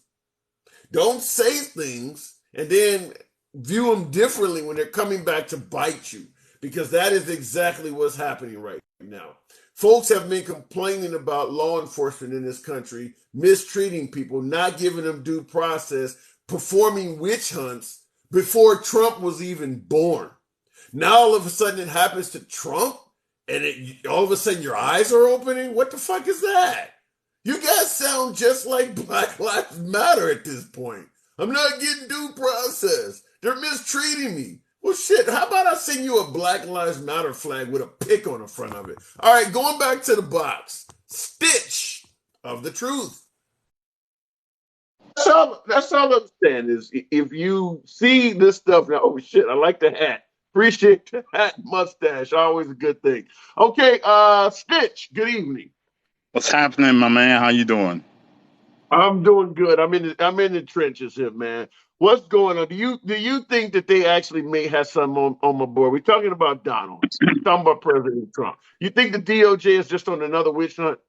Don't say things and then view them differently when they're coming back to bite you, because that is exactly what's happening right now. Folks have been complaining about law enforcement in this country mistreating people, not giving them due process, performing witch hunts before Trump was even born. Now all of a sudden it happens to Trump, and all of a sudden your eyes are opening? What the fuck is that? You guys sound just like Black Lives Matter at this point. I'm not getting due process. They're mistreating me. Well, shit, how about I send you a Black Lives Matter flag with a pick on the front of it? All right, going back to the box. Stitch of the truth. That's all I'm saying is if you see this stuff now, oh shit, I like the hat. Appreciate the hat, mustache. Always a good thing. Okay, Stitch, good evening. What's happening, my man? How you doing? I'm doing good. I'm in the trenches here, man. What's going on? Do you think that they actually may have some on my board? We're talking about Donald. We're talking about President Trump. You think the DOJ is just on another witch hunt?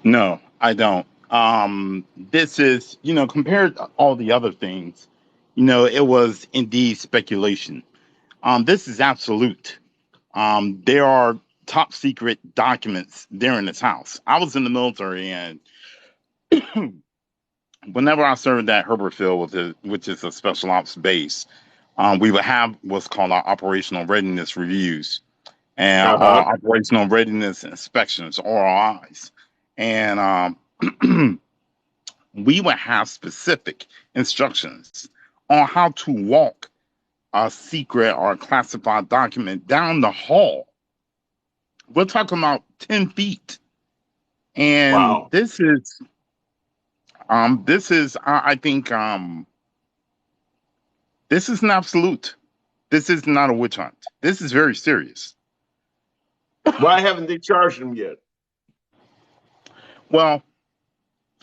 No, I don't. This is, compared to all the other things, it was indeed speculation. This is absolute. There are top secret documents there in this house. I was in the military, and whenever I served at Herbert Field, which is a special ops base, we would have what's called our operational readiness reviews and Uh huh. operational readiness inspections, ROIs. And we would have specific instructions on how to walk a secret or a classified document down the hall. We're talking about 10 feet. And Wow. I think, this is an absolute. This is not a witch hunt. This is very serious. Why haven't they charged him yet? Well,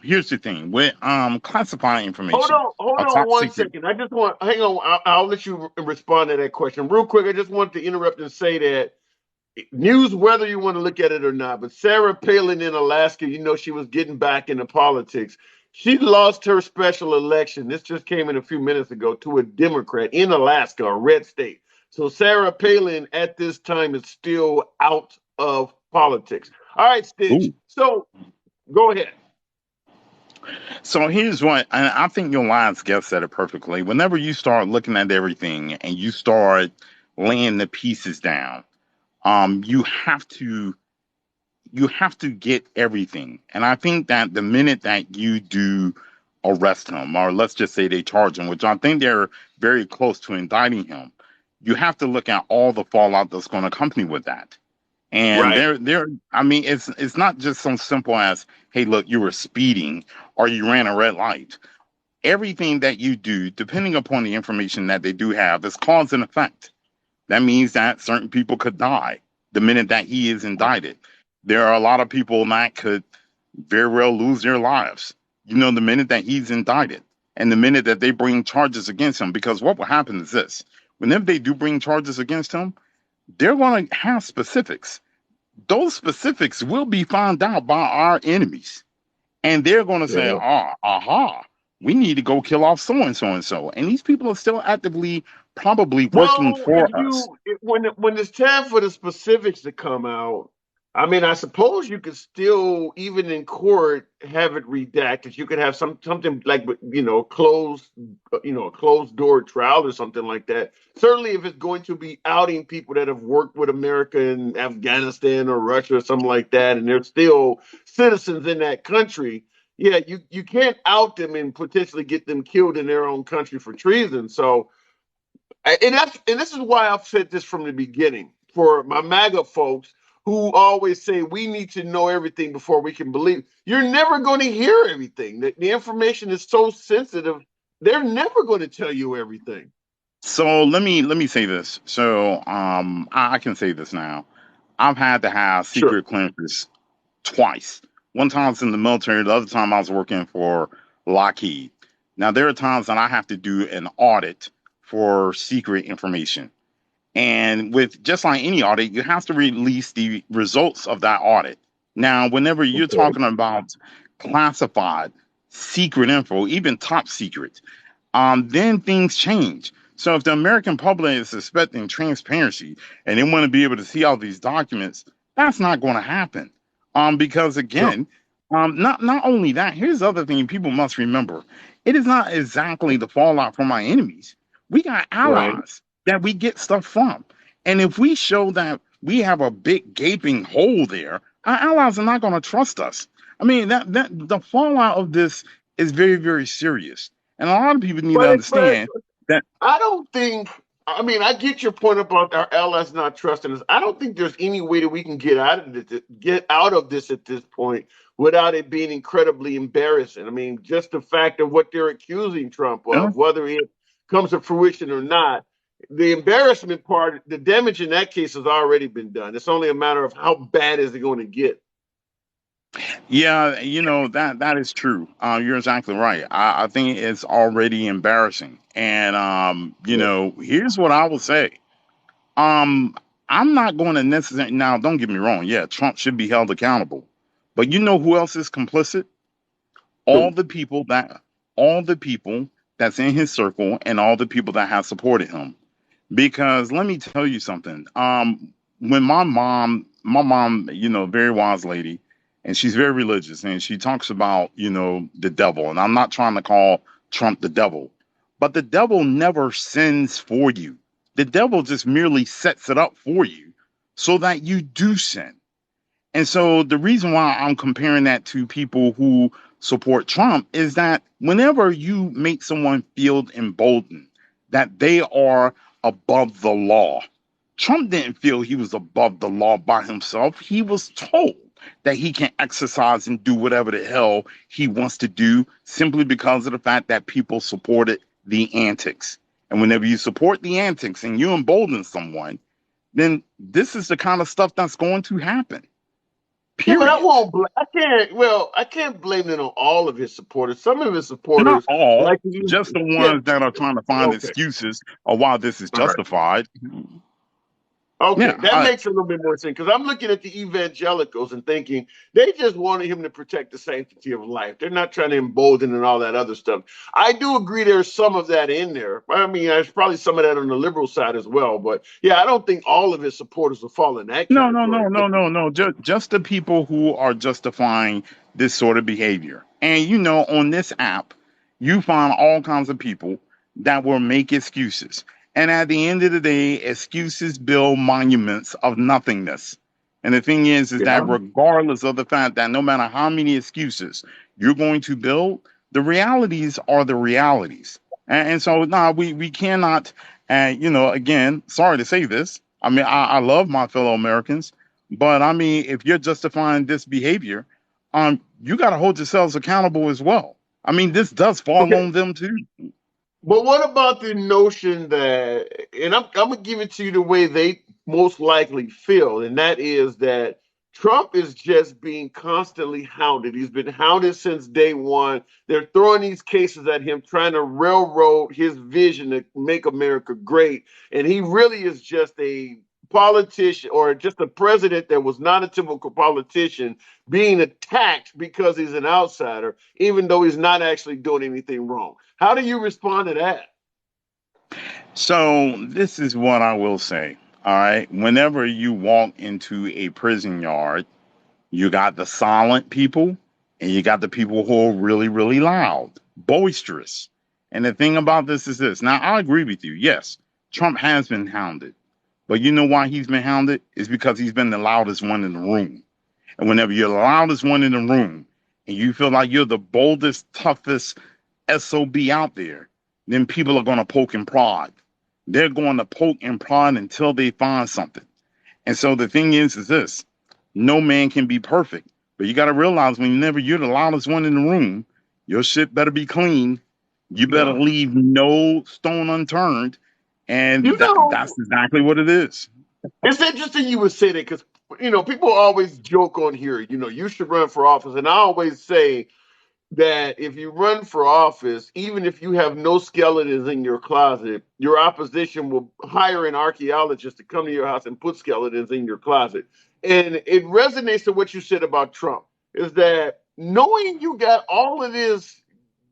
here's the thing with classified information Hold or on top one secret. second. I just want hang on. I'll let you respond to that question real quick. I just want to interrupt and say that news, whether you want to look at it or not, but Sarah Palin in Alaska, you know, she was getting back into politics. She lost her special election. This just came in a few minutes ago to a Democrat in Alaska, a red state. So Sarah Palin at this time is still out of politics. All right, Stitch. Ooh. So go ahead. So here's what, and I think your lines guess said it perfectly. Whenever you start looking at everything and you start laying the pieces down, you have to get everything. And I think that the minute that you do arrest him, or let's just say they charge him, which I think they're very close to indicting him, you have to look at all the fallout that's going to accompany with that. And Right. I mean, it's not just so simple as, hey, look, you were speeding or you ran a red light. Everything that you do, depending upon the information that they do have, is cause and effect. That means that certain people could die the minute that he is indicted. There are a lot of people that could very well lose their lives, the minute that he's indicted and the minute that they bring charges against him. Because what will happen is this: whenever they do bring charges against him, they're going to have specifics. Those specifics will be found out by our enemies. And they're going to say, Yeah. aha, we need to go kill off so and so and so. And these people are still actively probably working Well, for us. when it's time for the specifics to come out, I mean, I suppose you could still, even in court, have it redacted. You could have something like, closed, a closed door trial or something like that. Certainly, if it's going to be outing people that have worked with America in Afghanistan or Russia or something like that, and they're still citizens in that country. Yeah, you can't out them and potentially get them killed in their own country for treason. So and this is why I've said this from the beginning for my MAGA folks who always say we need to know everything before we can believe. You're never going to hear everything. The information is so sensitive. They're never going to tell you everything. So let me say this. So I can say this now. I've had to have Sure. secret clearances twice. One time I was in the military, the other time I was working for Lockheed. Now there are times that I have to do an audit for secret information. And with just like any audit, you have to release the results of that audit. Now, whenever you're Okay. talking about classified secret info, even top secret, then things change. So if the American public is expecting transparency and they want to be able to see all these documents, that's not going to happen. Because No. again, not only that, here's the other thing people must remember: it is not exactly the fallout from our enemies. We got Right. allies that we get stuff from, and if we show that we have a big gaping hole there, our allies are not going to trust us. I mean, that the fallout of this is very, very serious. And a lot of people need to But understand that. I don't think. I mean, I get your point about our allies not trusting us. I don't think there's any way that we can get out of this at this point without it being incredibly embarrassing. I mean, just the fact of what they're accusing Trump uh, of, whether it comes to fruition or not, the embarrassment part, the damage in that case has already been done. It's only a matter of how bad is it going to get. yeah, that is true. You're exactly right. I think it's already embarrassing. And Yeah. here's what I will say. Um, I'm not going to necessarily now. Don't get me wrong. Yeah, Trump should be held accountable. But you know who else is complicit? All Who? the people that, all the people that's in his circle, and all the people that have supported him. Because let me tell you something. When my mom, very wise lady, and she's very religious, and she talks about, the devil. And I'm not trying to call Trump the devil, but the devil never sins for you. The devil just merely sets it up for you so that you do sin. And so the reason why I'm comparing that to people who support Trump is that whenever you make someone feel emboldened that they are above the law, Trump didn't feel he was above the law by himself. He was told that he can exercise and do whatever the hell he wants to do simply because of the fact that people supported the antics. And whenever you support the antics and you embolden someone, then this is the kind of stuff that's going to happen. Yeah, but I Period. won't. I can't. Well, I can't blame it on all of his supporters. Some of his Not supporters, all, like you, just the yeah. ones that are trying to find Okay. excuses of why this is All right. justified. Okay, Yeah, that makes a little bit more sense because I'm looking at the evangelicals and thinking they just wanted him to protect the sanctity of life. They're not trying to embolden and all that other stuff. I do agree there's some of that in there. I mean, there's probably some of that on the liberal side as well. But yeah, I don't think all of his supporters will fall in that no, no, category. no, no, no, no. Just the people who are justifying this sort of behavior. And on this app, you find all kinds of people that will make excuses. And at the end of the day, excuses build monuments of nothingness. And the thing is Yeah. that regardless of the fact that no matter how many excuses you're going to build, the realities are the realities. And so, no, we cannot, again, sorry to say this. I mean, I love my fellow Americans, but I mean, if you're justifying this behavior, you got to hold yourselves accountable as well. I mean, this does fall Okay. on them too. But what about the notion that, and I'm gonna give it to you the way they most likely feel, and that is that Trump is just being constantly hounded. He's been hounded since day one. They're throwing these cases at him, trying to railroad his vision to make America great, and he really is just a politician or just a president that was not a typical politician being attacked because he's an outsider, even though he's not actually doing anything wrong. How do you respond to that? So this is what I will say. All right. Whenever you walk into a prison yard, you got the silent people and you got the people who are really, really loud, boisterous. And the thing about this is this. Now, I agree with you. Yes, Trump has been hounded. But you know why he's been hounded? Is because he's been the loudest one in the room. And whenever you're the loudest one in the room and you feel like you're the boldest, toughest SOB out there, then people are going to poke and prod. They're going to poke and prod until they find something. And so the thing is this: no man can be perfect, but you got to realize whenever you're the loudest one in the room, your shit better be clean. You better Yeah. leave no stone unturned. And You know, that's exactly what it is. it's interesting you would say that because, people always joke on here, you should run for office. And I always say that if you run for office, even if you have no skeletons in your closet, your opposition will hire an archaeologist to come to your house and put skeletons in your closet. And it resonates to what you said about Trump is that knowing you got all of this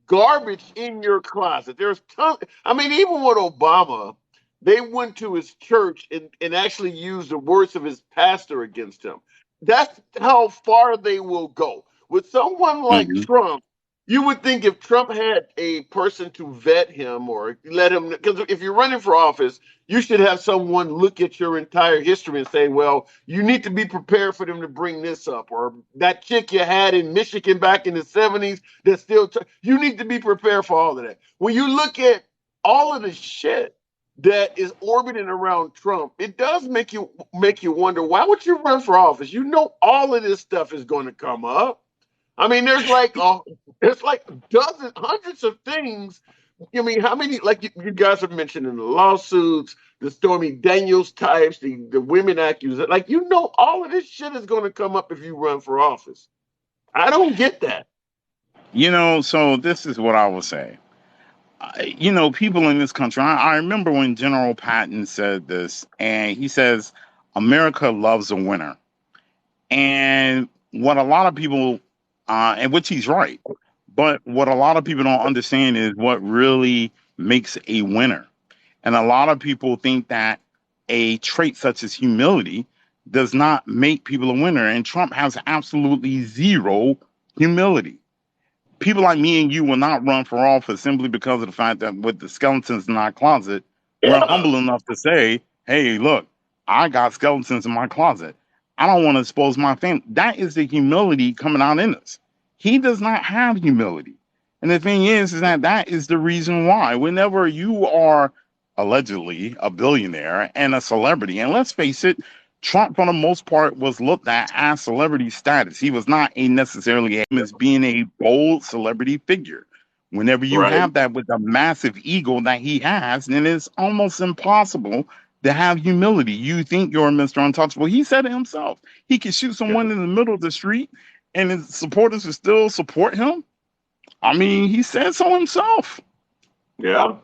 garbage in your closet, there's tons. I mean, even with Obama, they went to his church and actually used the words of his pastor against him. That's how far they will go. With someone like Mhm. Trump, you would think if Trump had a person to vet him or let him, because if you're running for office, you should have someone look at your entire history and say, well, you need to be prepared for them to bring this up. Or that chick you had in Michigan back in the 70s that's still, you need to be prepared for all of that. When you look at all of the shit that is orbiting around Trump, it does make you wonder, why would you run for office? You know all of this stuff is going to come up. I mean, there's like dozens, hundreds of things. I mean, how many, like you guys have mentioned in the lawsuits, the Stormy Daniels types, the women accused, like, all of this shit is going to come up if you run for office. I don't get that. So this is what I will say. People in this country, I remember when General Patton said this, and he says, America loves a winner. And what a lot of people, and which he's right, but what a lot of people don't understand is what really makes a winner. And a lot of people think that a trait such as humility does not make people a winner. And Trump has absolutely zero humility. People like me and you will not run for office simply because of the fact that with the skeletons in our closet, we're Yeah. humble enough to say, hey, look, I got skeletons in my closet. I don't want to expose my family. That is the humility coming out in us. He does not have humility. And the thing is that that is the reason why whenever you are allegedly a billionaire and a celebrity, and let's face it, Trump, for the most part, was looked at as celebrity status. He was not a necessarily as being a bold celebrity figure. Whenever you Right. have that with a massive ego that he has, then it's almost impossible to have humility. You think you're Mr. Untouchable. He said it himself. He could shoot Yeah. someone in the middle of the street and his supporters would still support him. I mean, he said so himself. Yeah.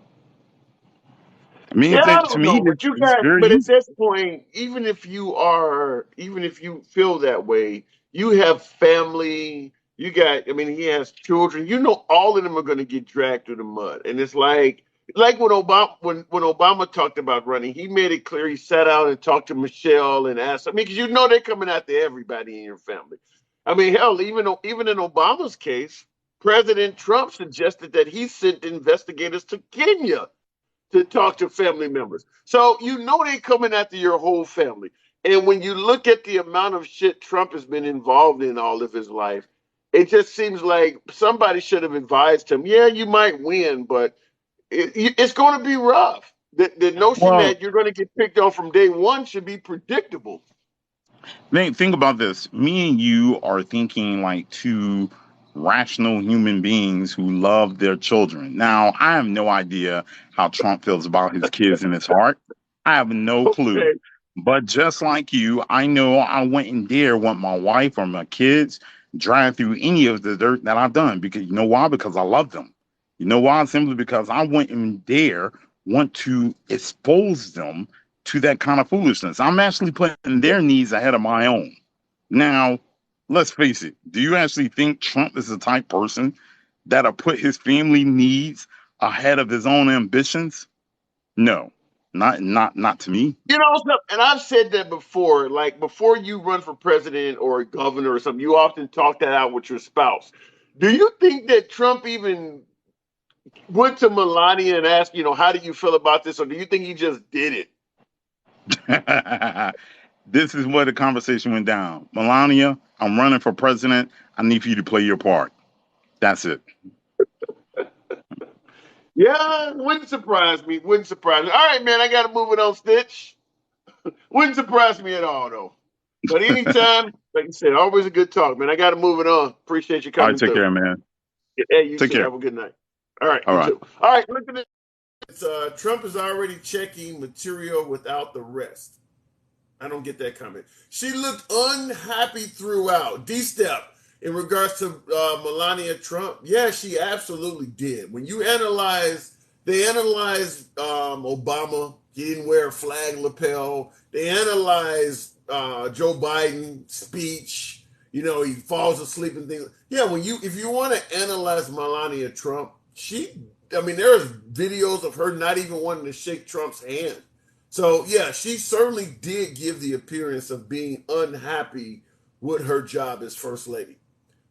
I mean, Yeah, I to don't me, know, but you it's got, very but at easy. this point, even if you feel that way, you have family, you got, I mean, he has children, you know, all of them are going to get dragged through the mud. And it's like when Obama talked about running, he made it clear, he sat out and talked to Michelle and asked, I mean, because you know, they're coming after everybody in your family. I mean, hell, even in Obama's case, President Trump suggested that he sent investigators to Kenya to talk to family members. So you know they're coming after your whole family. And when you look at the amount of shit Trump has been involved in all of his life, it just seems like somebody should have advised him, yeah, you might win, but it's going to be rough. The notion Well, that you're going to get picked on from day one should be predictable. think about this. Me and you are thinking like two rational human beings who love their children. Now, I have no idea how Trump feels about his kids in his heart. I have no clue. Okay. But just like you, I know I wouldn't dare want my wife or my kids drive through any of the dirt that I've done because you know why? Because I love them. You know why? Simply because I wouldn't dare want to expose them to that kind of foolishness. I'm actually putting Yeah. their needs ahead of my own. Now, let's face it. Do you actually think Trump is the type person that'll put his family needs ahead of his own ambitions? No, not to me. You know, and I've said that before. Like before you run for president or governor or something, you often talk that out with your spouse. Do you think that Trump even went to Melania and asked, how do you feel about this, or do you think he just did it? This is where the conversation went down. Melania, I'm running for president. I need for you to play your part. That's it. Yeah, wouldn't surprise me. Wouldn't surprise me. All right, man, I got to move it on, Stitch. Wouldn't surprise me at all, though. But anytime, like you said, always a good talk, man. I got to move it on. Appreciate you All right, coming take through. care, man. Hey, you Take too. care. Have a good night. All right, All you right. too. All right, look at this. Trump is already checking material without the rest. I don't get that comment. She looked unhappy throughout. D-Step, in regards to Melania Trump, yeah, she absolutely did. When you they analyzed Obama. He didn't wear a flag lapel. They analyzed Joe Biden's speech. You know, he falls asleep and things. Yeah, if you want to analyze Melania Trump, there's videos of her not even wanting to shake Trump's hand. So yeah, she certainly did give the appearance of being unhappy with her job as first lady.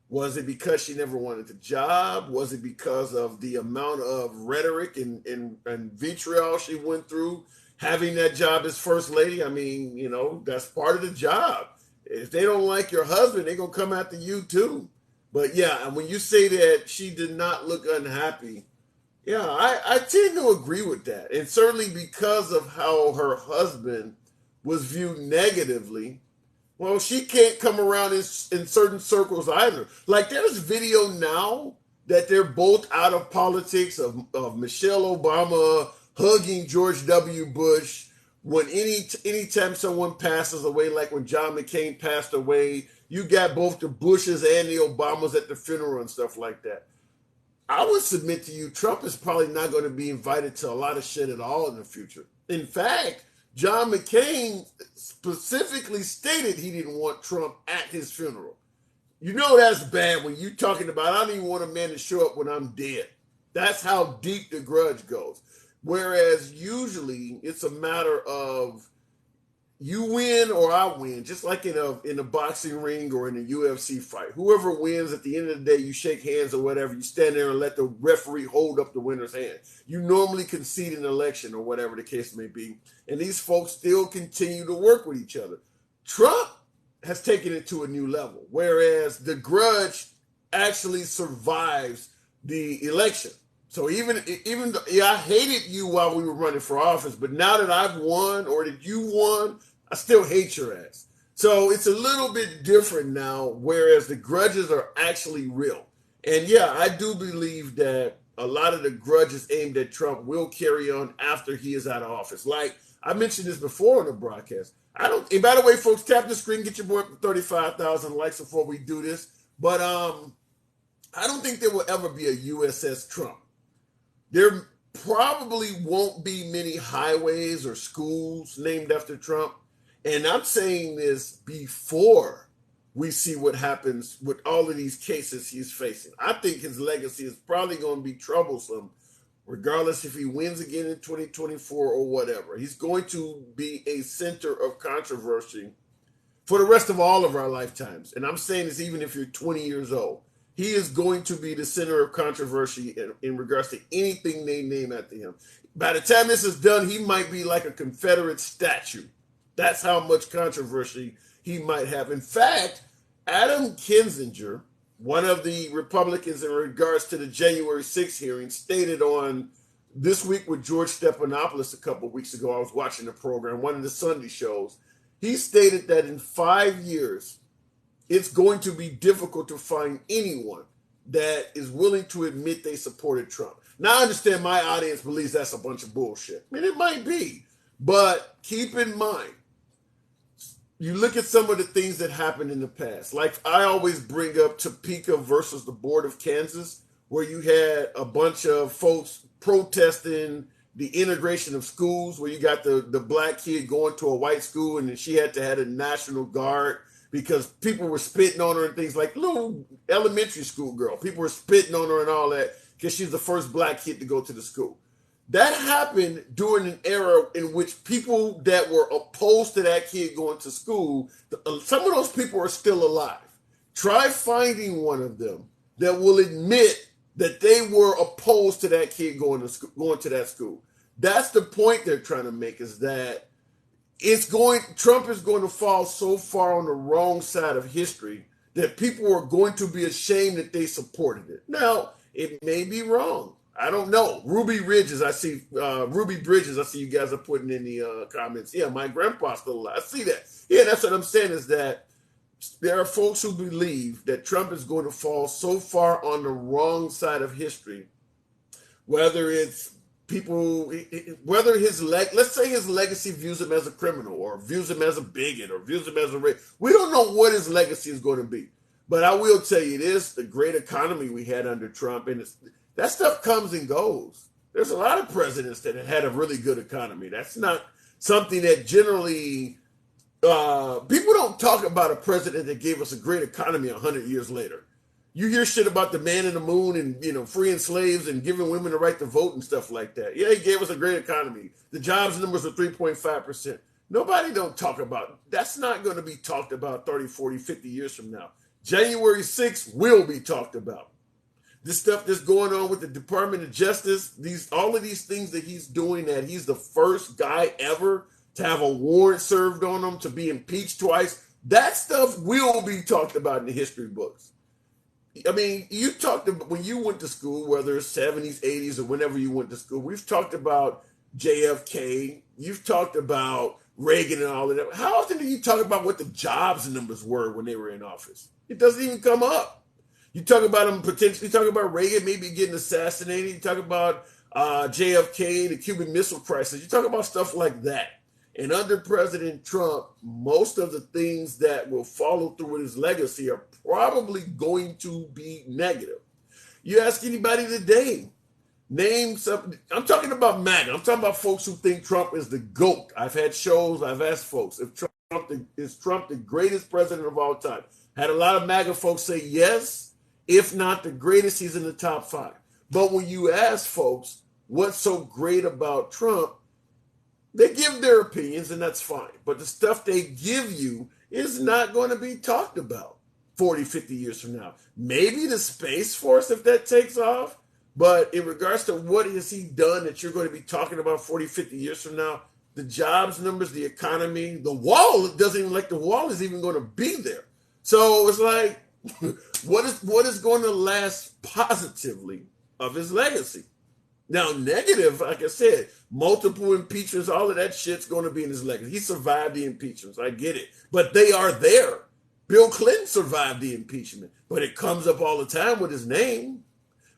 Was it because she never wanted the job? Was it because of the amount of rhetoric and vitriol she went through having that job as first lady? I mean, that's part of the job. If they don't like your husband, they're gonna come after you too. But yeah, and when you say that she did not look unhappy, yeah, I tend to agree with that. And certainly because of how her husband was viewed negatively, well, she can't come around in certain circles either. Like there's video now that they're both out of politics of Michelle Obama hugging George W. Bush. When anytime someone passes away, like when John McCain passed away, you got both the Bushes and the Obamas at the funeral and stuff like that. I would submit to you, Trump is probably not going to be invited to a lot of shit at all in the future. In fact, John McCain specifically stated he didn't want Trump at his funeral. You know that's bad when you're talking about, I don't even want a man to show up when I'm dead. That's how deep the grudge goes. Whereas usually it's a matter of you win or I win, just like in a boxing ring or in a UFC fight. Whoever wins at the end of the day, you shake hands or whatever. You stand there and let the referee hold up the winner's hand. You normally concede an election or whatever the case may be. And these folks still continue to work with each other. Trump has taken it to a new level, whereas the grudge actually survives the election. So even though, yeah, I hated you while we were running for office, but now that I've won or that you won, I still hate your ass. So it's a little bit different now, whereas the grudges are actually real. And yeah, I do believe that a lot of the grudges aimed at Trump will carry on after he is out of office. Like I mentioned this before on the broadcast. I don't. And by the way, folks, tap the screen, get your boy 35,000 likes before we do this. But I don't think there will ever be a USS Trump. There probably won't be many highways or schools named after Trump. And I'm saying this before we see what happens with all of these cases he's facing. I think his legacy is probably going to be troublesome, regardless if he wins again in 2024 or whatever. He's going to be a center of controversy for the rest of all of our lifetimes. And I'm saying this even if you're 20 years old. He is going to be the center of controversy in regards to anything they name after him. By the time this is done, he might be like a Confederate statue. That's how much controversy he might have. In fact, Adam Kinzinger, one of the Republicans in regards to the January 6th hearing, stated on This Week with George Stephanopoulos a couple of weeks ago. I was watching the program, one of the Sunday shows. He stated that in 5 years, it's going to be difficult to find anyone that is willing to admit they supported Trump. Now, I understand my audience believes that's a bunch of bullshit. I mean, it might be. But keep in mind, you look at some of the things that happened in the past. Like I always bring up Topeka versus the Board of Kansas, where you had a bunch of folks protesting the integration of schools, where you got the black kid going to a white school and then she had to have a National Guard because people were spitting on her and things like little elementary school girl. People were spitting on her and all that because she's the first black kid to go to the school. That happened during an era in which people that were opposed to that kid going to school, some of those people are still alive. Try finding one of them that will admit that they were opposed to that kid going to that school. That's the point they're trying to make, is that Trump is going to fall so far on the wrong side of history that people are going to be ashamed that they supported it. Now, it may be wrong. I don't know. Ruby Bridges, I see you guys are putting in the comments. Yeah, my grandpa's still alive. I see that. Yeah, that's what I'm saying, is that there are folks who believe that Trump is going to fall so far on the wrong side of history, whether it's people, whether let's say his legacy views him as a criminal or views him as a bigot or views him as a racist. We don't know what his legacy is going to be. But I will tell you this, the great economy we had under Trump, and that stuff comes and goes. There's a lot of presidents that had a really good economy. That's not something that generally, people don't talk about a president that gave us a great economy 100 years later. You hear shit about the man in the moon and, freeing slaves and giving women the right to vote and stuff like that. Yeah, he gave us a great economy. The jobs numbers are 3.5%. Nobody don't talk about, that's not going to be talked about 30, 40, 50 years from now. January 6th will be talked about. This stuff that's going on with the Department of Justice, all of these things that he's doing, that he's the first guy ever to have a warrant served on him, to be impeached twice, that stuff will be talked about in the history books. I mean, you talked about when you went to school, whether it's 70s, 80s, or whenever you went to school, we've talked about JFK, you've talked about Reagan and all of that. How often do you talk about what the jobs numbers were when they were in office? It doesn't even come up. You talk about them potentially, you talk about Reagan maybe getting assassinated, you talk about JFK, the Cuban Missile Crisis, you talk about stuff like that. And under President Trump, most of the things that will follow through with his legacy are probably going to be negative. You ask anybody today, name something. I'm talking about MAGA. I'm talking about folks who think Trump is the GOAT. I've had shows, I've asked folks, is Trump the greatest president of all time? Had a lot of MAGA folks say yes. If not the greatest, he's in the top 5. But when you ask folks what's so great about Trump, They give their opinions, and that's fine. But the stuff they give you is not going to be talked about 40, 50 years from now. Maybe the Space Force, if that takes off. But in regards to what has he done that you're going to be talking about 40, 50 years from now, the jobs numbers, the economy, the wall, it doesn't even like the wall is even going to be there. So it's like, what is going to last positively of his legacy? Now, negative, like I said, multiple impeachments, all of that shit's going to be in his legacy. He survived the impeachments. I get it. But they are there. Bill Clinton survived the impeachment, but it comes up all the time with his name.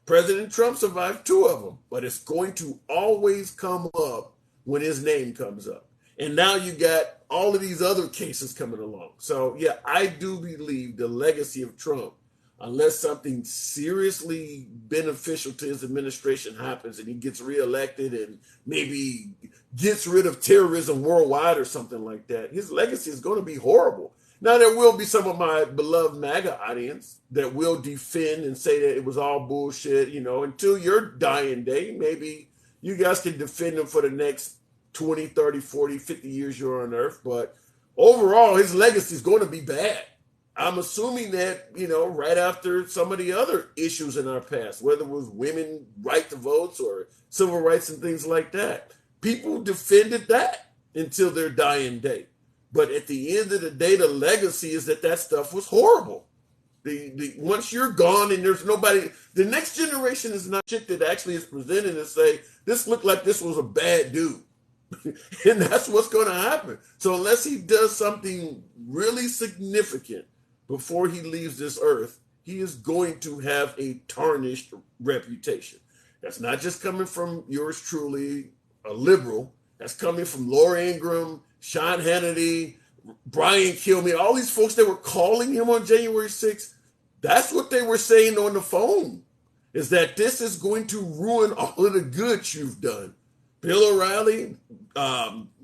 President Trump survived 2 of them, but it's going to always come up when his name comes up. And now you got all of these other cases coming along. So, yeah, I do believe the legacy of Trump, unless something seriously beneficial to his administration happens and he gets reelected and maybe gets rid of terrorism worldwide or something like that, his legacy is going to be horrible. Now, there will be some of my beloved MAGA audience that will defend and say that it was all bullshit, until your dying day. Maybe you guys can defend him for the next 20, 30, 40, 50 years you're on Earth. But overall, his legacy is going to be bad. I'm assuming that, right after some of the other issues in our past, whether it was women right to votes or civil rights and things like that, people defended that until their dying day. But at the end of the day, the legacy is that stuff was horrible. Once you're gone and there's nobody, the next generation is not shit that actually is presented and say, this looked like this was a bad dude. And that's what's going to happen. So unless he does something really significant before he leaves this earth, he is going to have a tarnished reputation. That's not just coming from yours truly, a liberal. That's coming from Laura Ingraham, Sean Hannity, Brian Kilmeade, all these folks that were calling him on January 6th. That's what they were saying on the phone, is that this is going to ruin all of the good you've done. Bill O'Reilly,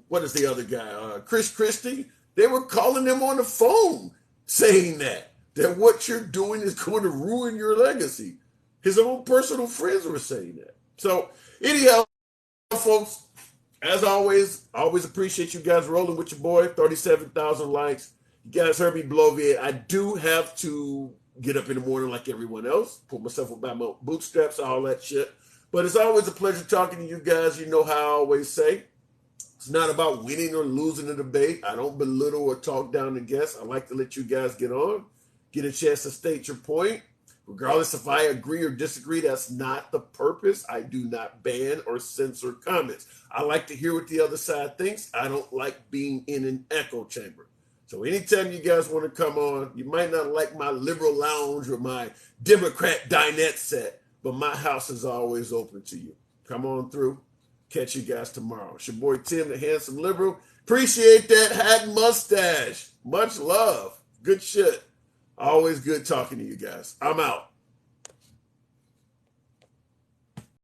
what is the other guy? Chris Christie. They were calling him on the phone saying that what you're doing is going to ruin your legacy. His own personal friends were saying that. So anyhow, folks, as always appreciate you guys rolling with your boy. 37,000 likes. You guys heard me bloviate. I do have to get up in the morning like everyone else, put myself up by my bootstraps, all that shit. But it's always a pleasure talking to you guys. You know how I always say, it's not about winning or losing a debate. I don't belittle or talk down the guests. I like to let you guys get on, get a chance to state your point. Regardless if I agree or disagree, that's not the purpose. I do not ban or censor comments. I like to hear what the other side thinks. I don't like being in an echo chamber. So anytime you guys want to come on, you might not like my liberal lounge or my Democrat dinette set, but my house is always open to you. Come on through. Catch you guys tomorrow. It's your boy Tim, the handsome liberal. Appreciate that hat and mustache. Much love. Good shit. Always good talking to you guys. I'm out.